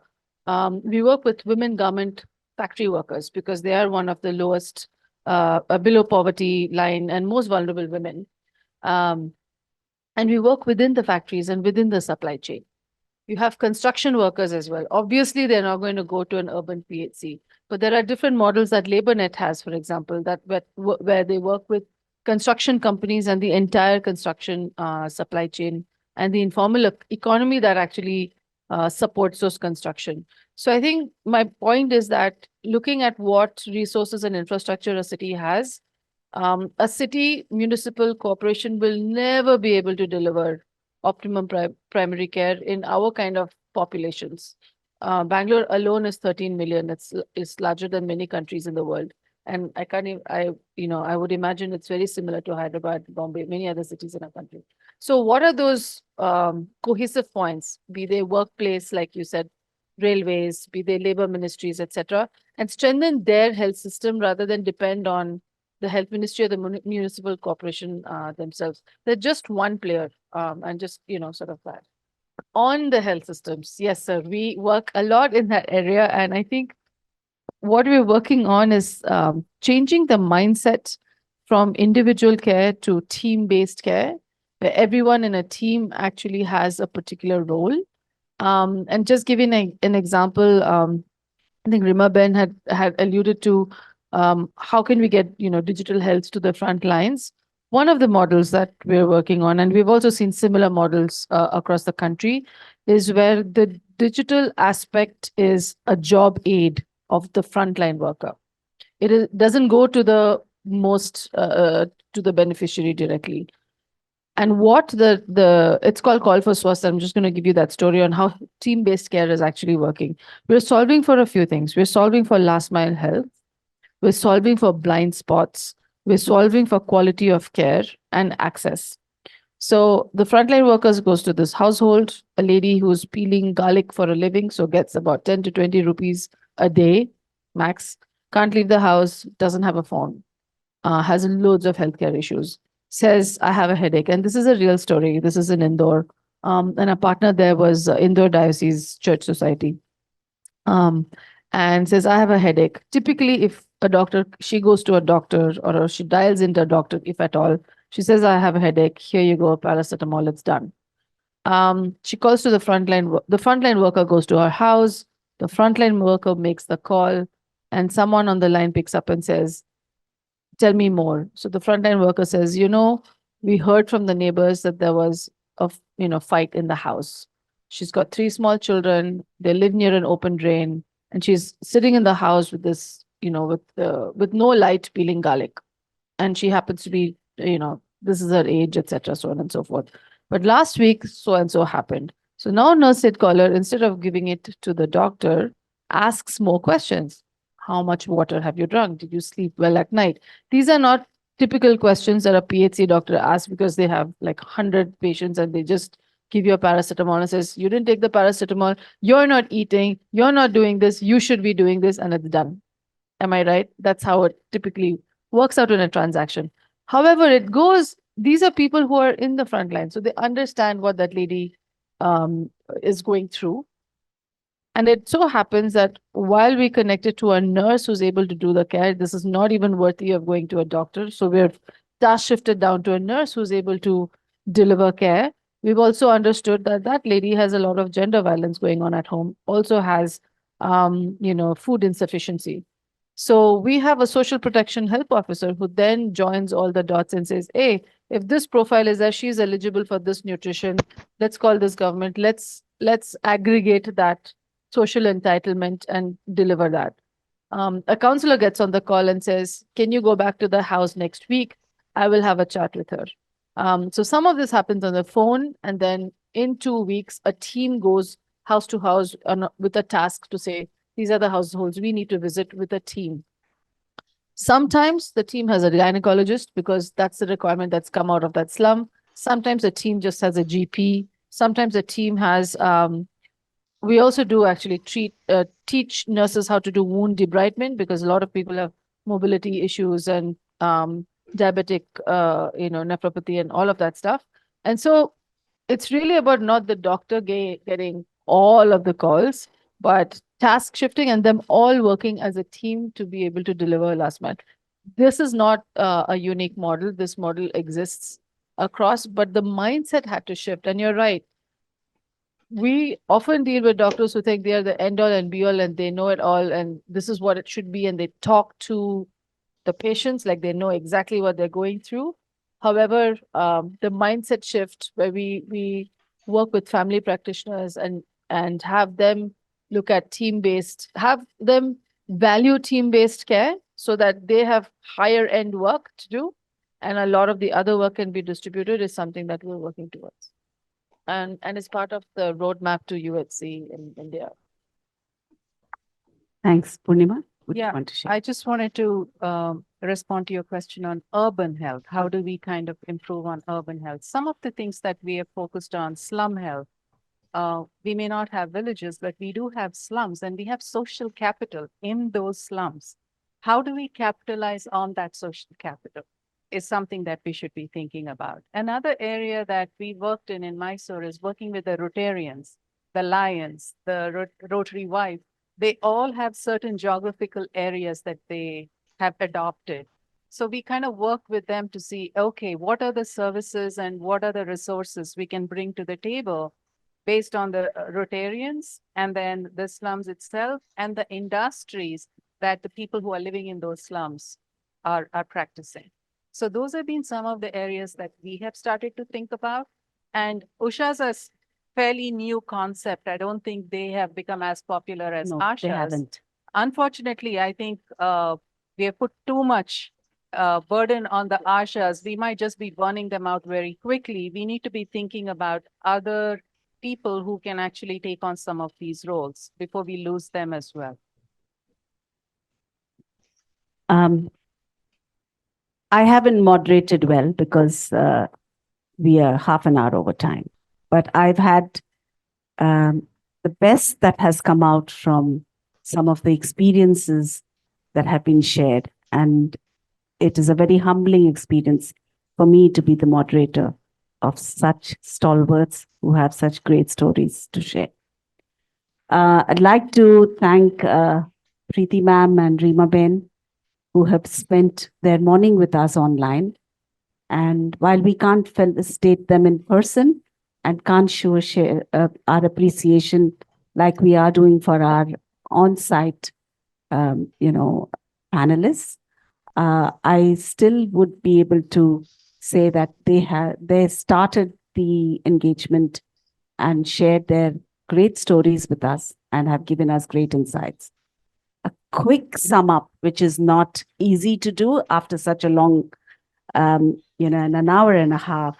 we work with women garment factory workers because they are one of the lowest below poverty line and most vulnerable women. And we work within the factories and within the supply chain. You have construction workers as well. Obviously, they're not going to go to an urban PHC, but there are different models that LabourNet has, for example, that where they work with construction companies and the entire construction supply chain and the informal economy that actually supports those construction. So I think my point is that looking at what resources and infrastructure a city has, a city municipal corporation will never be able to deliver optimum primary care in our kind of populations. Bangalore alone is 13 million. It's larger than many countries in the world. And I can't even, I would imagine it's very similar to Hyderabad, Bombay, many other cities in our country. So what are those cohesive points, be they workplace, like you said, railways, be they labor ministries, etc., and strengthen their health system rather than depend on the health ministry or the municipal corporation themselves. They're just one player, and just, sort of that. On the health systems, yes, sir, we work a lot in that area. And I think what we're working on is changing the mindset from individual care to team-based care, where everyone in a team actually has a particular role. And just giving an example, I think Rima Ben had alluded to how can we get digital health to the front lines. One of the models that we're working on, and we've also seen similar models across the country, is where the digital aspect is a job aid of the frontline worker. Doesn't go to the most to the beneficiary directly. And what it's called Call for Swasth. I'm just going to give you that story on how team-based care is actually working. We're solving for a few things. We're solving for last mile health. We're solving for blind spots. We're solving for quality of care and access. So the frontline workers goes to this household, a lady who's peeling garlic for a living, so gets about 10 to 20 rupees a day, max, can't leave the house, doesn't have a phone, has loads of healthcare issues, says, I have a headache. And this is a real story. This is in Indore. And a partner there was Indore Diocese Church Society. And says, I have a headache. Typically, if she goes to a doctor or she dials into a doctor, if at all, she says, I have a headache. Here you go, paracetamol, it's done. She calls to the frontline. The frontline worker goes to her house. The frontline worker makes the call, and someone on the line picks up and says, tell me more. So the frontline worker says, we heard from the neighbors that there was a fight in the house. She's got 3 small children. They live near an open drain, and she's sitting in the house with this, with no light, peeling garlic. And she happens to be, this is her age, etc., so on and so forth. But last week, so and so happened. So now nurse aid caller, instead of giving it to the doctor, asks more questions. How much water have you drunk? Did you sleep well at night? These are not typical questions that a PHC doctor asks because they have like 100 patients and they just give you a paracetamol and says, you didn't take the paracetamol, you're not eating, you're not doing this, you should be doing this, and it's done. Am I right? That's how it typically works out in a transaction. However, these are people who are in the front line, so they understand what that lady is going through. And it so happens that while we connected to a nurse who's able to do the care, this is not even worthy of going to a doctor. So we're task shifted down to a nurse who's able to deliver care. We've also understood that that lady has a lot of gender violence going on at home, also has, food insufficiency. So we have a social protection health officer who then joins all the dots and says, hey, if this profile is that she's eligible for this nutrition, let's call this government, let's aggregate that social entitlement and deliver that. A counselor gets on the call and says, can you go back to the house next week? I will have a chat with her. So some of this happens on the phone, and then in 2 weeks, a team goes house to house with a task to say, these are the households we need to visit with a team. Sometimes the team has a gynecologist because that's the requirement that's come out of that slum. Sometimes a team just has a GP. Sometimes a team has, we also do actually teach nurses how to do wound debridement because a lot of people have mobility issues and diabetic, nephropathy and all of that stuff. And so it's really about not the doctor getting all of the calls, but task shifting and them all working as a team to be able to deliver last mile. This is not a unique model. This model exists across, but the mindset had to shift. And you're right. We often deal with doctors who think they are the end all and be all and they know it all and this is what it should be. And they talk to the patients like they know exactly what they're going through. However, the mindset shift where we work with family practitioners and have them look at team-based, have them value team-based care so that they have higher end work to do. And a lot of the other work can be distributed is something that we're working towards. And it's part of the roadmap to UHC in India. Thanks, Purnima. Would you Yeah, want to share? I just wanted to respond to your question on urban health. How do we kind of improve on urban health? Some of the things that we have focused on, slum health. We may not have villages, but we do have slums and we have social capital in those slums. How do we capitalize on that social capital is something that we should be thinking about. Another area that we worked in Mysore is working with the Rotarians, the Lions, the Rotary Wife. They all have certain geographical areas that they have adopted. So we kind of work with them to see, okay, what are the services and what are the resources we can bring to the table based on the Rotarians and then the slums itself and the industries that the people who are living in those slums are practicing. So those have been some of the areas that we have started to think about. And Usha's a fairly new concept. I don't think they have become as popular as No, Asha's. they haven't. Unfortunately, I think we have put too much burden on the Ashas. We might just be burning them out very quickly. We need to be thinking about other people who can actually take on some of these roles before we lose them as well. I haven't moderated well because we are half an hour over time. But I've had the best that has come out from some of the experiences that have been shared. And it is a very humbling experience for me to be the moderator of such stalwarts who have such great stories to share. I'd like to thank Preeti ma'am and Rima Ben, who have spent their morning with us online. And while we can't felicitate them in person and can't share our appreciation like we are doing for our on-site, panelists, I still would be able to say that they started the engagement and shared their great stories with us and have given us great insights. A quick sum up, which is not easy to do after such a long, in an hour and a half,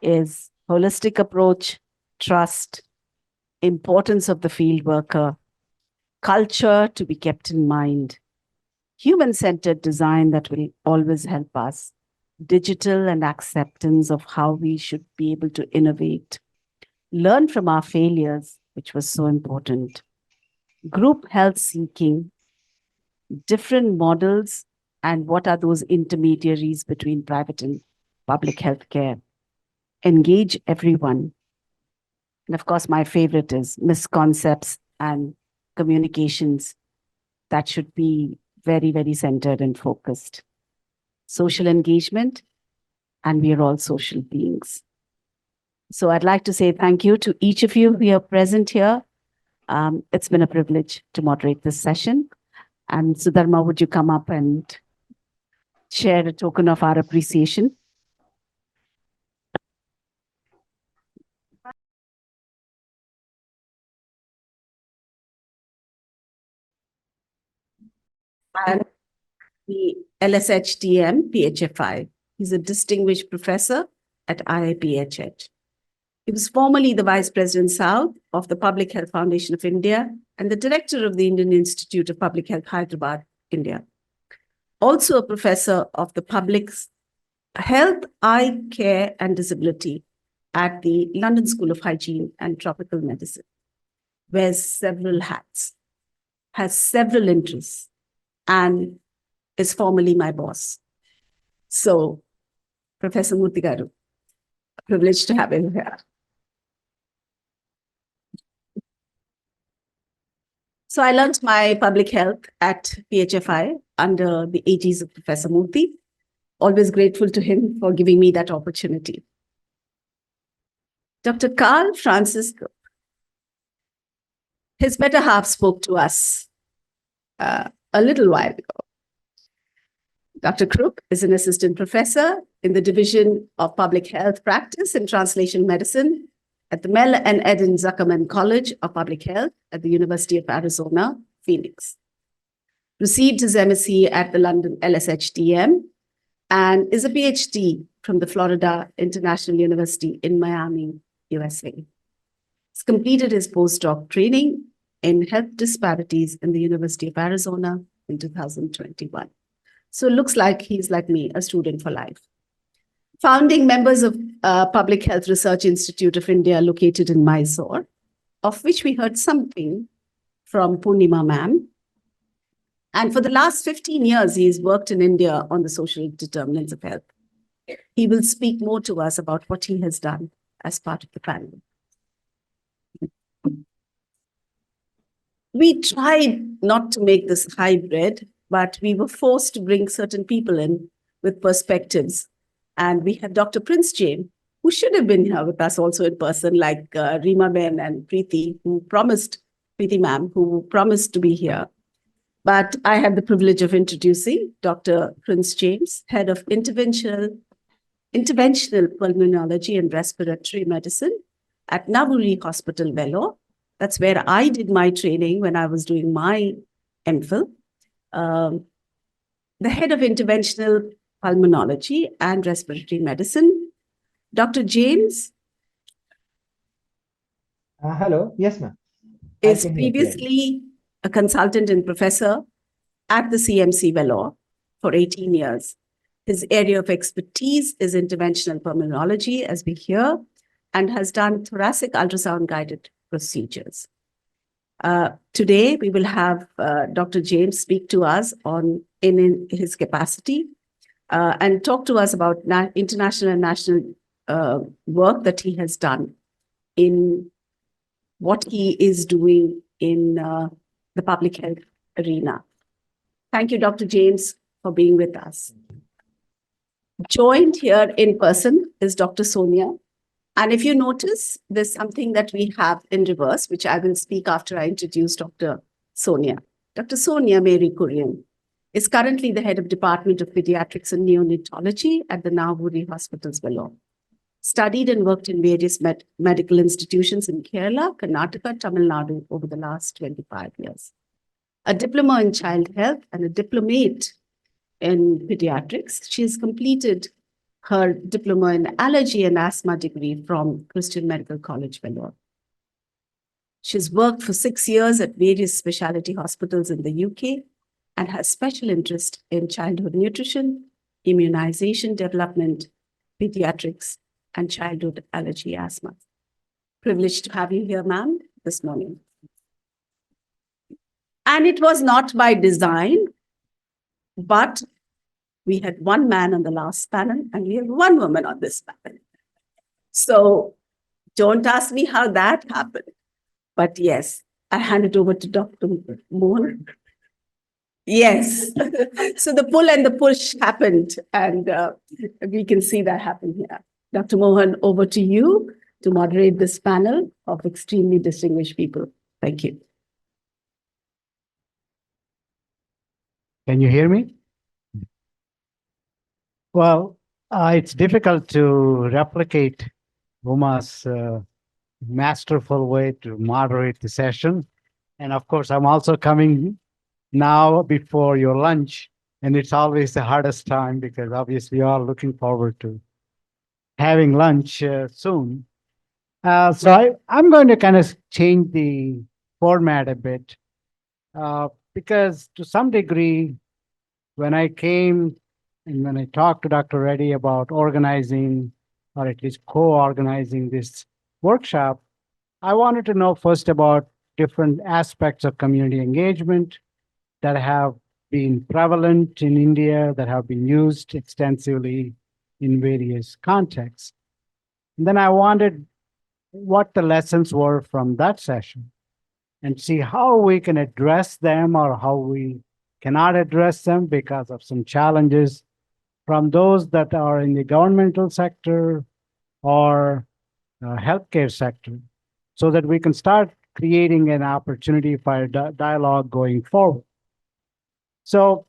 is holistic approach, trust, importance of the field worker, culture to be kept in mind, human-centered design that will always help us, digital and acceptance of how we should be able to innovate, learn from our failures, which was so important, group health seeking, different models, and what are those intermediaries between private and public healthcare, engage everyone. And of course, my favorite is misconcepts and communications that should be very, very centered and focused. Social engagement, and we are all social beings. So I'd like to say thank you to each of you who are present here. It's been a privilege to moderate this session. And Sudharma, would you come up and share a token of our appreciation? And the LSHTM PHFI. He's a distinguished professor at IIPHH. He was formerly the Vice President South of the Public Health Foundation of India and the Director of the Indian Institute of Public Health, Hyderabad, India. Also a professor of the Public Health, Eye Care and Disability at the London School of Hygiene and Tropical Medicine. Wears several hats, has several interests, and is formally my boss. So, Professor Murthy garu, privileged to have him here. So I learned my public health at PHFI under the aegis of Professor Murthy. Always grateful to him for giving me that opportunity. Dr. Carl Francis, his better half spoke to us a little while ago. Dr. Crook is an assistant professor in the Division of Public Health Practice and Translation Medicine at the Mel and Eden Zuckerman College of Public Health at the University of Arizona, Phoenix. Received his MSc at the London LSHTM and is a PhD from the Florida International University in Miami, USA. He's completed his postdoc training in health disparities in the University of Arizona in 2021. So it looks like he's like me, a student for life. Founding members of Public Health Research Institute of India located in Mysore, of which we heard something from Purnima ma'am. And for the last 15 years, he's worked in India on the social determinants of health. He will speak more to us about what he has done as part of the panel. We tried not to make this hybrid, but we were forced to bring certain people in with perspectives. And we have Dr. Prince James, who should have been here with us also in person, like Reema Ben and Preeti, Preeti ma'am, who promised to be here. But I have the privilege of introducing Dr. Prince James, Head of Interventional Pulmonology and Respiratory Medicine at Navuri Hospital, Vellore. That's where I did my training when I was doing my MPhil. The Head of Interventional Pulmonology and Respiratory Medicine, Dr. James. Hello, yes, ma'am. Is previously a consultant and professor at the CMC Vellore for 18 years. His area of expertise is interventional pulmonology, as we hear, and has done thoracic ultrasound-guided procedures. Today, we will have Dr. James speak to us in his capacity and talk to us about international and national work that he has done in what he is doing in the public health arena. Thank you, Dr. James, for being with us. Joined here in person is Dr. Sonia. And if you notice, there's something that we have in reverse, which I will speak after I introduce Dr. Sonia. Dr. Sonia Mary Kurian is currently the head of Department of Pediatrics and Neonatology at the Navuri Hospitals, Vellore. Studied and worked in various medical institutions in Kerala, Karnataka, Tamil Nadu over the last 25 years. A diploma in child health and a diplomate in pediatrics. She has completed her diploma in allergy and asthma degree from Christian Medical College, Vellore. She's worked for 6 years at various specialty hospitals in the UK and has special interest in childhood nutrition, immunization development, pediatrics, and childhood allergy asthma. Privileged to have you here, ma'am, this morning. And it was not by design, but we had one man on the last panel and we have one woman on this panel. So don't ask me how that happened. But yes, I hand it over to Dr. Mohan. Yes. So the pull and the push happened, and we can see that happen here. Dr. Mohan, over to you to moderate this panel of extremely distinguished people. Thank you. Can you hear me? Well, it's difficult to replicate Uma's masterful way to moderate the session. And of course, I'm also coming now before your lunch, and it's always the hardest time because obviously you are looking forward to having lunch soon. I'm going to kind of change the format a bit because to some degree, when I came and when I talked to Dr. Reddy about organizing or at least co-organizing this workshop, I wanted to know first about different aspects of community engagement that have been prevalent in India, that have been used extensively in various contexts. And then I wanted what the lessons were from that session and see how we can address them or how we cannot address them because of some challenges from those that are in the governmental sector or healthcare sector, so that we can start creating an opportunity for a dialogue going forward. So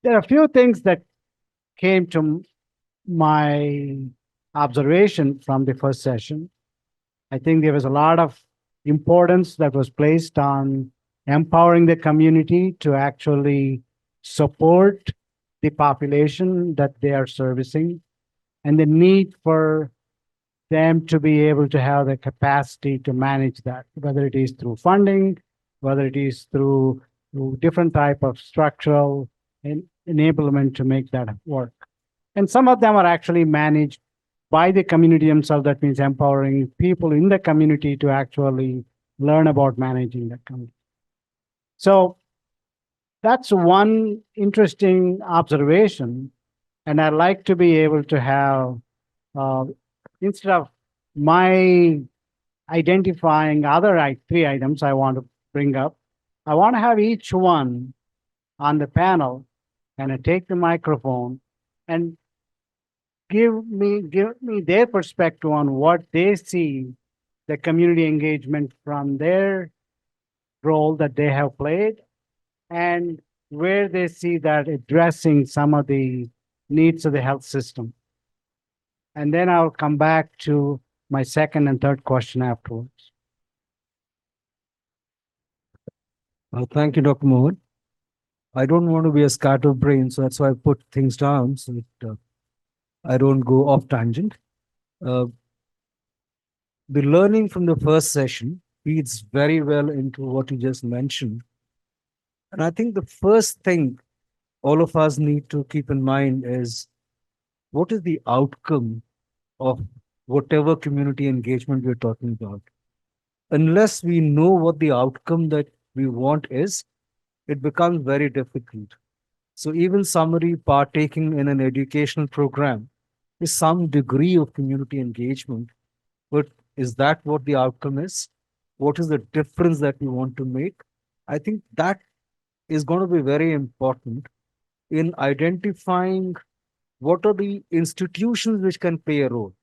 there are a few things that came to my observation from the first session. I think there was a lot of importance that was placed on empowering the community to actually support the population that they are servicing and the need for them to be able to have the capacity to manage that, whether it is through funding, whether it is through different type of structural enablement to make that work. And some of them are actually managed by the community themselves. That means empowering people in the community to actually learn about managing the community. So that's one interesting observation. And I'd like to be able to have, instead of my identifying other three items I want to bring up, I want to have each one on the panel and take the microphone and give me their perspective on what they see the community engagement from their role that they have played and where they see that addressing some of the needs of the health system. And then I'll come back to my second and third question afterwards. Thank you, Dr. Mohan. I don't want to be a scatterbrain, so that's why I put things down so that I don't go off tangent. The learning from the first session feeds very well into what you just mentioned. And I think the first thing all of us need to keep in mind is what is the outcome of whatever community engagement we're talking about. Unless we know what the outcome that we want is, it becomes very difficult. So even somebody partaking in an educational program is some degree of community engagement, but is that what the outcome is? What is the difference that we want to make? I think that is going to be very important in identifying what are the institutions which can play a role.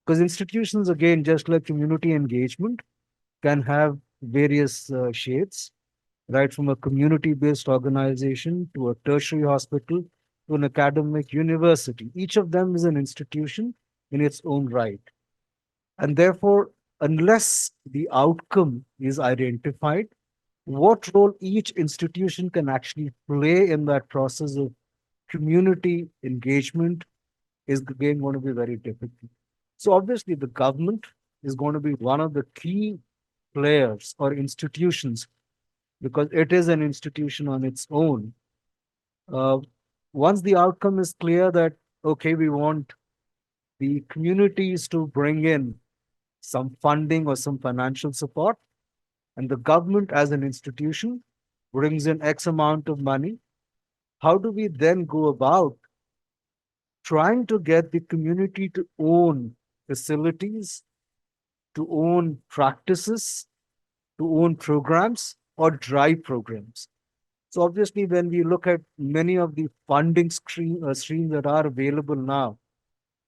Because institutions, again, just like community engagement, can have various shades, right from a community-based organization to a tertiary hospital to an academic university. Each of them is an institution in its own right. And therefore, unless the outcome is identified, what role each institution can actually play in that process of community engagement is again going to be very difficult. So obviously the government is going to be one of the key players or institutions because it is an institution on its own. Once the outcome is clear that, okay, we want the communities to bring in some funding or some financial support, and the government as an institution brings in X amount of money, how do we then go about trying to get the community to own facilities, to own practices, to own programs or drive programs? So obviously, when we look at many of the funding streams that are available now,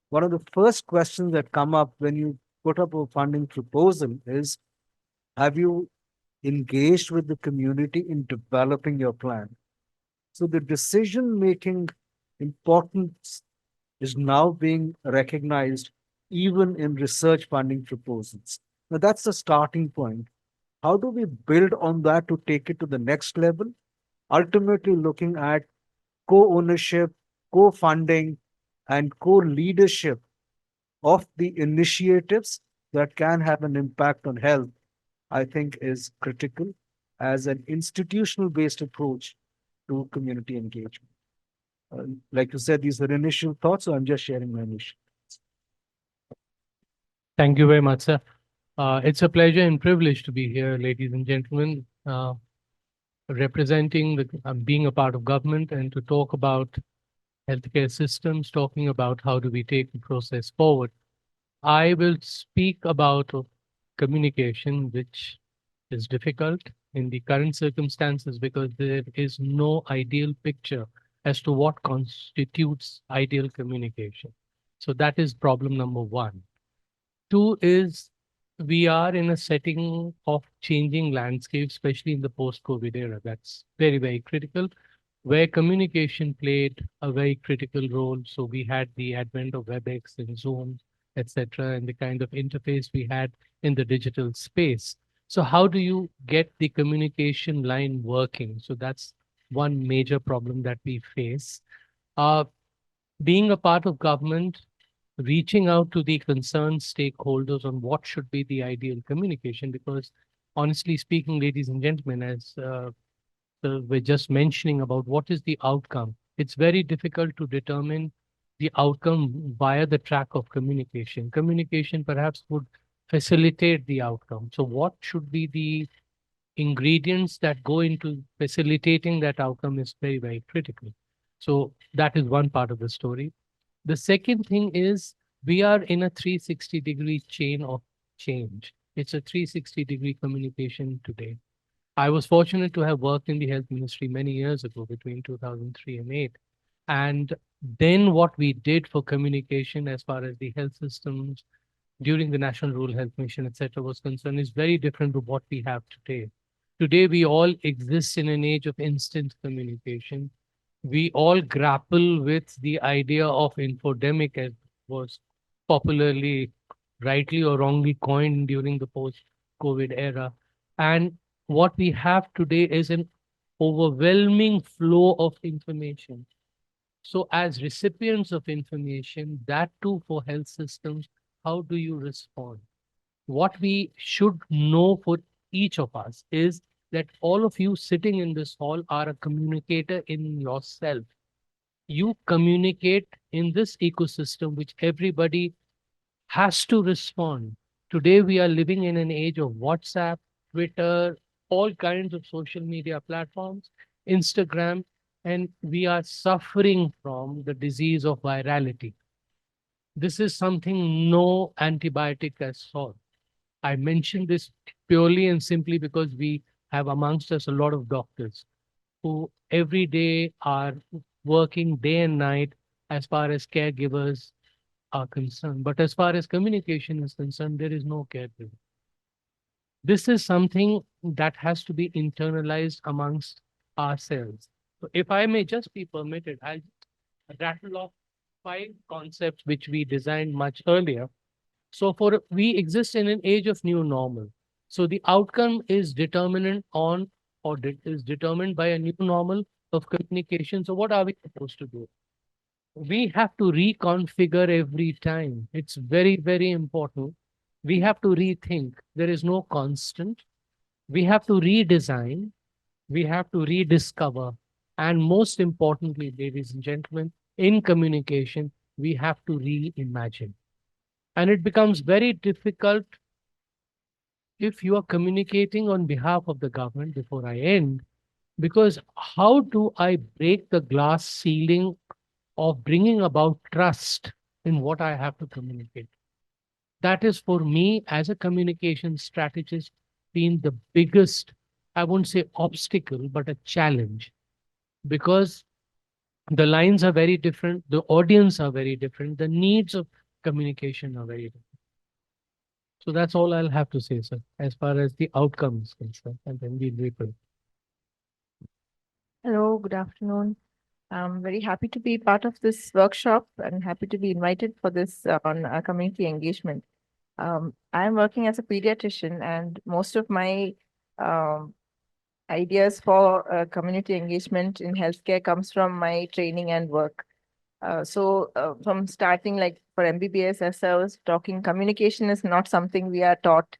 one of the first questions that come up when you put up a funding proposal is, have you engaged with the community in developing your plan? So the decision-making importance is now being recognized even in research funding proposals. Now that's the starting point. How do we build on that to take it to the next level? Ultimately looking at co-ownership, co-funding, and co-leadership of the initiatives that can have an impact on health, I think is critical as an institutional based approach to community engagement. Like you said, these are initial thoughts, so I'm just sharing my initial. Thank you very much, sir. It's a pleasure and privilege to be here, ladies and gentlemen, representing being a part of government and to talk about healthcare systems, talking about how do we take the process forward. I will speak about communication, which is difficult in the current circumstances because there is no ideal picture as to what constitutes ideal communication. So that is problem number one. Two is we are in a setting of changing landscape, especially in the post-COVID era. That's very, very critical, where communication played a very critical role. So we had the advent of WebEx and Zoom, etc., and the kind of interface we had in the digital space. So how do you get the communication line working? So that's one major problem that we face. Being a part of government, reaching out to the concerned stakeholders on what should be the ideal communication, because honestly speaking, ladies and gentlemen, as we're just mentioning about what is the outcome, it's very difficult to determine the outcome via the track of communication. Communication perhaps would facilitate the outcome. So what should be the ingredients that go into facilitating that outcome is very, very critical. So that is one part of the story. The second thing is we are in a 360-degree chain of change. It's a 360-degree communication today. I was fortunate to have worked in the health ministry many years ago between 2003 and 8. And then what we did for communication as far as the health systems during the National Rural Health Mission, etc., was concerned is very different to what we have today. Today, we all exist in an age of instant communication. We all grapple with the idea of infodemic, as was popularly, rightly or wrongly coined during the post-COVID era. And what we have today is an overwhelming flow of information. So as recipients of information, that too for health systems, how do you respond? What we should know for each of us is that all of you sitting in this hall are a communicator in yourself. You communicate in this ecosystem, which everybody has to respond. Today, we are living in an age of WhatsApp, Twitter, all kinds of social media platforms, Instagram, and we are suffering from the disease of virality. This is something no antibiotic has solved. I mention this purely and simply because we have amongst us a lot of doctors who every day are working day and night as far as caregivers are concerned. But as far as communication is concerned, there is no caregiver. This is something that has to be internalized amongst ourselves. So if I may just be permitted, I'll rattle off 5 concepts which we designed much earlier. So we exist in an age of new normal. So the outcome is determined on or is determined by a new normal of communication. So what are we supposed to do? We have to reconfigure every time. It's very, very important. We have to rethink. There is no constant. We have to redesign. We have to rediscover. And most importantly, ladies and gentlemen, in communication, we have to reimagine. And it becomes very difficult if you are communicating on behalf of the government, before I end, because how do I break the glass ceiling of bringing about trust in what I have to communicate? That is for me as a communication strategist been the biggest, I won't say obstacle, but a challenge, because the lines are very different, the audience are very different, the needs of communication are very different. So that's all I'll have to say, sir, as far as the outcome is concerned, and then we'll replay. Hello, good afternoon. I'm very happy to be part of this workshop and happy to be invited for this on community engagement. I'm working as a pediatrician, and most of my ideas for community engagement in healthcare comes from my training and work. From starting like for MBBS, as I was talking, communication is not something we are taught.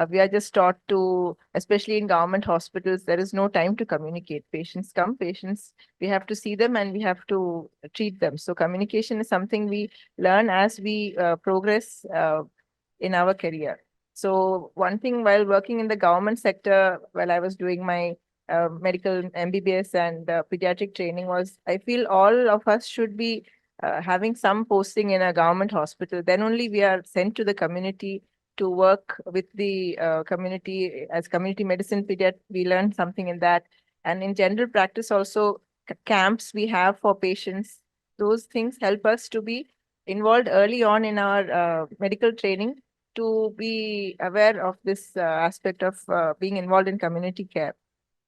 We are just taught to, especially in government hospitals, there is no time to communicate. Patients come, we have to see them and we have to treat them. So communication is something we learn as we progress in our career. So one thing while working in the government sector, while I was doing my medical MBBS and pediatric training was, I feel all of us should be having some posting in a government hospital. Then only we are sent to the community to work with the community as community medicine pediatric. We learn something in that. And in general practice also, camps we have for patients. Those things help us to be involved early on in our medical training to be aware of this aspect of being involved in community care.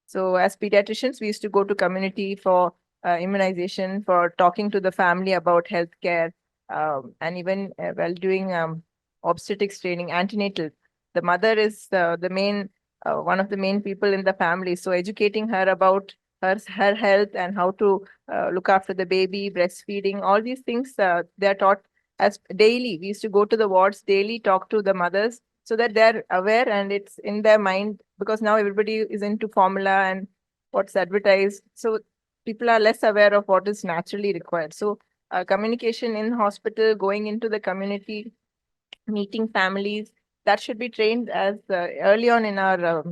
So as pediatricians, we used to go to community for immunization, for talking to the family about healthcare, and even while doing obstetrics training, antenatal. The mother is the main, one of the main people in the family. So educating her about her health and how to look after the baby, breastfeeding, all these things, they are taught as daily. We used to go to the wards daily, talk to the mothers so that they're aware and it's in their mind, because now everybody is into formula and what's advertised. So people are less aware of what is naturally required. So communication in hospital, going into the community, meeting families, that should be trained as early on in our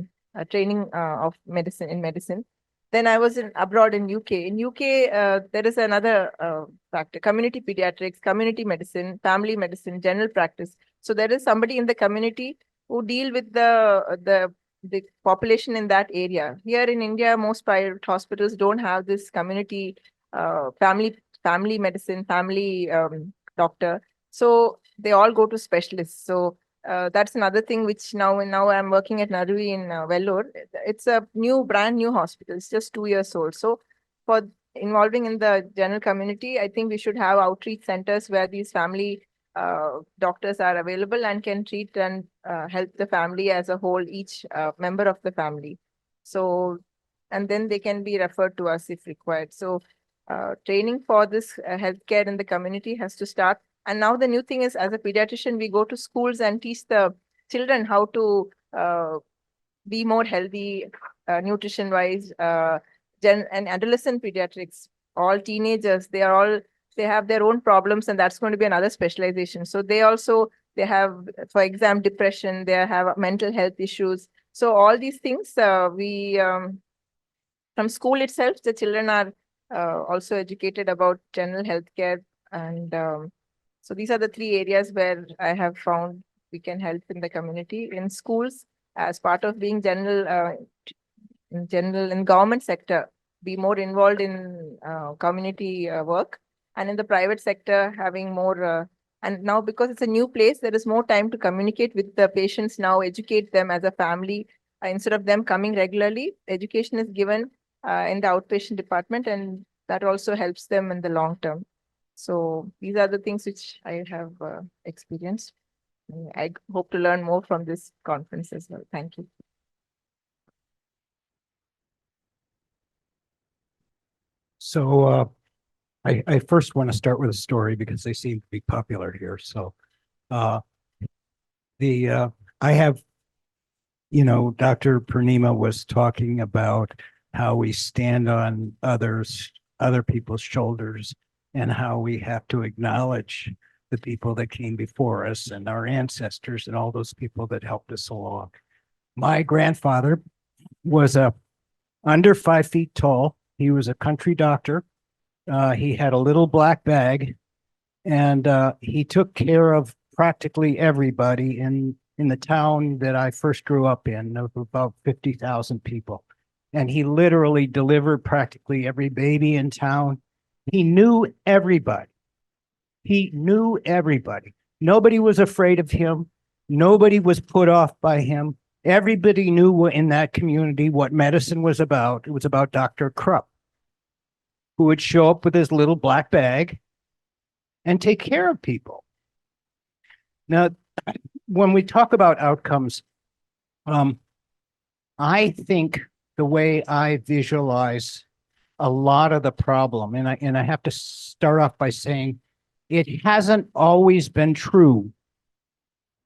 training of medicine. Then I was abroad in UK. In UK, there is another factor: community pediatrics, community medicine, family medicine, general practice. So there is somebody in the community who deal with the population in that area. Here in India, most private hospitals don't have this community family medicine, family doctor. So they all go to specialists. So that's another thing which now I'm working at Narui in Vellore. It's a brand new hospital. It's just 2 years old. So for involving in the general community, I think we should have outreach centers where these family doctors are available and can treat and help the family as a whole, each member of the family. So, and then they can be referred to us if required. So training for this healthcare in the community has to start. And now the new thing is, as a pediatrician, we go to schools and teach the children how to be more healthy, nutrition-wise, and adolescent pediatrics, all teenagers, they have their own problems, and that's going to be another specialization. So they have, for example, depression, they have mental health issues. So all these things, from school itself, the children are also educated about general healthcare. And so these are the 3 areas where I have found we can help in the community. In schools, as part of being in government sector, be more involved in community work, and in the private sector, having more. And now, because it's a new place, there is more time to communicate with the patients now, educate them as a family. Instead of them coming regularly, education is given in the outpatient department, and that also helps them in the long term. So these are the things which I have experienced. I hope to learn more from this conference as well. Thank you. So I first want to start with a story because they seem to be popular here. So I have, Dr. Purnima was talking about how we stand on other people's shoulders and how we have to acknowledge the people that came before us and our ancestors and all those people that helped us along. My grandfather was under 5 feet tall. He was a country doctor. He had a little black bag, and he took care of practically everybody in the town that I first grew up in, of about 50,000 people. And he literally delivered practically every baby in town. He knew everybody. He knew everybody. Nobody was afraid of him. Nobody was put off by him. Everybody knew in that community what medicine was about. It was about Dr. Krupp, who would show up with his little black bag and take care of people. Now, when we talk about outcomes, I think the way I visualize a lot of the problem. And I have to start off by saying it hasn't always been true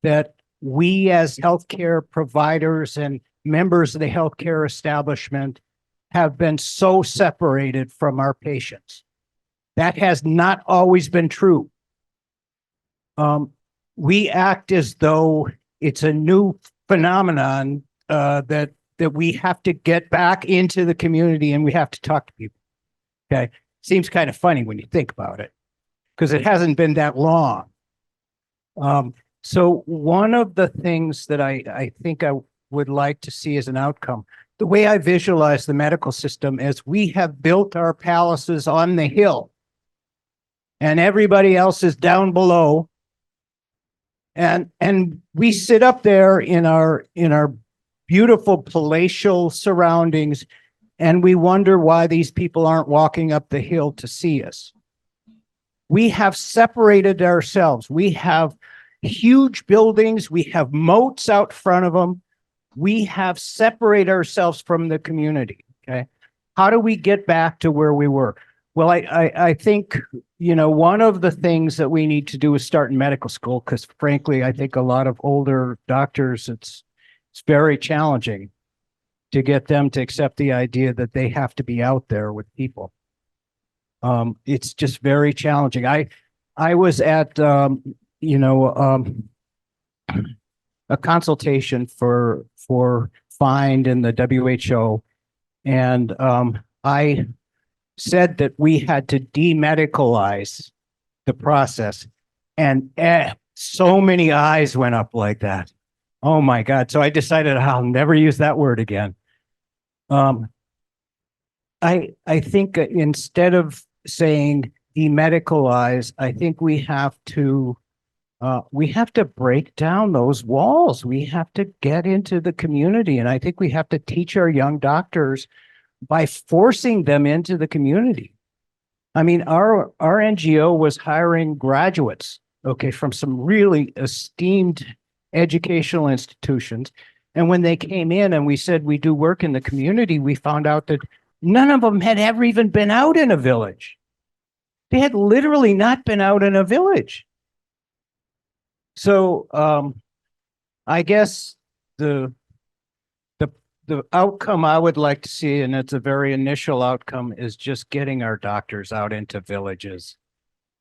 that we as healthcare providers and members of the healthcare establishment have been so separated from our patients. That has not always been true. We act as though it's a new phenomenon that we have to get back into the community and we have to talk to people. Okay, seems kind of funny when you think about it, because it hasn't been that long. So one of the things that I think I would like to see as an outcome, the way I visualize the medical system is we have built our palaces on the hill and everybody else is down below. And we sit up there in our beautiful palatial surroundings and we wonder why these people aren't walking up the hill to see us. We have separated ourselves. We have huge buildings. We have moats out front of them. We have separated ourselves from the community. Okay. How do we get back to where we were? Well, I think, you know, one of the things that we need to do is start in medical school, because frankly, I think a lot of older doctors, it's very challenging to get them to accept the idea that they have to be out there with people. It's just very challenging. I was at, you know, a consultation for FIND and the WHO, and I said that we had to demedicalize the process, and so many eyes went up like that. Oh my God. So I decided I'll never use that word again. I think instead of saying demedicalize, I think we have to break down those walls. We have to get into the community. And I think we have to teach our young doctors by forcing them into the community. I mean, our NGO was hiring graduates, okay, from some really esteemed educational institutions. And when they came in and we said we do work in the community, we found out that none of them had ever even been out in a village. They had literally not been out in a village. So I guess the outcome I would like to see, and it's a very initial outcome, is just getting our doctors out into villages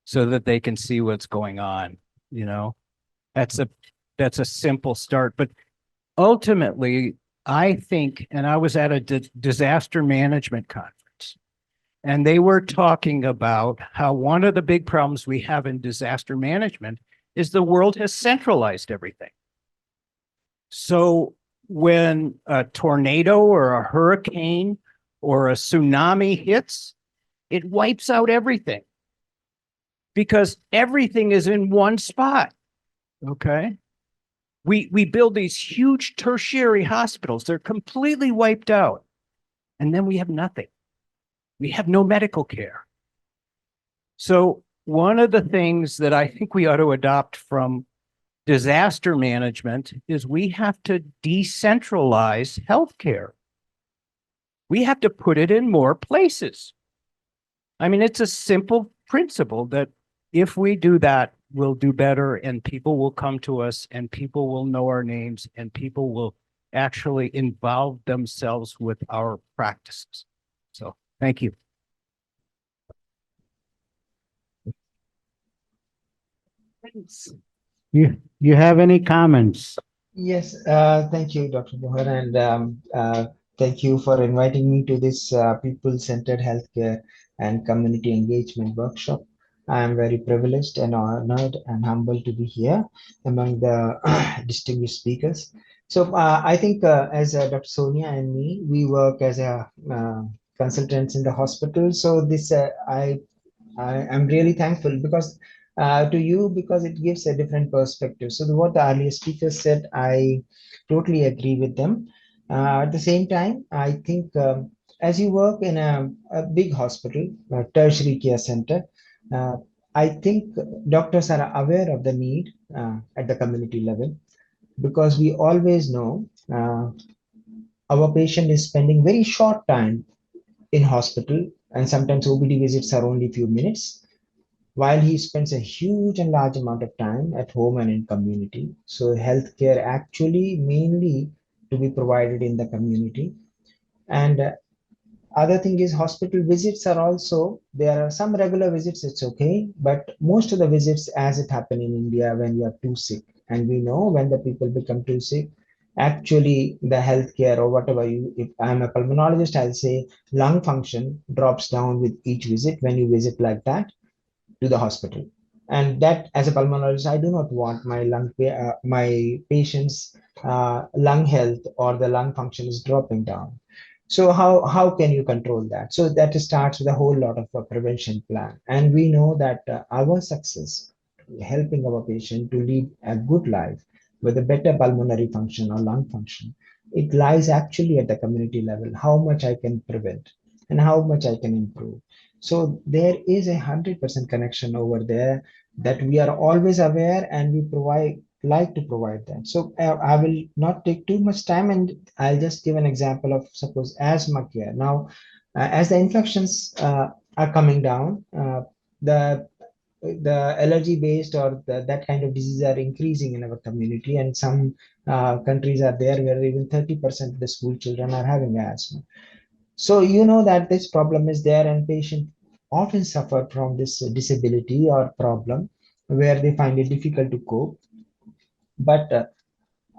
so that they can see what's going on. You know, that's a simple start. But ultimately, I think, and I was at a disaster management conference, and they were talking about how one of the big problems we have in disaster management is the world has centralized everything. So when a tornado or a hurricane or a tsunami hits, it wipes out everything because everything is in one spot. Okay. We build these huge tertiary hospitals. They're completely wiped out. And then we have nothing. We have no medical care. So one of the things that I think we ought to adopt from disaster management is we have to decentralize healthcare. We have to put it in more places. I mean, it's a simple principle that if we do that, we'll do better and people will come to us and people will know our names and people will actually involve themselves with our practices. So thank you. Thanks. You have any comments? Yes, thank you, Dr. Bohar, and thank you for inviting me to this people-centered healthcare and community engagement workshop. I am very privileged and honored and humbled to be here among the distinguished speakers. So I think as Dr. Sonia and me, we work as a consultants in the hospital. So this I am really thankful because to you, because it gives a different perspective. So what the earlier speaker said, I totally agree with them. At the same time, I think as you work in a big hospital, a tertiary care center, I think doctors are aware of the need at the community level, because we always know our patient is spending very short time in hospital And sometimes OPD visits are only few minutes, while he spends a huge and large amount of time at home and in community. So healthcare actually mainly to be provided in the community. And other thing is hospital visits are also, there are some regular visits, it's okay, but most of the visits as it happen in India when you are too sick. And we know when the people become too sick, actually the healthcare or whatever you, if I'm a pulmonologist, I'll say lung function drops down with each visit when you visit like that to the hospital. And that, as a pulmonologist, I do not want my my patient's lung health or the lung function is dropping down. So how can you control that? So that starts with a whole lot of a prevention plan. And we know that our success helping our patient to lead a good life with a better pulmonary function or lung function, it lies actually at the community level, how much I can prevent and how much I can improve. So there is 100% connection over there that we are always aware and we provide like to provide that. So I will not take too much time and I'll just give an example of suppose asthma care. Now, as the infections are coming down, the allergy based or that kind of disease are increasing in our community, and some countries are there where even 30% of the school children are having asthma. So you know that this problem is there and patients often suffer from this disability or problem where they find it difficult to cope. But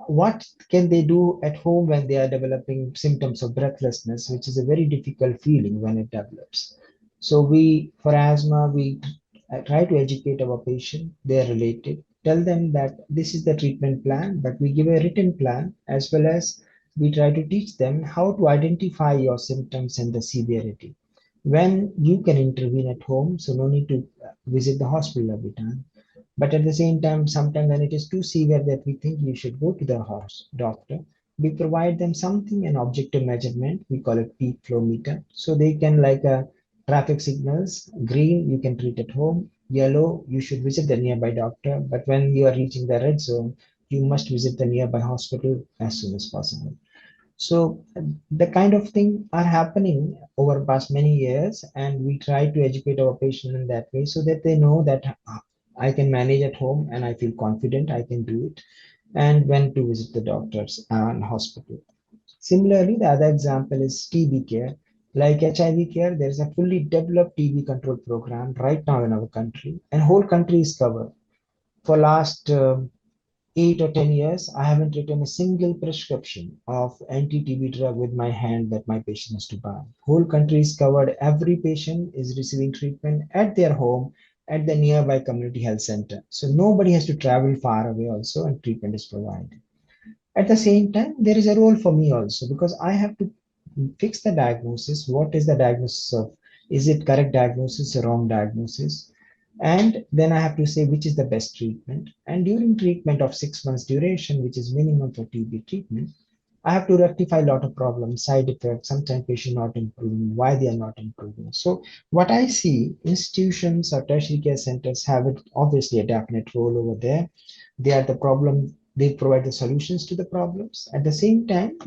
what can they do at home when they are developing symptoms of breathlessness, which is a very difficult feeling when it develops? So we, for asthma, we try to educate our patient, they are related, tell them that this is the treatment plan, but we give a written plan as well as we try to teach them how to identify your symptoms and the severity. When you can intervene at home, so no need to visit the hospital every time. But at the same time, sometimes when it is too severe that we think you should go to the doctor, we provide them something, an objective measurement. We call it peak flow meter. So they can like traffic signals, green, you can treat at home. Yellow, you should visit the nearby doctor. But when you are reaching the red zone, you must visit the nearby hospital as soon as possible. So the kind of thing are happening over past many years, and we try to educate our patient in that way so that they know that I can manage at home and I feel confident I can do it, and when to visit the doctors and hospital. Similarly, the other example is TB care. Like HIV care, there is a fully developed TB control program right now in our country, and whole country is covered. For last 8 or 10 years, I haven't written a single prescription of anti-TB drug with my hand that my patient has to buy. Whole country is covered. Every patient is receiving treatment at their home at the nearby community health center. So nobody has to travel far away also, and treatment is provided. At the same time, there is a role for me also because I have to fix the diagnosis. What is the diagnosis of? Is it correct diagnosis or wrong diagnosis? And then I have to say which is the best treatment. And during treatment of 6 months duration, which is minimum for TB treatment, I have to rectify a lot of problems, side effects, sometimes patient not improving, why they are not improving. So what I see, institutions or tertiary care centers have it obviously a definite role over there. They are the problem, they provide the solutions to the problems. At the same time,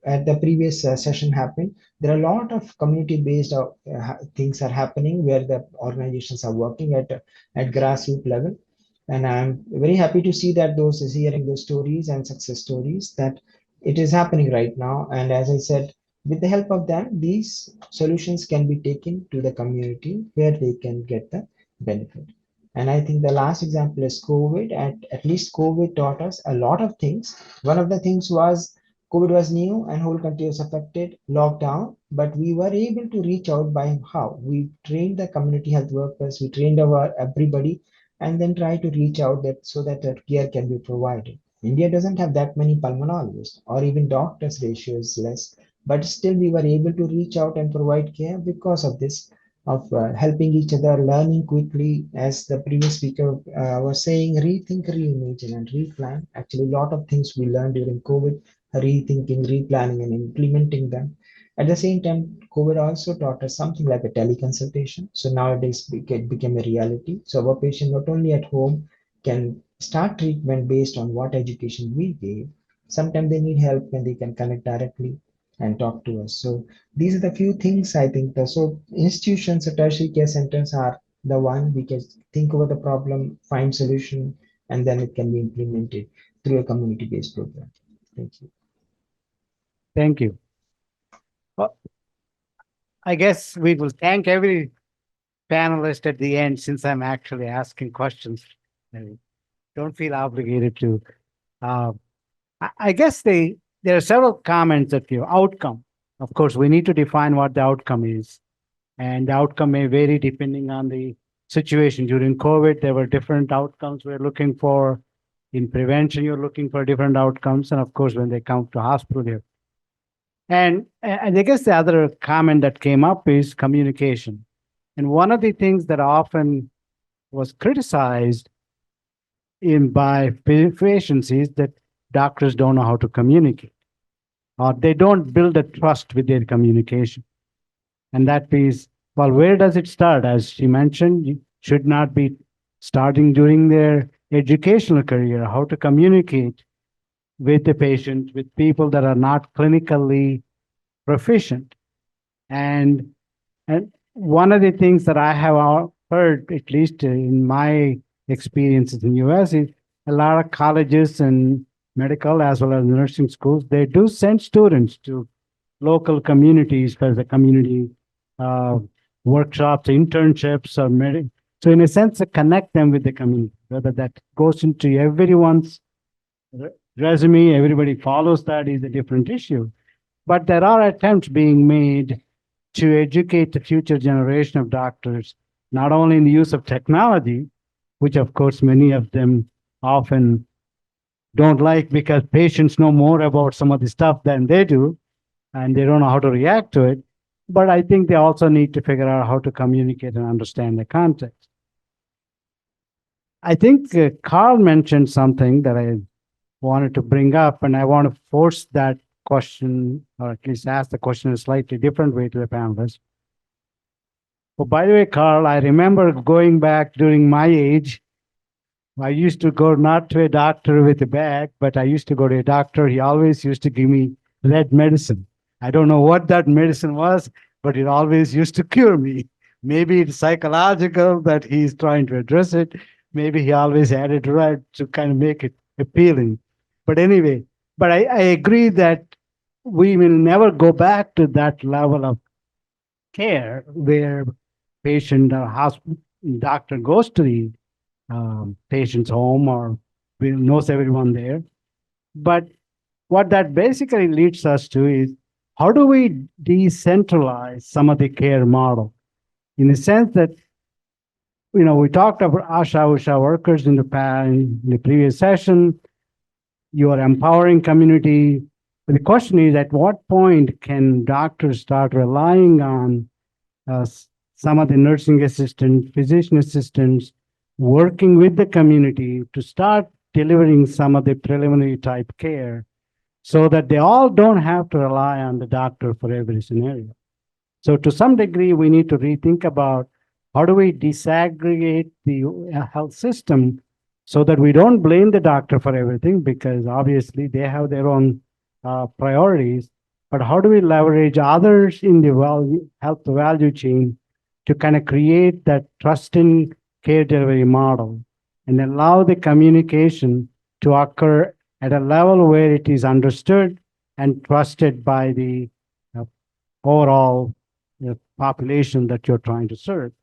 at the previous session happened, there are a lot of community-based things are happening where the organizations are working at grassroots level. And I'm very happy to see that those is hearing those stories and success stories that it is happening right now. And as I said, with the help of them, these solutions can be taken to the community where they can get the benefit. And I think the last example is COVID. At least COVID taught us a lot of things. One of the things was COVID was new and whole country was affected, lockdown, but we were able to reach out by how? We trained the community health workers, we trained our everybody, and then try to reach out that so that care can be provided. India doesn't have that many pulmonologists or even doctors ratio is less, but still we were able to reach out and provide care because of this, of helping each other, learning quickly. As the previous speaker was saying, rethink, reimagine, and replan. Actually, a lot of things we learned during COVID, rethinking, replanning, and implementing them. At the same time, COVID also taught us something like a teleconsultation. So nowadays it became a reality. So our patient not only at home can start treatment based on what education we gave. Sometimes they need help and they can connect directly. and talk to us. So these are the few things I think. So institutions, tertiary care centers are the one we can think over the problem, find solution, and then it can be implemented through a community-based program. Thank you. Thank you. I guess we will thank every panelist at the end since I'm actually asking questions. I don't feel obligated to. I guess there are several comments that your outcome. Of course, we need to define what the outcome is. And the outcome may vary depending on the situation. During COVID, there were different outcomes we're looking for. In prevention, you're looking for different outcomes. And of course, when they come to hospital, they're and I guess the other comment that came up is communication. And one of the things that often was criticized by patients is that doctors don't know how to communicate, or they don't build a trust with their communication. And that is, well, where does it start? As she mentioned, you should not be starting during their educational career, how to communicate with the patient, with people that are not clinically proficient. And one of the things that I have heard, at least in my experiences in US, is a lot of colleges and medical as well as nursing schools, they do send students to local communities for the community workshops, internships, or so in a sense, to connect them with the community, whether that goes into everyone's resume, everybody follows that is a different issue. But there are attempts being made to educate the future generation of doctors, not only in the use of technology, which of course many of them often don't like because patients know more about some of the stuff than they do, and they don't know how to react to it. But I think they also need to figure out how to communicate and understand the context. I think Carl mentioned something that I wanted to bring up, and I want to force that question, or at least ask the question in a slightly different way to the panelists. Oh, by the way, Carl, I remember going back during my age, I used to go not to a doctor with a bag, but I used to go to a doctor. He always used to give me red medicine. I don't know what that medicine was, but it always used to cure me. Maybe it's psychological that he's trying to address it. Maybe he always had it right to kind of make it appealing. But anyway, but I agree that we will never go back to that level of care where patient or hospital doctor goes to the patient's home or knows everyone there. But what that basically leads us to is, how do we decentralize some of the care model? In the sense that, we talked about ASHA workers in the previous session. You are empowering community. But the question is, at what point can doctors start relying on some of the nursing assistants, physician assistants, working with the community to start delivering some of the preliminary type care so that they all don't have to rely on the doctor for every scenario. So to some degree, we need to rethink about how do we disaggregate the health system so that we don't blame the doctor for everything, because obviously they have their own priorities, but how do we leverage others in the health value chain to kind of create that trust in care delivery model and allow the communication to occur at a level where it is understood and trusted by the overall population that you're trying to serve.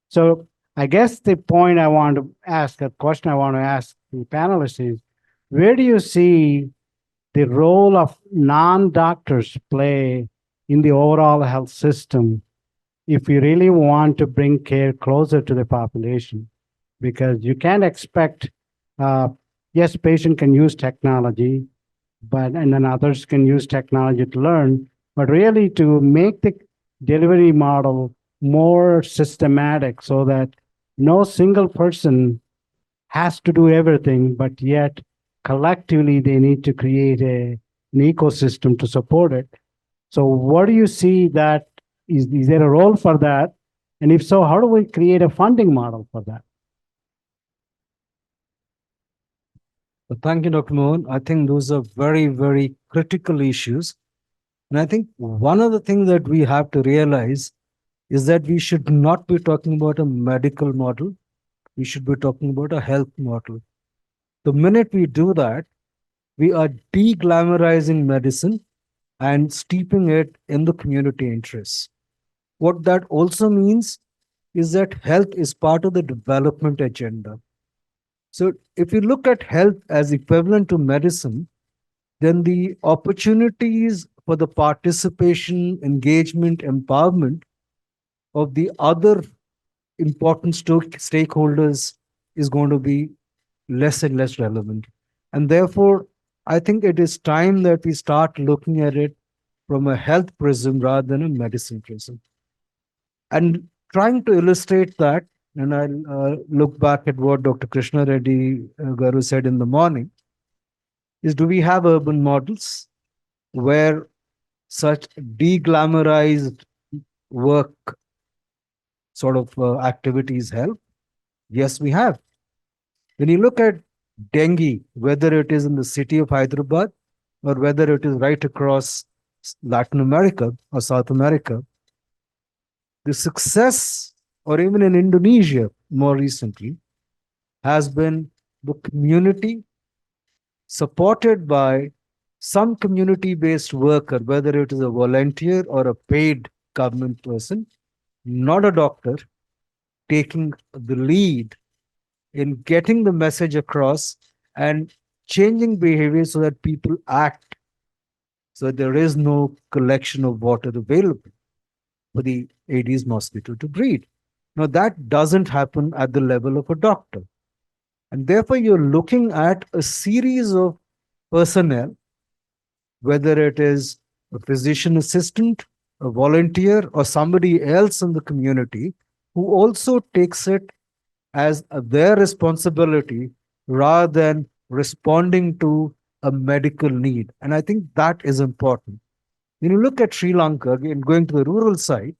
So I guess the point I want to ask, a question I want to ask the panelists is, where do you see the role of non-doctors play in the overall health system if we really want to bring care closer to the population? Because you can't expect, yes, patient can use technology, and then others can use technology to learn, but really to make the delivery model more systematic so that no single person has to do everything, but yet collectively they need to create an ecosystem to support it. So what do you see that, is there a role for that? And if so, how do we create a funding model for that? Thank you, Dr. Mohan. I think those are very, very critical issues. And I think one of the things that we have to realize is that we should not be talking about a medical model. We should be talking about a health model. The minute we do that, we are de-glamorizing medicine and steeping it in the community interests. What that also means is that health is part of the development agenda. So if you look at health as equivalent to medicine, then the opportunities for the participation, engagement, empowerment of the other important stakeholders is going to be less and less relevant. And therefore, I think it is time that we start looking at it from a health prism rather than a medicine prism. And trying to illustrate that, and I'll look back at what Dr. Krishna Reddy Garu said in the morning, is do we have urban models where such de-glamorized work sort of activities help? Yes, we have. When you look at dengue, whether it is in the city of Hyderabad or whether it is right across Latin America or South America, the success, or even in Indonesia more recently, has been the community supported by some community-based worker, whether it is a volunteer or a paid government person, not a doctor, taking the lead in getting the message across and changing behavior so that people act, so there is no collection of water available for the Aedes mosquito to breed. Now, that doesn't happen at the level of a doctor. And therefore, you're looking at a series of personnel, whether it is a physician assistant, a volunteer, or somebody else in the community who also takes it as their responsibility rather than responding to a medical need. And I think that is important. When you look at Sri Lanka, again, going to the rural side,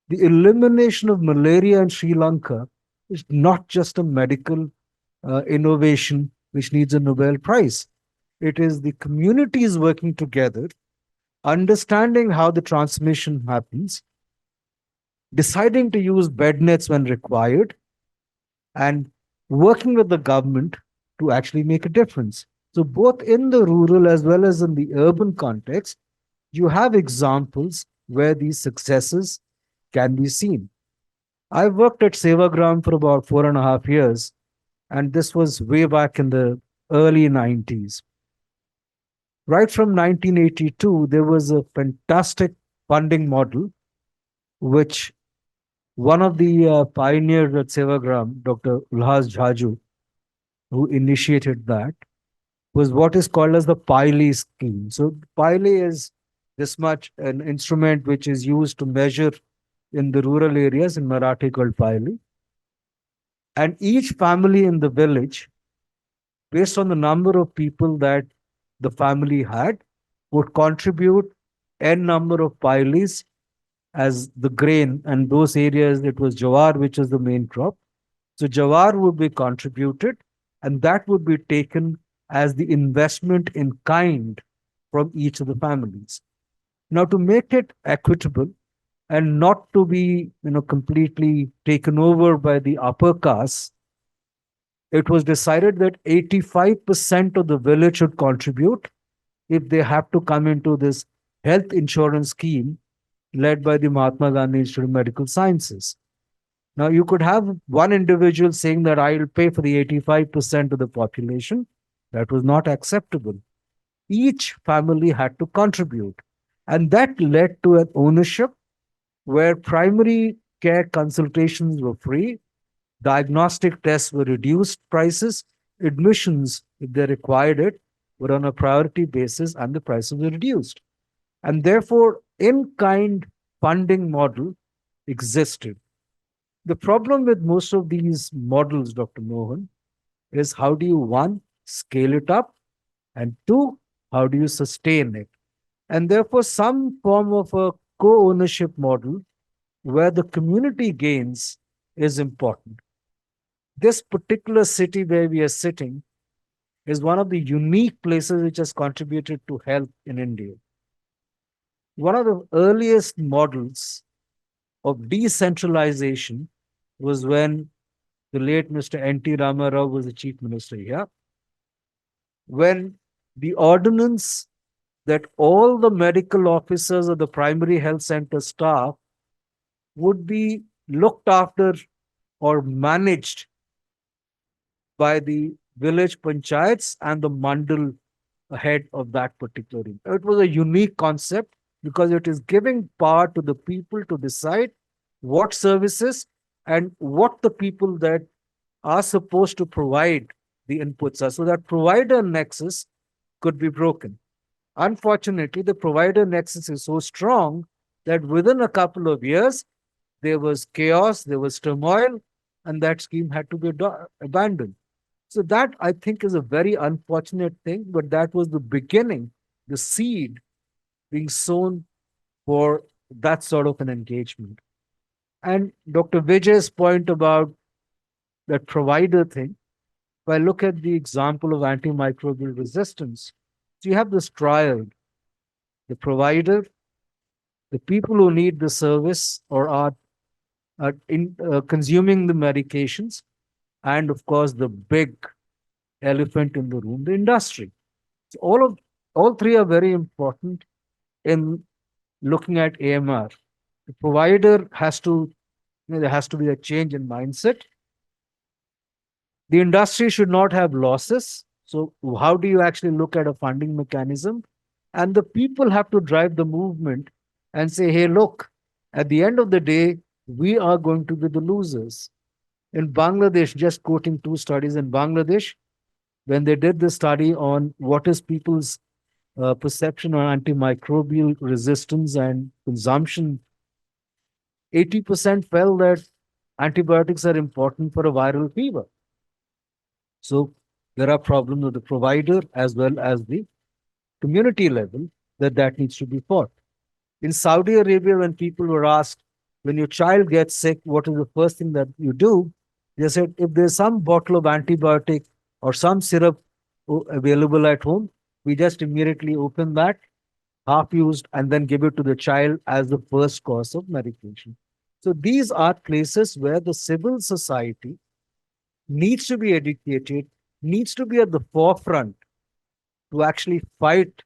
the elimination of malaria in Sri Lanka is not just a medical innovation which needs a Nobel Prize. It is the communities working together, understanding how the transmission happens, deciding to use bed nets when required, and working with the government to actually make a difference. So both in the rural as well as in the urban context, you have examples where these successes can be seen. I worked at Sevagram for about 4.5 years, and this was way back in the early 90s. Right from 1982, there was a fantastic funding model, which one of the pioneers at Sevagram, Dr. Ulhas Jhaju, who initiated that, was what is called as the Piley scheme. So Piley is this much an instrument which is used to measure in the rural areas in Marathi called Piley. And each family in the village, based on the number of people that the family had, would contribute n number of Pileys as the grain, and those areas it was jawar, which is the main crop. So jawar would be contributed, and that would be taken as the investment in kind from each of the families. Now, to make it equitable and not to be, completely taken over by the upper caste, it was decided that 85% of the village should contribute if they have to come into this health insurance scheme led by the Mahatma Gandhi Institute of Medical Sciences. Now, you could have one individual saying that I will pay for the 85% of the population. That was not acceptable. Each family had to contribute. And that led to an ownership where primary care consultations were free, diagnostic tests were reduced prices, admissions, if they required it, were on a priority basis and the prices were reduced. And therefore, in-kind funding model existed. The problem with most of these models, Dr. Mohan, is how do you, one, scale it up, and two, how do you sustain it? And therefore, some form of a co-ownership model where the community gains is important. This particular city where we are sitting is one of the unique places which has contributed to health in India. one of the earliest models of decentralization was when the late Mr. N.T. Ramarao was the chief minister here, when the ordinance that all the medical officers of the primary health center staff would be looked after or managed by the village panchayats and the mandal head of that particular area. It was a unique concept because it is giving power to the people to decide what services and what the people that are supposed to provide the inputs are, so that provider nexus could be broken. Unfortunately, the provider nexus is so strong that within a couple of years, there was chaos, there was turmoil, and that scheme had to be abandoned. So that, I think, is a very unfortunate thing, but that was the beginning, the seed being sown for that sort of an engagement. And Dr. Vijay's point about that provider thing, if I look at the example of antimicrobial resistance, so you have this triad, the provider, the people who need the service or are consuming the medications, and of course, the big elephant in the room, the industry. So all three are very important in looking at AMR. The provider has to, there has to be a change in mindset. The industry should not have losses. So how do you actually look at a funding mechanism? And the people have to drive the movement and say, hey, look, at the end of the day, we are going to be the losers. In Bangladesh, just quoting two studies in Bangladesh, when they did the study on what is people's perception on antimicrobial resistance and consumption, 80% felt that antibiotics are important for a viral fever. So there are problems with the provider as well as the community level that needs to be fought. In Saudi Arabia, when people were asked, when your child gets sick, what is the first thing that you do? They said, if there's some bottle of antibiotic or some syrup available at home, we just immediately open that, half used, and then give it to the child as the first course of medication. So these are places where the civil society needs to be educated, needs to be at the forefront to actually fight.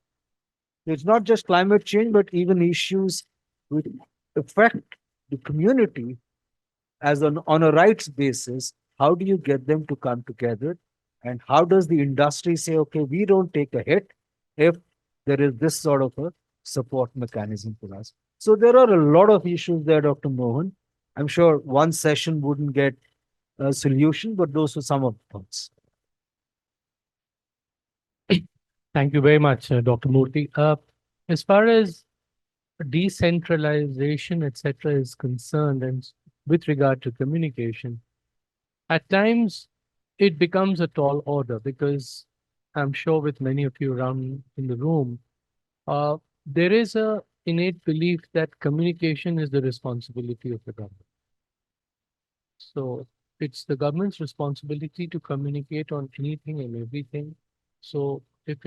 It's not just climate change, but even issues which affect the community as on a rights basis. How do you get them to come together? And how does the industry say, okay, we don't take a hit if there is this sort of a support mechanism for us? So there are a lot of issues there, Dr. Mohan. I'm sure one session wouldn't get a solution, but those are some of the thoughts. Thank you very much, Dr. Murthy. As far as decentralization, etc., is concerned, and with regard to communication, at times it becomes a tall order because I'm sure with many of you around in the room, there is a innate belief that communication is the responsibility of the government. So it's the government's responsibility to communicate on anything and everything. So if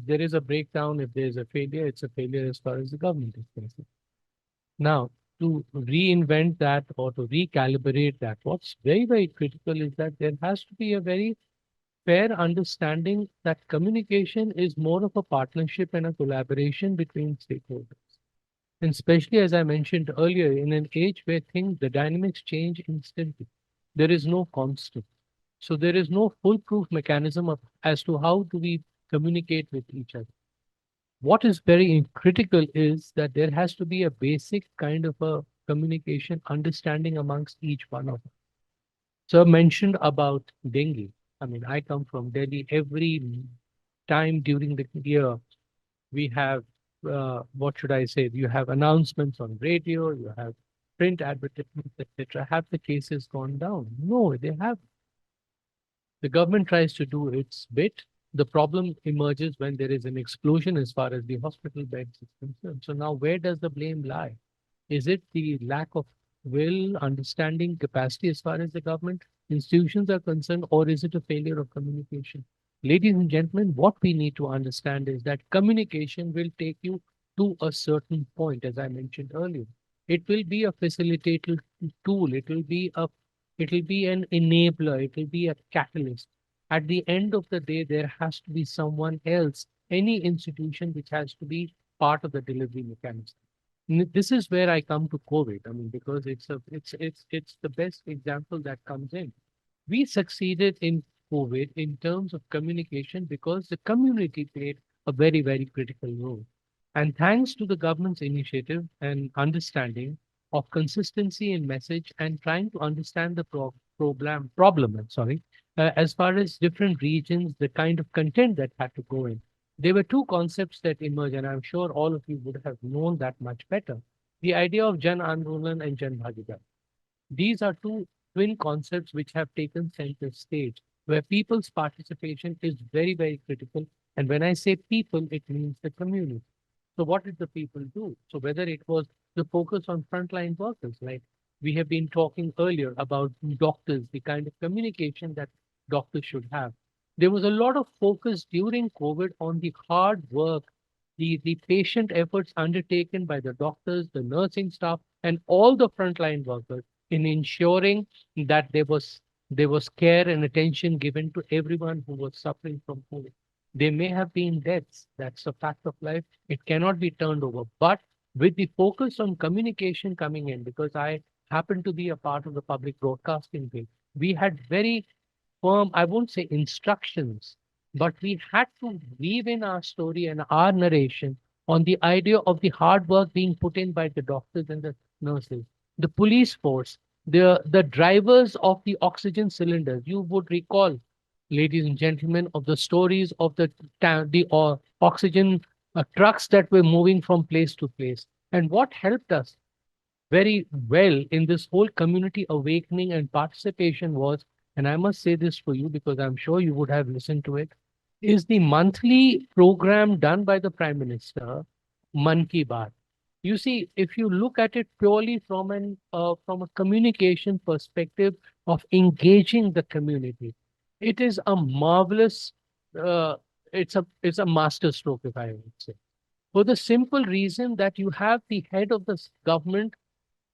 there is a breakdown, if there is a failure, it's a failure as far as the government is concerned. Now, to reinvent that or to recalibrate that, what's very, very critical is that there has to be a very fair understanding that communication is more of a partnership and a collaboration between stakeholders. And especially, as I mentioned earlier, in an age where the dynamics change instantly, there is no constant. So there is no foolproof mechanism as to how do we communicate with each other. What is very critical is that there has to be a basic kind of a communication understanding amongst each one of us. So I mentioned about dengue. I mean, I come from Delhi. Every time during the year, we have, what should I say? You have announcements on radio, you have print advertisements, etc. Have the cases gone down? No, they have. The government tries to do its bit. The problem emerges when there is an explosion as far as the hospital beds is concerned. So now where does the blame lie? Is it the lack of will, understanding, capacity as far as the government institutions are concerned, or is it a failure of communication? Ladies and gentlemen, what we need to understand is that communication will take you to a certain point, as I mentioned earlier. It will be a facilitator tool. It will be an enabler. It will be a catalyst. At the end of the day, there has to be someone else, any institution which has to be part of the delivery mechanism. This is where I come to COVID. I mean, because it's the best example that comes in. We succeeded in COVID in terms of communication because the community played a very, very critical role. And thanks to the government's initiative and understanding of consistency in message and trying to understand the problem, as far as different regions, the kind of content that had to go in. There were two concepts that emerged, and I'm sure all of you would have known that much better. The idea of Jan Andolan and Jan Bhagidar. These are two twin concepts which have taken center stage, where people's participation is very, very critical. And when I say people, it means the community. So what did the people do? So whether it was the focus on frontline workers, like we have been talking earlier about doctors, the kind of communication that doctors should have. There was a lot of focus during COVID on the hard work, the patient efforts undertaken by the doctors, the nursing staff, and all the frontline workers in ensuring that there was care and attention given to everyone who was suffering from COVID. There may have been deaths. That's a fact of life. It cannot be turned over. But with the focus on communication coming in, because I happen to be a part of the public broadcasting wing, we had very firm, I won't say instructions, but we had to weave in our story and our narration on the idea of the hard work being put in by the doctors and the nurses, the police force, the drivers of the oxygen cylinders. You would recall, ladies and gentlemen, of the stories of the oxygen trucks that were moving from place to place. And what helped us very well in this whole community awakening and participation was, and I must say this for you because I'm sure you would have listened to it, is the monthly program done by the Prime Minister, Man Ki Baat. You see, if you look at it purely from a communication perspective of engaging the community, it is a marvelous, it's a master stroke, if I would say, for the simple reason that you have the head of the government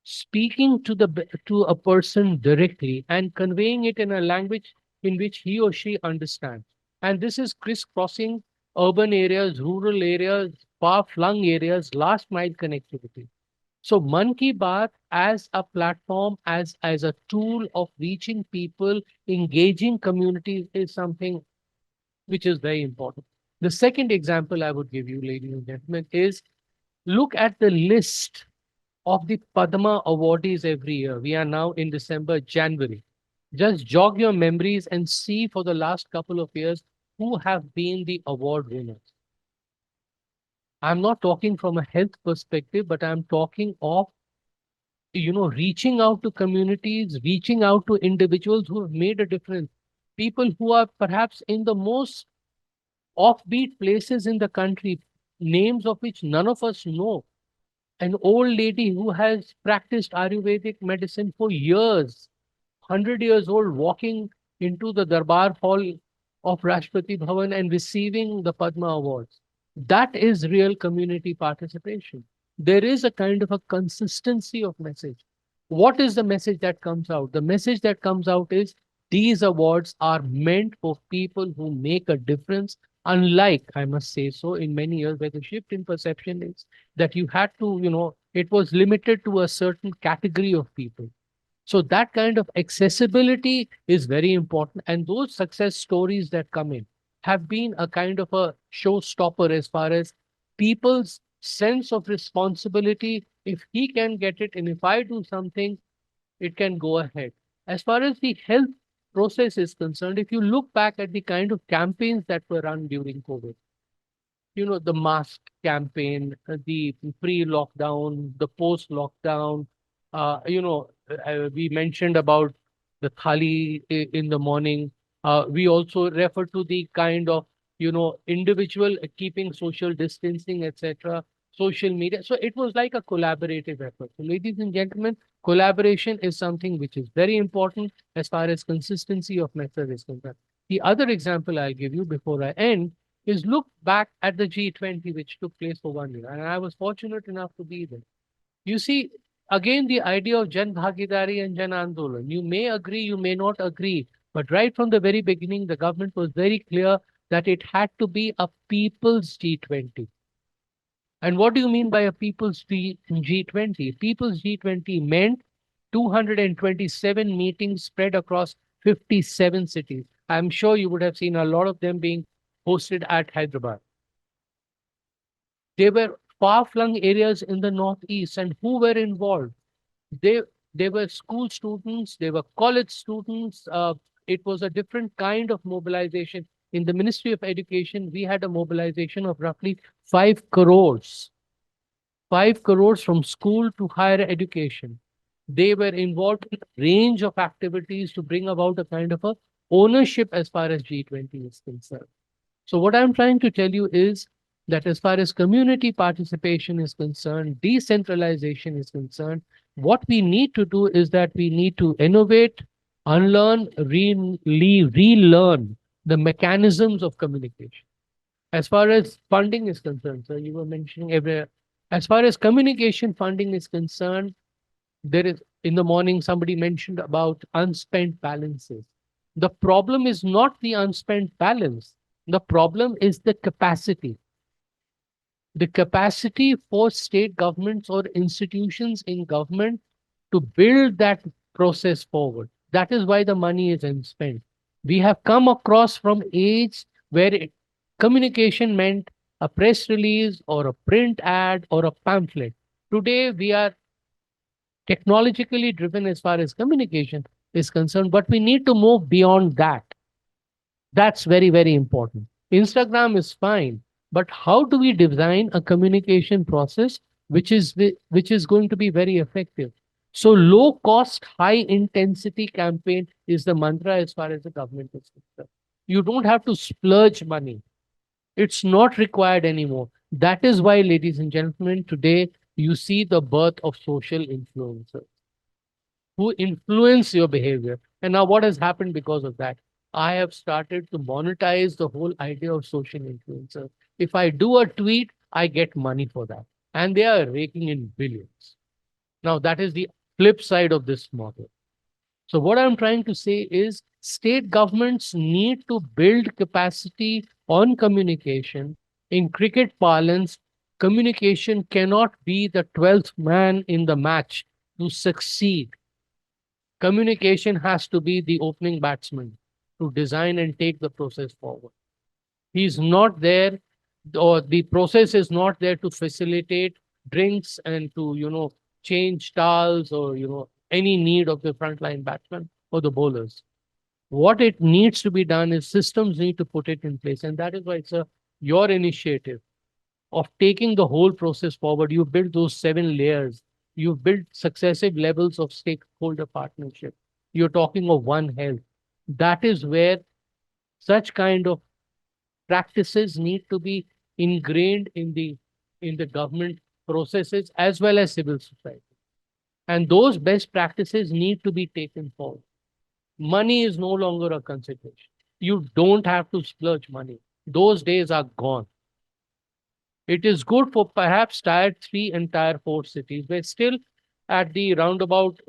speaking to a person directly and conveying it in a language in which he or she understands. And this is crisscrossing urban areas, rural areas, far-flung areas, last mile connectivity. So Man Ki Baat as a platform, as a tool of reaching people, engaging communities is something which is very important. The second example I would give you, ladies and gentlemen, is look at the list of the Padma awardees every year. We are now in December, January. Just jog your memories and see for the last couple of years who have been the award winners. I'm not talking from a health perspective, but I'm talking of, reaching out to communities, reaching out to individuals who have made a difference. People who are perhaps in the most offbeat places in the country, names of which none of us know. An old lady who has practiced Ayurvedic medicine for years, 100 years old, walking into the Darbar Hall of Rashtrapati Bhavan and receiving the Padma Awards. That is real community participation. There is a kind of a consistency of message. What is the message that comes out? The message that comes out is these awards are meant for people who make a difference. Unlike, I must say so, in many years where the shift in perception is that you had to, it was limited to a certain category of people. So that kind of accessibility is very important. And those success stories that come in have been a kind of a showstopper as far as people's sense of responsibility. If he can get it and if I do something, it can go ahead. As far as the health process is concerned, if you look back at the kind of campaigns that were run during COVID, the mask campaign, the pre-lockdown, the post-lockdown, we mentioned about the thali in the morning. We also refer to the kind of, individual keeping social distancing, etc., social media. So it was like a collaborative effort. So ladies and gentlemen, collaboration is something which is very important as far as consistency of method is concerned. The other example I'll give you before I end is look back at the G20, which took place for 1 year. And I was fortunate enough to be there. You see, again, the idea of Jan Bhagidari and Jan Andolan. You may agree, you may not agree, but right from the very beginning, the government was very clear that it had to be a people's G20. And what do you mean by a people's G20? People's G20 meant 227 meetings spread across 57 cities. I'm sure you would have seen a lot of them being hosted at Hyderabad. They were far-flung areas in the Northeast, and who were involved? They were school students, they were college students. It was a different kind of mobilization. In the Ministry of Education, we had a mobilization of roughly 5 crores. 5 crores from school to higher education. They were involved in a range of activities to bring about a kind of a ownership as far as G20 is concerned. So what I'm trying to tell you is that as far as community participation is concerned, decentralization is concerned, what we need to do is that we need to innovate, unlearn, relearn the mechanisms of communication. As far as funding is concerned, so you were mentioning as far as communication funding is concerned, there is, in the morning, somebody mentioned about unspent balances. The problem is not the unspent balance. The problem is the capacity. The capacity for state governments or institutions in government to build that process forward. That is why the money is unspent. We have come across from age where communication meant a press release or a print ad or a pamphlet. Today, we are technologically driven as far as communication is concerned, but we need to move beyond that. That's very, very important. Instagram is fine, but how do we design a communication process which is going to be very effective? So low cost, high intensity campaign is the mantra as far as the government is concerned. You don't have to splurge money. It's not required anymore. That is why, ladies and gentlemen, today you see the birth of social influencers who influence your behavior. And now what has happened because of that? I have started to monetize the whole idea of social influencer. If I do a tweet, I get money for that. And they are raking in billions. Now, that is the flip side of this model. So what I'm trying to say is state governments need to build capacity on communication. In cricket parlance, communication cannot be the 12th man in the match to succeed. Communication has to be the opening batsman to design and take the process forward. He's not there, or the process is not there to facilitate drinks and to, change towels or, any need of the frontline batsman or the bowlers. What it needs to be done is systems need to put it in place. And that is why it's your initiative of taking the whole process forward. You build those 7 layers. You've built successive levels of stakeholder partnership. You're talking of One Health. That is where such kind of practices need to be ingrained in the government processes as well as civil society. And those best practices need to be taken forward. Money is no longer a consideration. You don't have to splurge money. Those days are gone. It is good for perhaps tier 3 and tier 4 cities, but still at the roundabout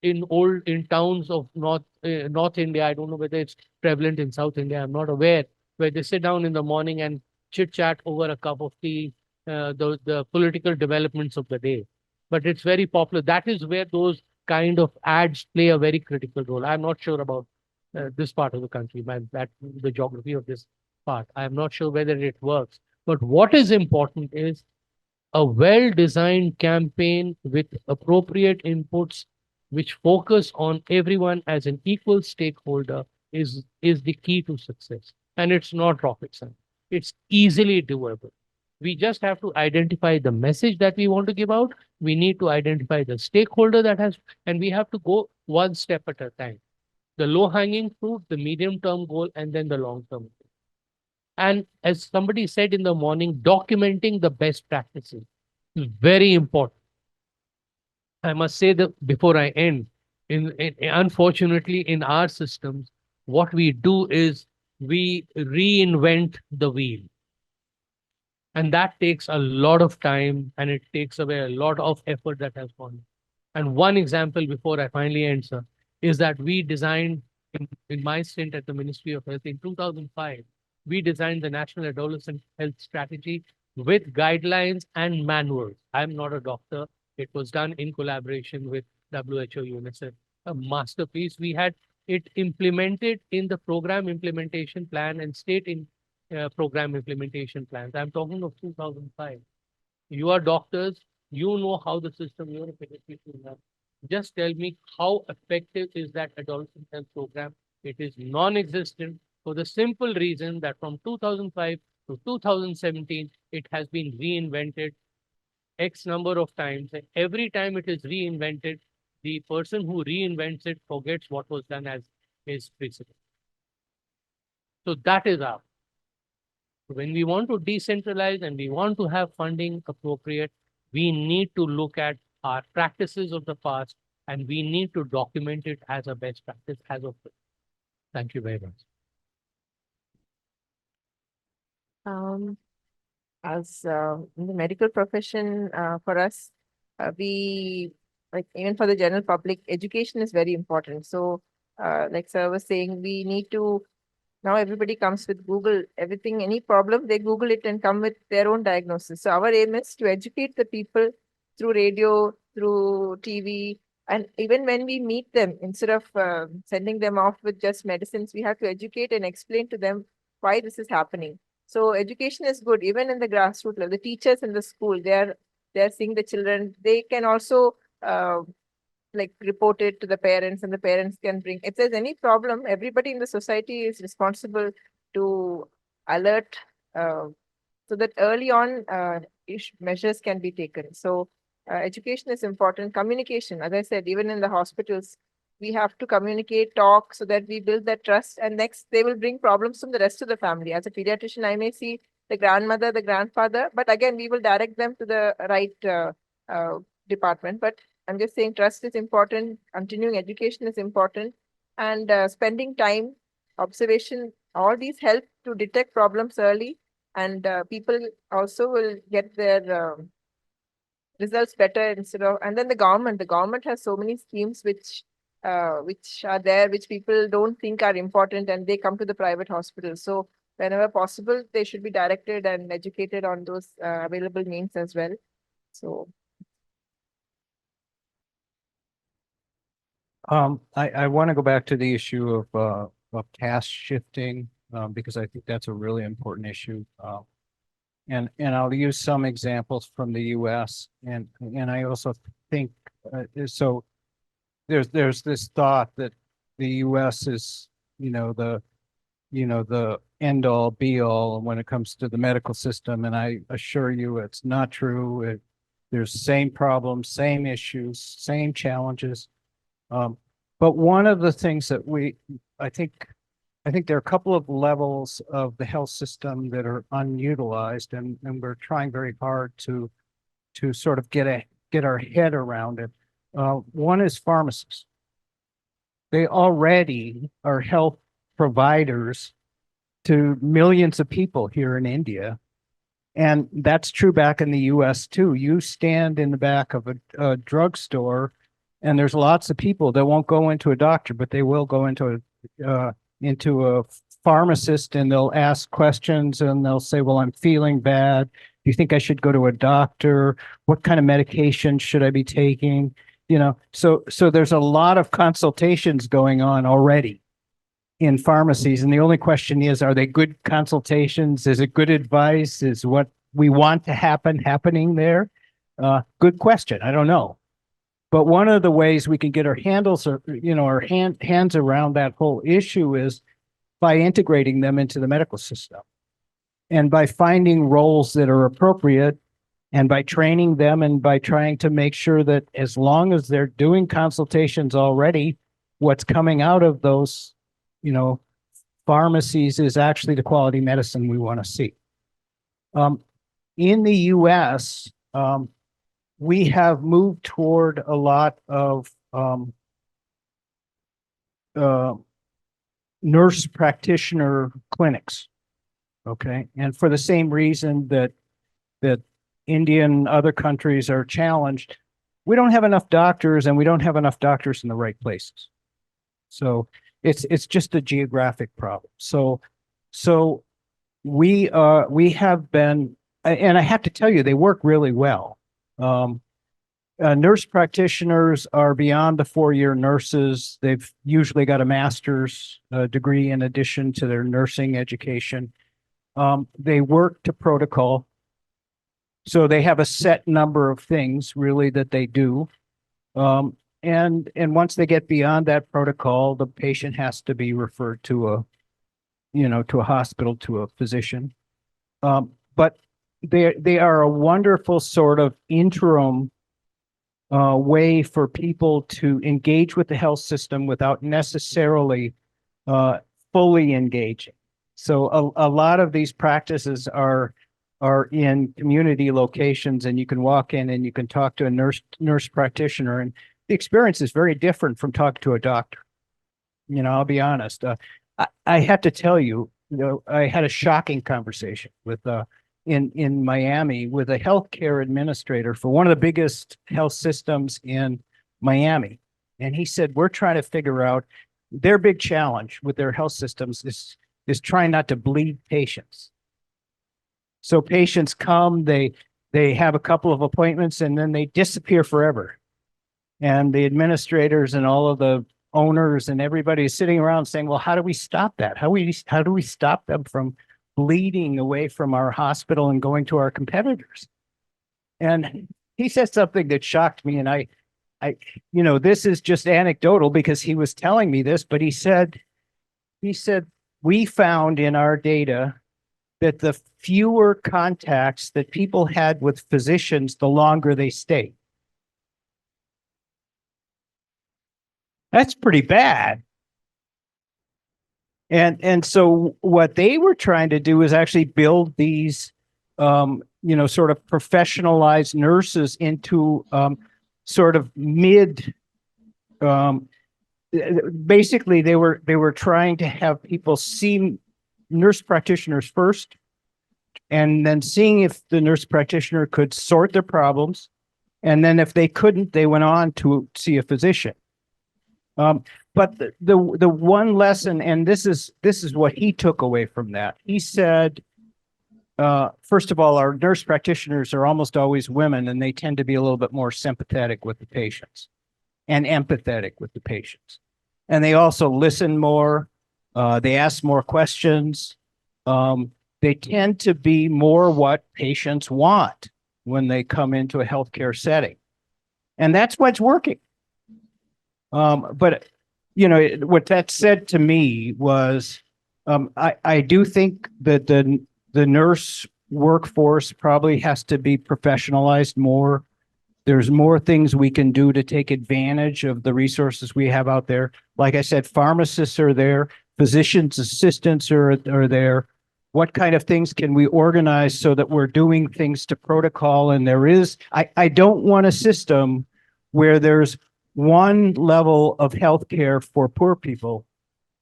in towns of North India. I don't know whether it's prevalent in South India. I'm not aware, where they sit down in the morning and chit chat over a cup of tea, the political developments of the day. But it's very popular. That is where those kind of ads play a very critical role. I'm not sure about this part of the country, the geography of this part. I'm not sure whether it works. But what is important is a well-designed campaign with appropriate inputs which focus on everyone as an equal stakeholder is the key to success. And it's not rocket science. It's easily doable. We just have to identify the message that we want to give out. We need to identify the stakeholder and we have to go one step at a time. The low-hanging fruit, the medium-term goal, and then the long-term goal. And as somebody said in the morning, documenting the best practices is very important. I must say that before I end, unfortunately, in our systems, what we do is we reinvent the wheel. And that takes a lot of time and it takes away a lot of effort that has gone. And one example before I finally answer is that we designed in my stint at the Ministry of Health in 2005, we designed the National Adolescent Health Strategy with guidelines and manuals. I'm not a doctor. It was done in collaboration with WHO, UNICEF, a masterpiece. We had it implemented in the program implementation plan and state in program implementation plans. I'm talking of 2005. You are doctors, you know how the system, you're a pediatrician now. Just tell me how effective is that adolescent health program? It is non-existent for the simple reason that from 2005 to 2017, it has been reinvented X number of times. And every time it is reinvented, the person who reinvents it forgets what was done as his precedent. So that is our. When we want to decentralize and we want to have funding appropriate, we need to look at our practices of the past and we need to document it as a best practice as of today. Thank you very much. As in the medical profession, for us, we like even for the general public, education is very important. So, like sir was saying, we need to now everybody comes with Google, everything, any problem, they Google it and come with their own diagnosis. So our aim is to educate the people through radio, through TV, and even when we meet them, instead of sending them off with just medicines, we have to educate and explain to them why this is happening. So education is good, even in the grassroots level. The teachers in the school, they're seeing the children. They can also like report it to the parents, and the parents can bring. If there's any problem, everybody in the society is responsible to alert, so that early on measures can be taken. So education is important. Communication, as I said, even in the hospitals, we have to communicate, talk, so that we build that trust. And next, they will bring problems from the rest of the family. As a pediatrician, I may see the grandmother, the grandfather, but again, we will direct them to the right department. But I'm just saying trust is important, continuing education is important, and spending time, observation, all these help to detect problems early, and people also will get their results better instead of, and then the government has so many schemes which are there, which people don't think are important, and they come to the private hospitals. So whenever possible, they should be directed and educated on those available means as well. So. I want to go back to the issue of task shifting, because I think that's a really important issue. And I'll use some examples from the US, and I also think so there's this thought that the US is, the end all be all when it comes to the medical system. And I assure you it's not true. There's same problems, same issues, same challenges. But one of the things that I think there are a couple of levels of the health system that are unutilized, and we're trying very hard to sort of get our head around it. One is pharmacists. They already are health providers to millions of people here in India. And that's true back in the US too. You stand in the back of a drugstore, and there's lots of people that won't go into a doctor, but they will go into a pharmacist, and they'll ask questions, and they'll say, well, I'm feeling bad. Do you think I should go to a doctor? What kind of medication should I be taking? So there's a lot of consultations going on already in pharmacies. And the only question is, are they good consultations? Is it good advice? Is what we want to happening there? Good question. I don't know. But one of the ways we can get our hands around that whole issue is by integrating them into the medical system, and by finding roles that are appropriate, and by training them, and by trying to make sure that as long as they're doing consultations already, what's coming out of those, pharmacies is actually the quality medicine we want to see. In the US, we have moved toward a lot of nurse practitioner clinics. Okay, and for the same reason that India and other countries are challenged, we don't have enough doctors, and we don't have enough doctors in the right places. So it's just a geographic problem. So we have been, and I have to tell you, they work really well. Nurse practitioners are beyond the 4-year nurses. They've usually got a master's degree in addition to their nursing education. They work to protocol. So they have a set number of things really that they do. And once they get beyond that protocol, the patient has to be referred to a hospital, to a physician. But they are a wonderful sort of interim way for people to engage with the health system without necessarily fully engaging. So a lot of these practices are in community locations, and you can walk in and you can talk to a nurse practitioner, and the experience is very different from talking to a doctor. I'll be honest. I have to tell you, I had a shocking conversation with in Miami with a healthcare administrator for one of the biggest health systems in Miami. And he said, we're trying to figure out their big challenge with their health systems is trying not to bleed patients. So patients come, they have a couple of appointments, and then they disappear forever. And the administrators and all of the owners and everybody is sitting around saying, well, how do we stop that? How do we stop them from bleeding away from our hospital and going to our competitors? And he said something that shocked me. And I this is just anecdotal because he was telling me this, but he said, we found in our data that the fewer contacts that people had with physicians, the longer they stayed. That's pretty bad. And so what they were trying to do is actually build these, sort of professionalized nurses into sort of mid. Basically, they were trying to have people see nurse practitioners first, and then seeing if the nurse practitioner could sort their problems, and then if they couldn't, they went on to see a physician. But the one lesson, and this is what he took away from that. He said, first of all, our nurse practitioners are almost always women, and they tend to be a little bit more sympathetic with the patients and empathetic with the patients. And they also listen more. They ask more questions. They tend to be more what patients want when they come into a healthcare setting. And that's what's working. But, what that said to me was, I do think that the nurse workforce probably has to be professionalized more. There's more things we can do to take advantage of the resources we have out there. Like I said, pharmacists are there, physicians' assistants are there. What kind of things can we organize so that we're doing things to protocol? And I don't want a system where there's one level of healthcare for poor people,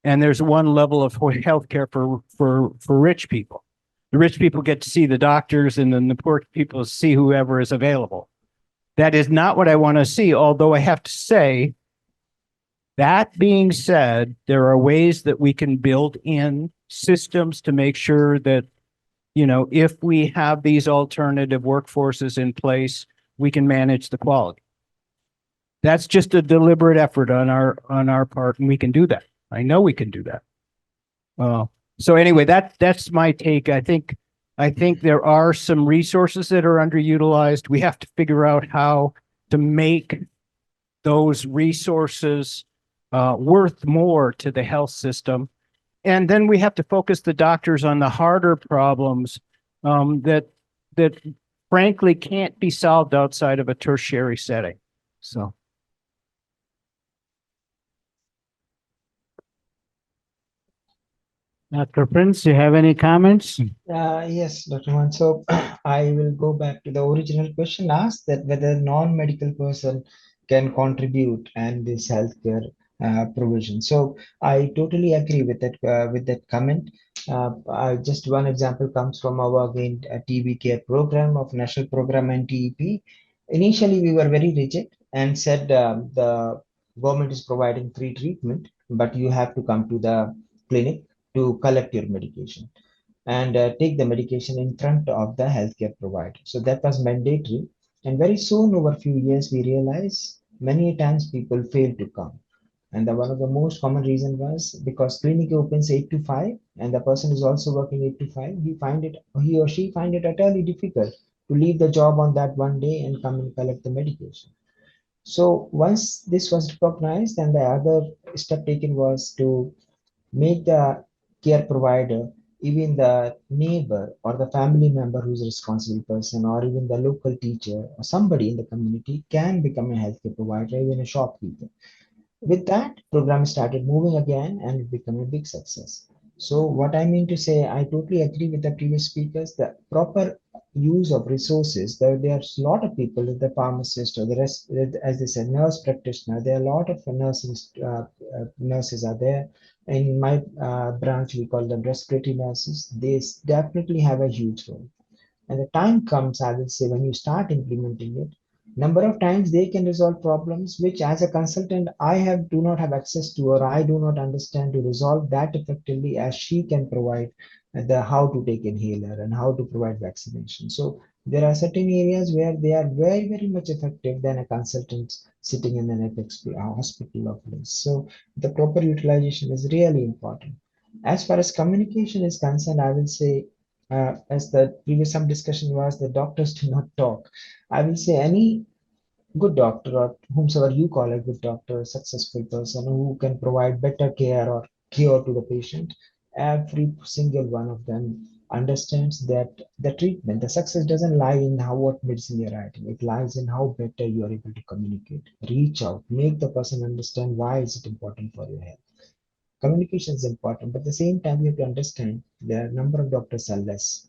and there's one level of healthcare for rich people. The rich people get to see the doctors, and then the poor people see whoever is available. That is not what I want to see, although I have to say, that being said, there are ways that we can build in systems to make sure that, if we have these alternative workforces in place, we can manage the quality. That's just a deliberate effort on our part, and we can do that. I know we can do that. So anyway, that's my take. I think there are some resources that are underutilized. We have to figure out how to make those resources worth more to the health system. And then we have to focus the doctors on the harder problems that frankly can't be solved outside of a tertiary setting. So. Dr. Prince, you have any comments? Yes, Dr. Man. So I will go back to the original question asked, that whether non-medical person can contribute and this healthcare provision. So I totally agree with that comment. Just one example comes from our again TB care program of National Program and TEP. Initially, we were very rigid and said the government is providing free treatment, but you have to come to the clinic to collect your medication and take the medication in front of the healthcare provider. So that was mandatory. And very soon, over a few years, we realized many times people fail to come. And one of the most common reason was because clinic opens 8 to 5 and the person is also working 8 to 5. He or she find it utterly difficult to leave the job on that one day and come and collect the medication. So once this was recognized, and the other step taken was to make the care provider, even the neighbor or the family member who's a responsible person, or even the local teacher or somebody in the community can become a healthcare provider, even a shopkeeper. With that, program started moving again and it became a big success. So what I mean to say, I totally agree with the previous speakers. The proper use of resources, there's a lot of people, the pharmacist or the rest, as they said, nurse practitioner. There are a lot of nurses are there. In my branch, we call them respiratory nurses. They definitely have a huge role. And the time comes, I will say, when you start implementing it, number of times they can resolve problems which as a consultant do not have access to, or I do not understand to resolve that effectively as she can provide the how to take inhaler and how to provide vaccination. So there are certain areas where they are very, very much effective than a consultant sitting in an apex hospital or place. So the proper utilization is really important. As far as communication is concerned, I will say, as the previous some discussion was, the doctors do not talk. I will say any good doctor or whomsoever you call a good doctor, a successful person who can provide better care or cure to the patient, every single one of them understands that the treatment, the success doesn't lie in how what medicine you're writing. It lies in how better you are able to communicate, reach out, make the person understand why is it important for your health. Communication is important, but at the same time, you have to understand the number of doctors are less.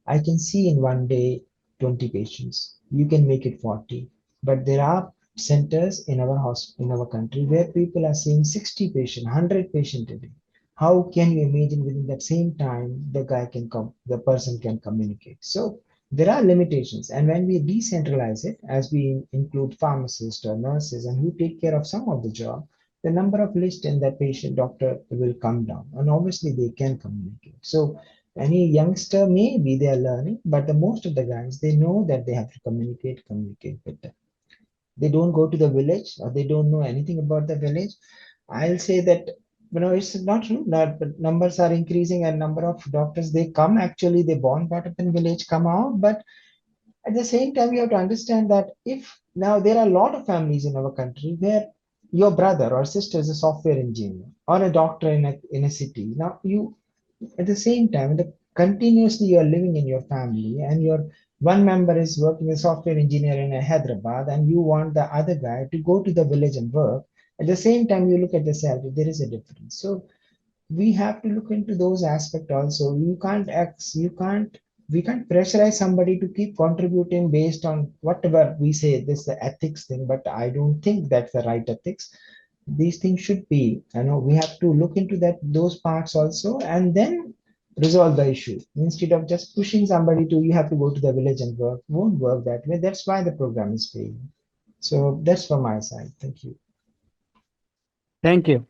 I can see in one day 20 patients. You can make it 40. But there are centers in our in our country where people are seeing 60 patients, 100 patients a day. How can you imagine within that same time the person can communicate? So there are limitations. And when we decentralize it, as we include pharmacists or nurses and who take care of some of the job, the number of list in that patient doctor will come down. And obviously they can communicate. So any youngster, maybe they are learning, but the most of the guys, they know that they have to communicate better. They don't go to the village or they don't know anything about the village. I'll say that, it's not true that but numbers are increasing and number of doctors, they come actually, they born brought up in village, come out, but at the same time, you have to understand that if now there are a lot of families in our country where your brother or sister is a software engineer or a doctor in a city. Now you at the same time, continuously you are living in your family and your one member is working as software engineer in a Hyderabad and you want the other guy to go to the village and work. At the same time, you look at the salary, there is a difference. So we have to look into those aspects also. We can't pressurize somebody to keep contributing based on whatever we say this is the ethics thing, but I don't think that's the right ethics. These things should be, we have to look into those parts also and then resolve the issue instead of just pushing somebody to you have to go to the village and work. Won't work that way. That's why the program is failing. So that's from my side. Thank you. Thank you.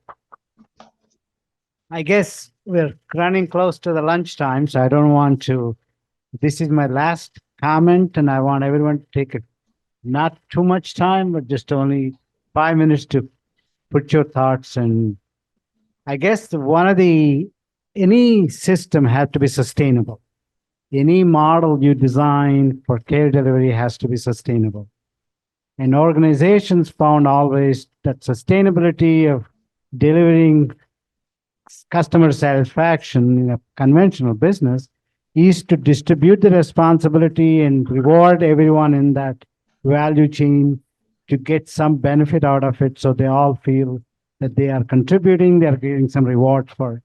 I guess we're running close to the lunchtime, so I don't want to. This is my last comment, and I want everyone to take not too much time, but just only 5 minutes to put your thoughts. And I guess any system has to be sustainable. Any model you design for care delivery has to be sustainable. And organizations found always that sustainability of delivering customer satisfaction in a conventional business is to distribute the responsibility and reward everyone in that value chain to get some benefit out of it, so they all feel that they are contributing, they are getting some reward for it.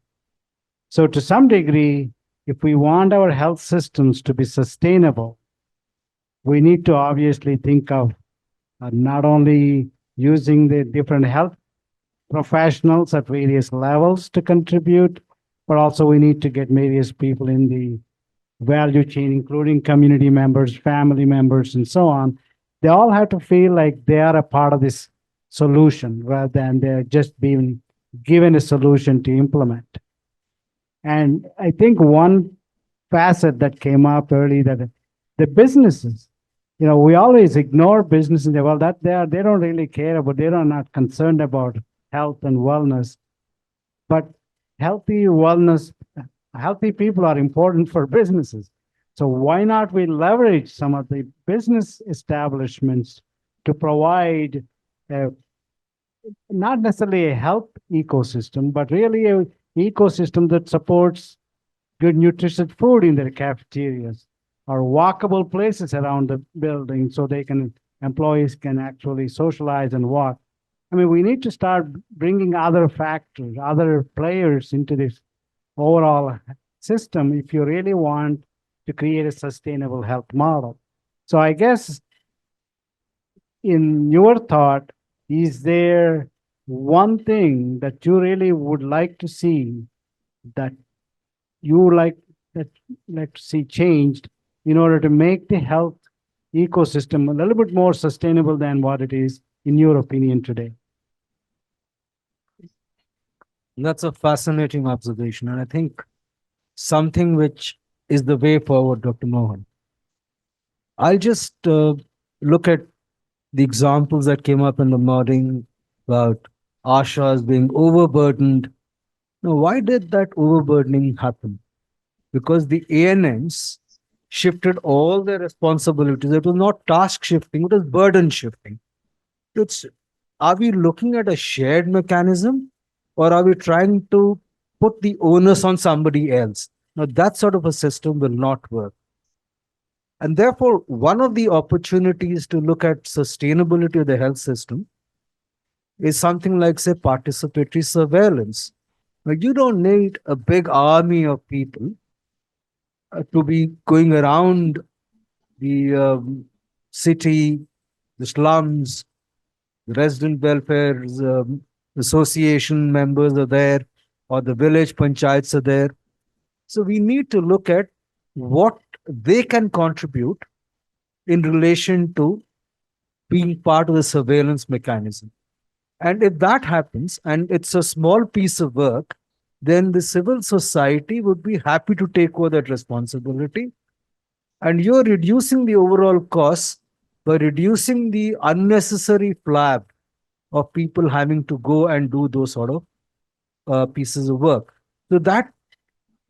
So to some degree, if we want our health systems to be sustainable, we need to obviously think of not only using the different health professionals at various levels to contribute, but also we need to get various people in the value chain, including community members, family members, and so on. They all have to feel like they are a part of this solution rather than they're just being given a solution to implement. And I think one facet that came up early that the businesses, we always ignore businesses. Well, that they don't really care about, they're not concerned about health and wellness. But healthy people are important for businesses. So why not we leverage some of the business establishments to provide not necessarily a health ecosystem, but really a ecosystem that supports good nutritious food in their cafeterias or walkable places around the building so employees can actually socialize and walk. I mean, we need to start bringing other factors, other players into this overall system if you really want to create a sustainable health model. So I guess in your thought, is there one thing that you really would like to see that you would like to see changed in order to make the health ecosystem a little bit more sustainable than what it is, in your opinion, today? That's a fascinating observation, and I think something which is the way forward, Dr. Mohan. I'll just look at the examples that came up in the morning about ASHAs being overburdened. Now, why did that overburdening happen? Because the ANMs shifted all their responsibilities. It was not task shifting, it was burden shifting. Are we looking at a shared mechanism, or are we trying to put the onus on somebody else? Now, that sort of a system will not work. And therefore, one of the opportunities to look at sustainability of the health system is something like, say, participatory surveillance. Now, you don't need a big army of people to be going around the city, the slums, the resident welfare association members are there, or the village panchayats are there. So we need to look at what they can contribute in relation to being part of the surveillance mechanism. And if that happens, and it's a small piece of work, then the civil society would be happy to take over that responsibility. And you're reducing the overall costs by reducing the unnecessary flab of people having to go and do those sort of pieces of work. So that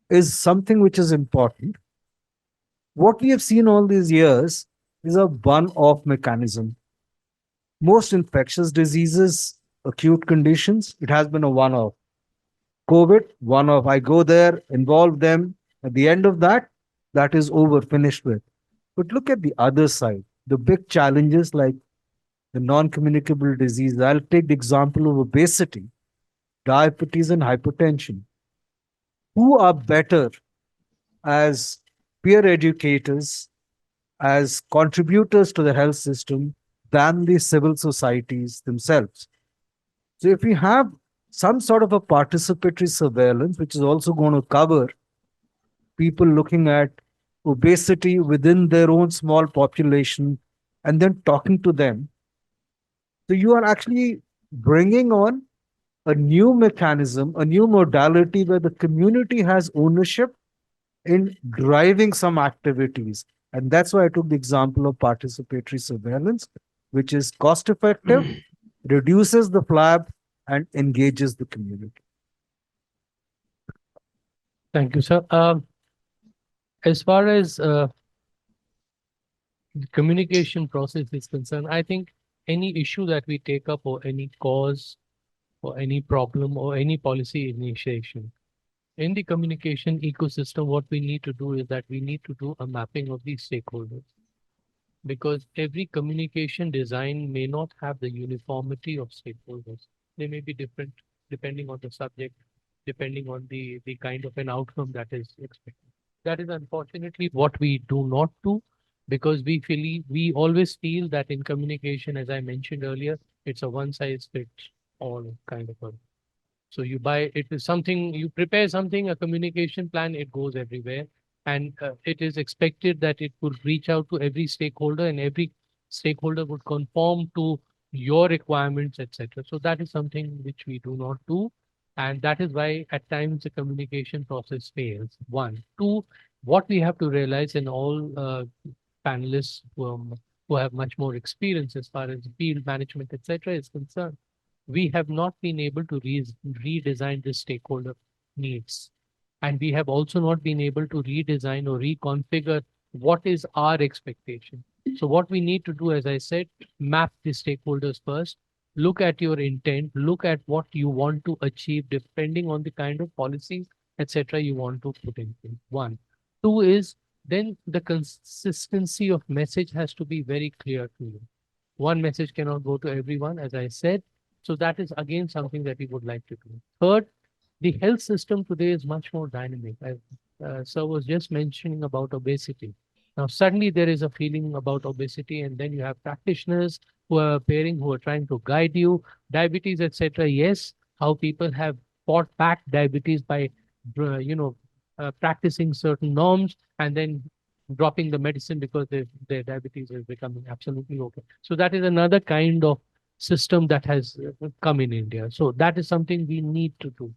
is something which is important. What we have seen all these years is a one-off mechanism. Most infectious diseases, acute conditions, it has been a one-off. COVID, one-off. I go there, involve them. At the end of that, that is over, finished with. But look at the other side, the big challenges like the non-communicable disease. I'll take the example of obesity, diabetes, and hypertension. Who are better as peer educators, as contributors to the health system than the civil societies themselves? So if we have some sort of a participatory surveillance, which is also going to cover people looking at obesity within their own small population and then talking to them. So you are actually bringing on a new mechanism, a new modality where the community has ownership in driving some activities. And that's why I took the example of participatory surveillance, which is cost effective, reduces the flab, and engages the community. Thank you, sir. As far as the communication process is concerned, I think any issue that we take up, or any cause or any problem or any policy initiation in the communication ecosystem, what we need to do is that we need to do a mapping of these stakeholders, because every communication design may not have the uniformity of stakeholders. They may be different depending on the subject, depending on the kind of an outcome that is expected. That is unfortunately what we do not do, because we always feel that in communication, as I mentioned earlier, it's a one size fits all kind of a. So you buy, it is something, you prepare something, a communication plan, it goes everywhere. And it is expected that it would reach out to every stakeholder and every stakeholder would conform to your requirements, etc. So that is something which we do not do. And that is why at times the communication process fails. One. Two, what we have to realize, in all panelists who have much more experience as far as field management, etc. is concerned, we have not been able to redesign the stakeholder needs. And we have also not been able to redesign or reconfigure what is our expectation. So what we need to do, as I said, map the stakeholders first, look at your intent, look at what you want to achieve depending on the kind of policies, etc. you want to put in place. One. Two is, then the consistency of message has to be very clear to you. One message cannot go to everyone, as I said. So that is again something that we would like to do. Third, the health system today is much more dynamic. Sir was just mentioning about obesity. Now, suddenly there is a feeling about obesity, and then you have practitioners who are appearing, who are trying to guide you. Diabetes, etc. Yes, how people have fought back diabetes by, practicing certain norms and then dropping the medicine because their diabetes is becoming absolutely okay. So that is another kind of system that has come in India. So that is something we need to do.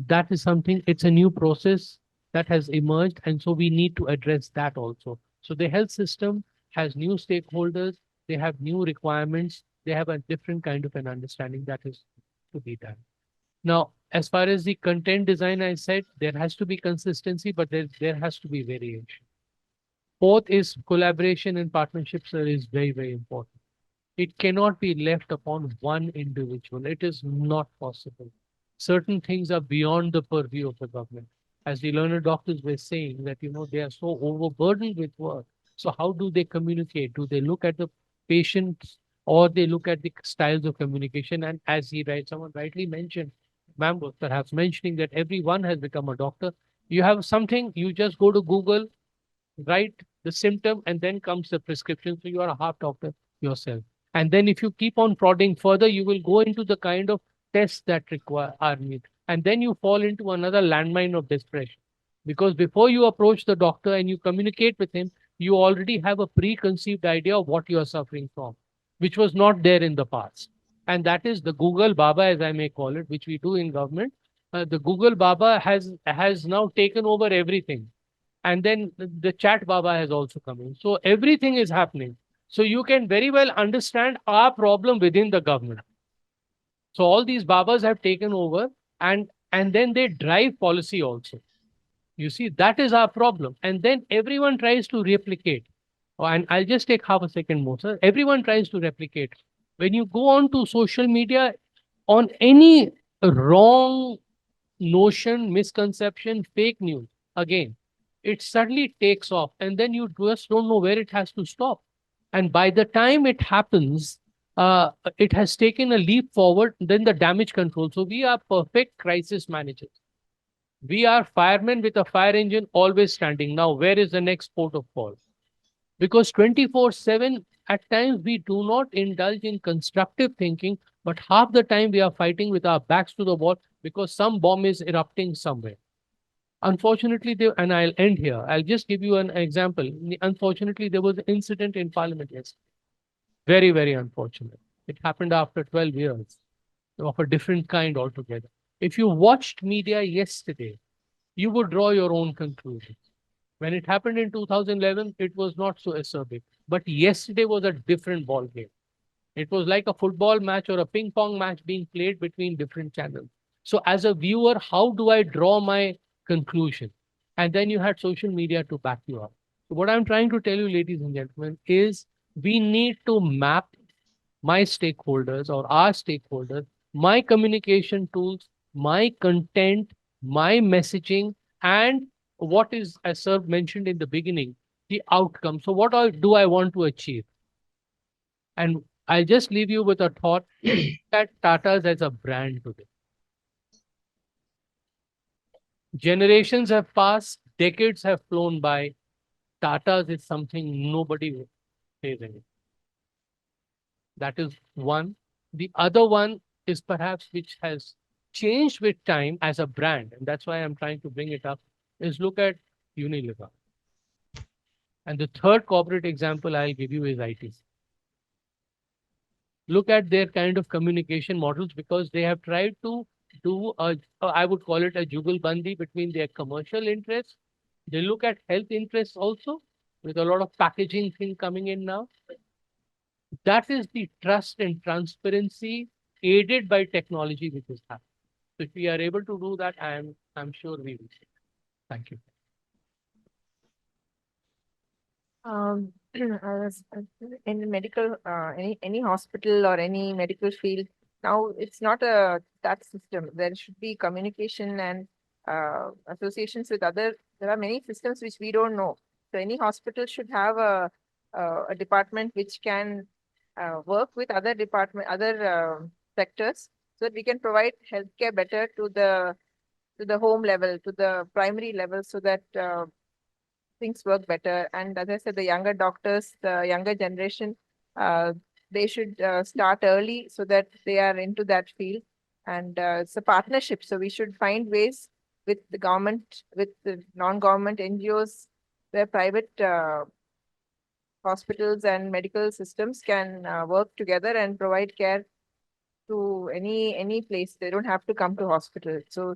That is something, it's a new process that has emerged. And so we need to address that also. So the health system has new stakeholders, they have new requirements, they have a different kind of an understanding that is to be done. Now, as far as the content design, I said there has to be consistency, but there has to be variation. Fourth is collaboration and partnerships is very, very important. It cannot be left upon one individual. It is not possible. Certain things are beyond the purview of the government. As the learned doctors were saying that, they are so overburdened with work. So how do they communicate? Do they look at the patients or they look at the styles of communication? And as someone rightly mentioned, ma'am was perhaps mentioning that everyone has become a doctor. You have something, you just go to Google, write the symptom, and then comes the prescription. So you are a half doctor yourself. And then if you keep on prodding further, you will go into the kind of tests that are needed. And then you fall into another landmine of depression. Because before you approach the doctor and you communicate with him, you already have a preconceived idea of what you are suffering from, which was not there in the past. And that is the Google Baba, as I may call it, which we do in government. The Google Baba has now taken over everything. And then the chat Baba has also come in. So everything is happening. So you can very well understand our problem within the government. So all these Babas have taken over and then they drive policy also. You see, that is our problem. And then everyone tries to replicate. Oh, and I'll just take half a second more, sir. Everyone tries to replicate. When you go on to social media, on any wrong notion, misconception, fake news, again, it suddenly takes off and then you just don't know where it has to stop. And by the time it happens, it has taken a leap forward, then the damage control. So we are perfect crisis managers. We are firemen with a fire engine always standing. Now, where is the next port of call? Because 24/7, at times we do not indulge in constructive thinking, but half the time we are fighting with our backs to the wall because some bomb is erupting somewhere. Unfortunately, and I'll end here. I'll just give you an example. Unfortunately, there was an incident in Parliament yesterday. Very, very unfortunate. It happened after 12 years of a different kind altogether. If you watched media yesterday, you would draw your own conclusions. When it happened in 2011, it was not so acerbic. But yesterday was a different ball game. It was like a football match or a ping pong match being played between different channels. So as a viewer, how do I draw my conclusion? And then you had social media to back you up. So what I'm trying to tell you, ladies and gentlemen, is we need to map my stakeholders or our stakeholders, my communication tools, my content, my messaging, and what is, as sir mentioned in the beginning, the outcome. So what do I want to achieve? And I'll just leave you with a thought that Tata's as a brand today. Generations have passed, decades have flown by. Tata's is something nobody says anything. That is one. The other one, is perhaps which has changed with time as a brand, and that's why I'm trying to bring it up, is look at Unilever. And the third corporate example I'll give you is ITC. Look at their kind of communication models, because they have tried to do I would call it a jugalbandi between their commercial interests. They look at health interests also, with a lot of packaging thing coming in now. That is the trust and transparency aided by technology which is happening. So if we are able to do that, I'm sure we will. Thank you. In medical, any hospital or any medical field, now it's not a that system. There should be communication and associations with other. There are many systems which we don't know. So any hospital should have a department which can work with other sectors, so that we can provide healthcare better to the home level, to the primary level, so that things work better. And as I said, the younger doctors, the younger generation, they should start early so that they are into that field. And it's a partnership. So we should find ways with the government, with the non-government NGOs, where private hospitals and medical systems can work together and provide care to any place. They don't have to come to hospital. So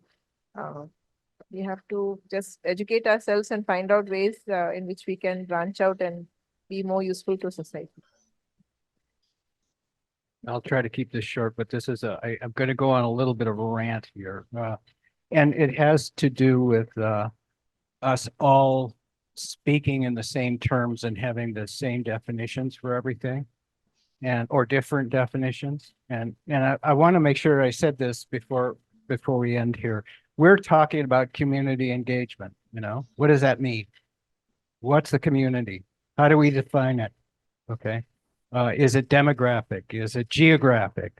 we have to just educate ourselves and find out ways in which we can branch out and be more useful to society. I'll try to keep this short, but this is I'm going to go on a little bit of a rant here. And it has to do with us all speaking in the same terms and having the same definitions for everything, or different definitions. And I want to make sure I said this before we end here. We're talking about community engagement, what does that mean? What's the community? How do we define it? Okay. Is it demographic? Is it geographic?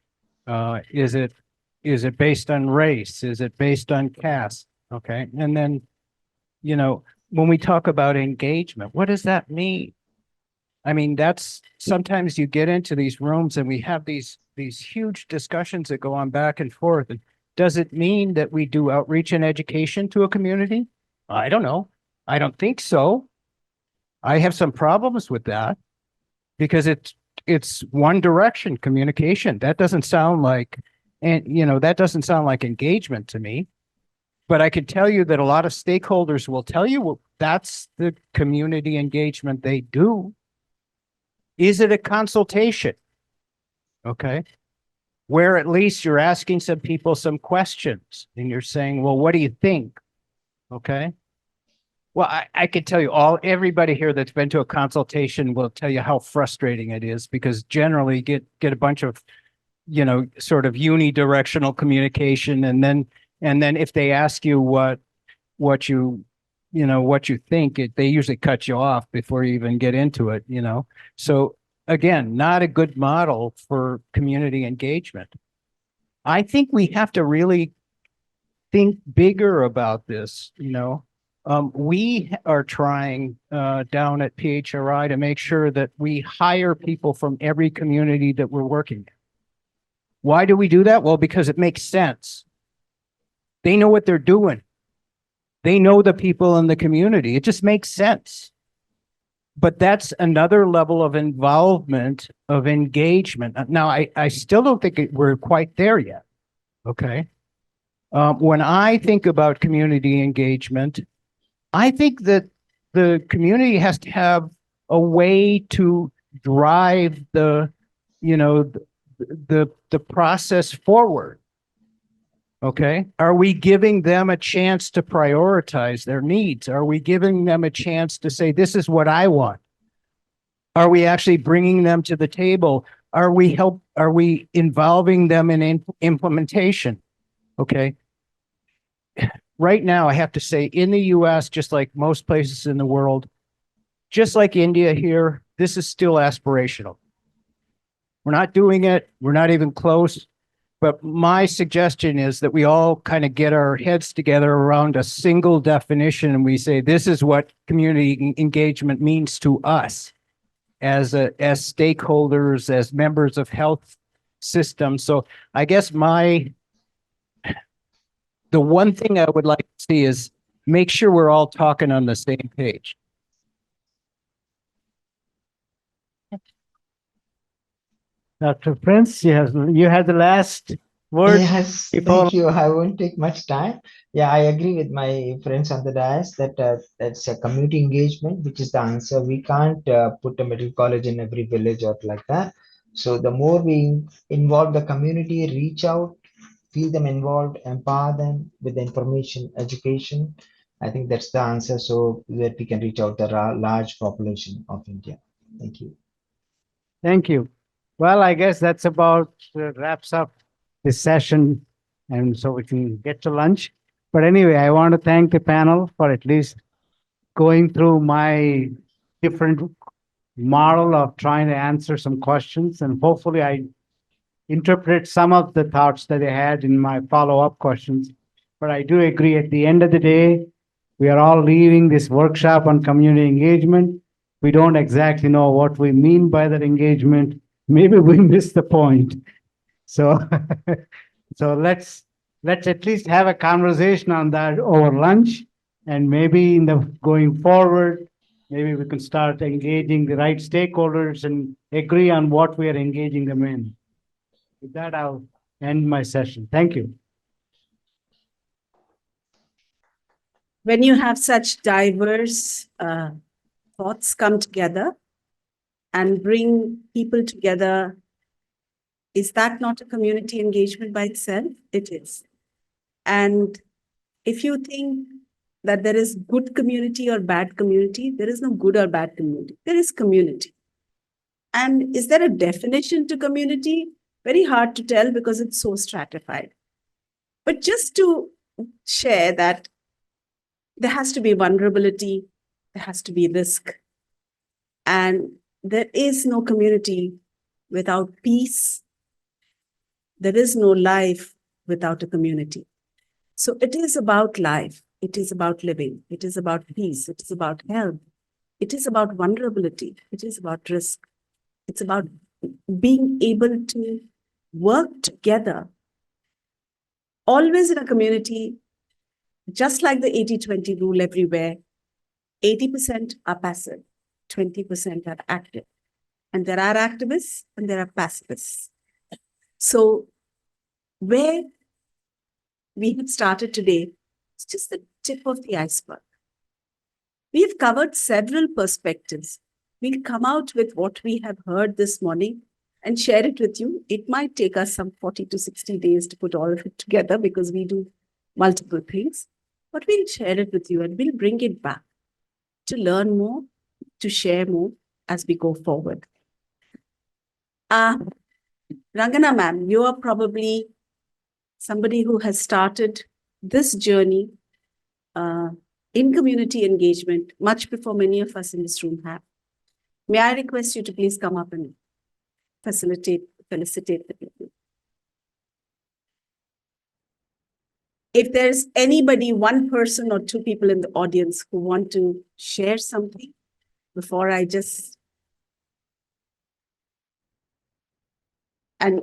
Is it based on race? Is it based on caste? Okay. And then, when we talk about engagement, what does that mean? I mean, that's sometimes you get into these rooms and we have these huge discussions that go on back and forth. And does it mean that we do outreach and education to a community? I don't know. I don't think so. I have some problems with that because it's one direction communication. That doesn't sound like, that doesn't sound like engagement to me. But I can tell you that a lot of stakeholders will tell you, well, that's the community engagement they do. Is it a consultation? Okay. Where at least you're asking some people some questions and you're saying, well, what do you think? Okay. Well, I could tell you everybody here that's been to a consultation will tell you how frustrating it is, because generally get a bunch of, sort of unidirectional communication. And then if they ask you what you think, they usually cut you off before you even get into it, So again, not a good model for community engagement. I think we have to really think bigger about this, We are trying down at PHRI to make sure that we hire people from every community that we're working in. Why do we do that? Well, because it makes sense. They know what they're doing. They know the people in the community. It just makes sense. But that's another level of involvement, of engagement. Now, I still don't think we're quite there yet, okay? When I think about community engagement, I think that the community has to have a way to drive the process forward. Okay. Are we giving them a chance to prioritize their needs? Are we giving them a chance to say, this is what I want? Are we actually bringing them to the table? Are we involving them in implementation? Okay. Right now, I have to say, in the US, just like most places in the world, just like India here, this is still aspirational. We're not doing it. We're not even close. But my suggestion is that we all kind of get our heads together around a single definition and we say, this is what community engagement means to us as stakeholders, as members of health system. So I guess the one thing I would like to see is make sure we're all talking on the same page. Dr. Prince, you had the last word. Yes, thank you. I won't take much time. Yeah, I agree with my friends on the dais that that's a community engagement, which is the answer. We can't put a medical college in every village or like that. So the more we involve the community, reach out, feel them involved, empower them with the information, education, I think that's the answer. So that we can reach out the large population of India. Thank you. Thank you. Well, I guess that's about wraps up this session, and so we can get to lunch. But anyway, I want to thank the panel for at least going through my different model of trying to answer some questions, and hopefully I interpret some of the thoughts that I had in my follow-up questions. But I do agree, at the end of the day, we are all leaving this workshop on community engagement. We don't exactly know what we mean by that engagement. Maybe we missed the point. So, so let's at least have a conversation on that over lunch, and maybe in the going forward, maybe we can start engaging the right stakeholders and agree on what we are engaging them in. With that, I'll end my session. Thank you. When you have such diverse thoughts come together and bring people together, is that not a community engagement by itself? It is. And if you think that there is good community or bad community, there is no good or bad community. There is community. And is there a definition to community? Very hard to tell because it's so stratified. But just to share that there has to be vulnerability, there has to be risk. And there is no community without peace. There is no life without a community. So it is about life. It is about living. It is about peace. It is about health. It is about vulnerability. It is about risk. It's about being able to work together. Always in a community, just like the 80-20 rule everywhere, 80% are passive, 20% are active. And there are activists and there are pacifists. So where we have started today, it's just the tip of the iceberg. We've covered several perspectives. We'll come out with what we have heard this morning and share it with you. It might take us some 40 to 60 days to put all of it together because we do multiple things. But we'll share it with you and we'll bring it back to learn more, to share more as we go forward. Rangana ma'am, you are probably somebody who has started this journey in community engagement much before many of us in this room have. May I request you to please come up and felicitate the people. If there's anybody, one person or two people in the audience who want to share something before I just... And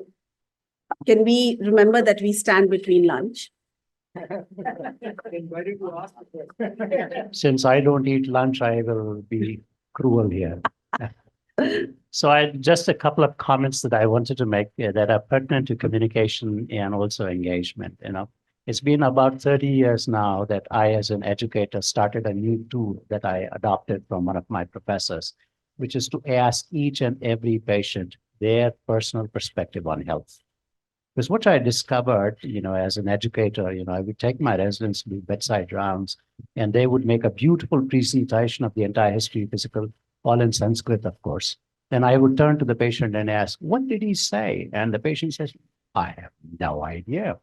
can we remember that we stand between lunch? Since I don't eat lunch, I will be cruel here. So just a couple of comments that I wanted to make that are pertinent to communication and also engagement. It's been about 30 years now that I, as an educator, started a new tool that I adopted from one of my professors, which is to ask each and every patient their personal perspective on health. Because what I discovered, as an educator, I would take my residents to do bedside rounds, and they would make a beautiful presentation of the entire history, physical, all in Sanskrit, of course. Then I would turn to the patient and ask, what did he say? And the patient says, I have no idea.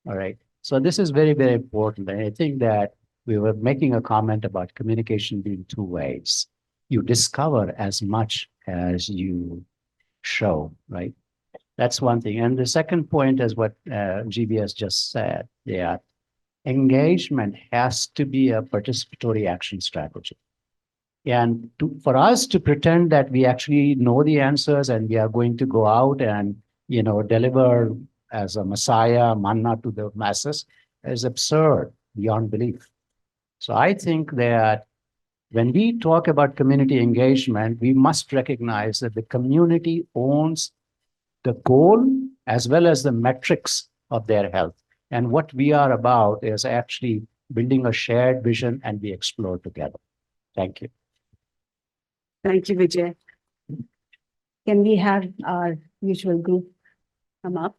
All right. So this is very, very important. And I think that we were making a comment about communication being two ways. You discover as much as you show, right? That's one thing. And the second point is what GBS just said, that engagement has to be a participatory action strategy. And for us to pretend that we actually know the answers and we are going to go out and deliver as a messiah, manna to the masses is absurd beyond belief. So I think that when we talk about community engagement, we must recognize that the community owns the goal as well as the metrics of their health. And what we are about is actually building a shared vision and we explore together. Thank you. Thank you, Vijay. Can we have our usual group come up?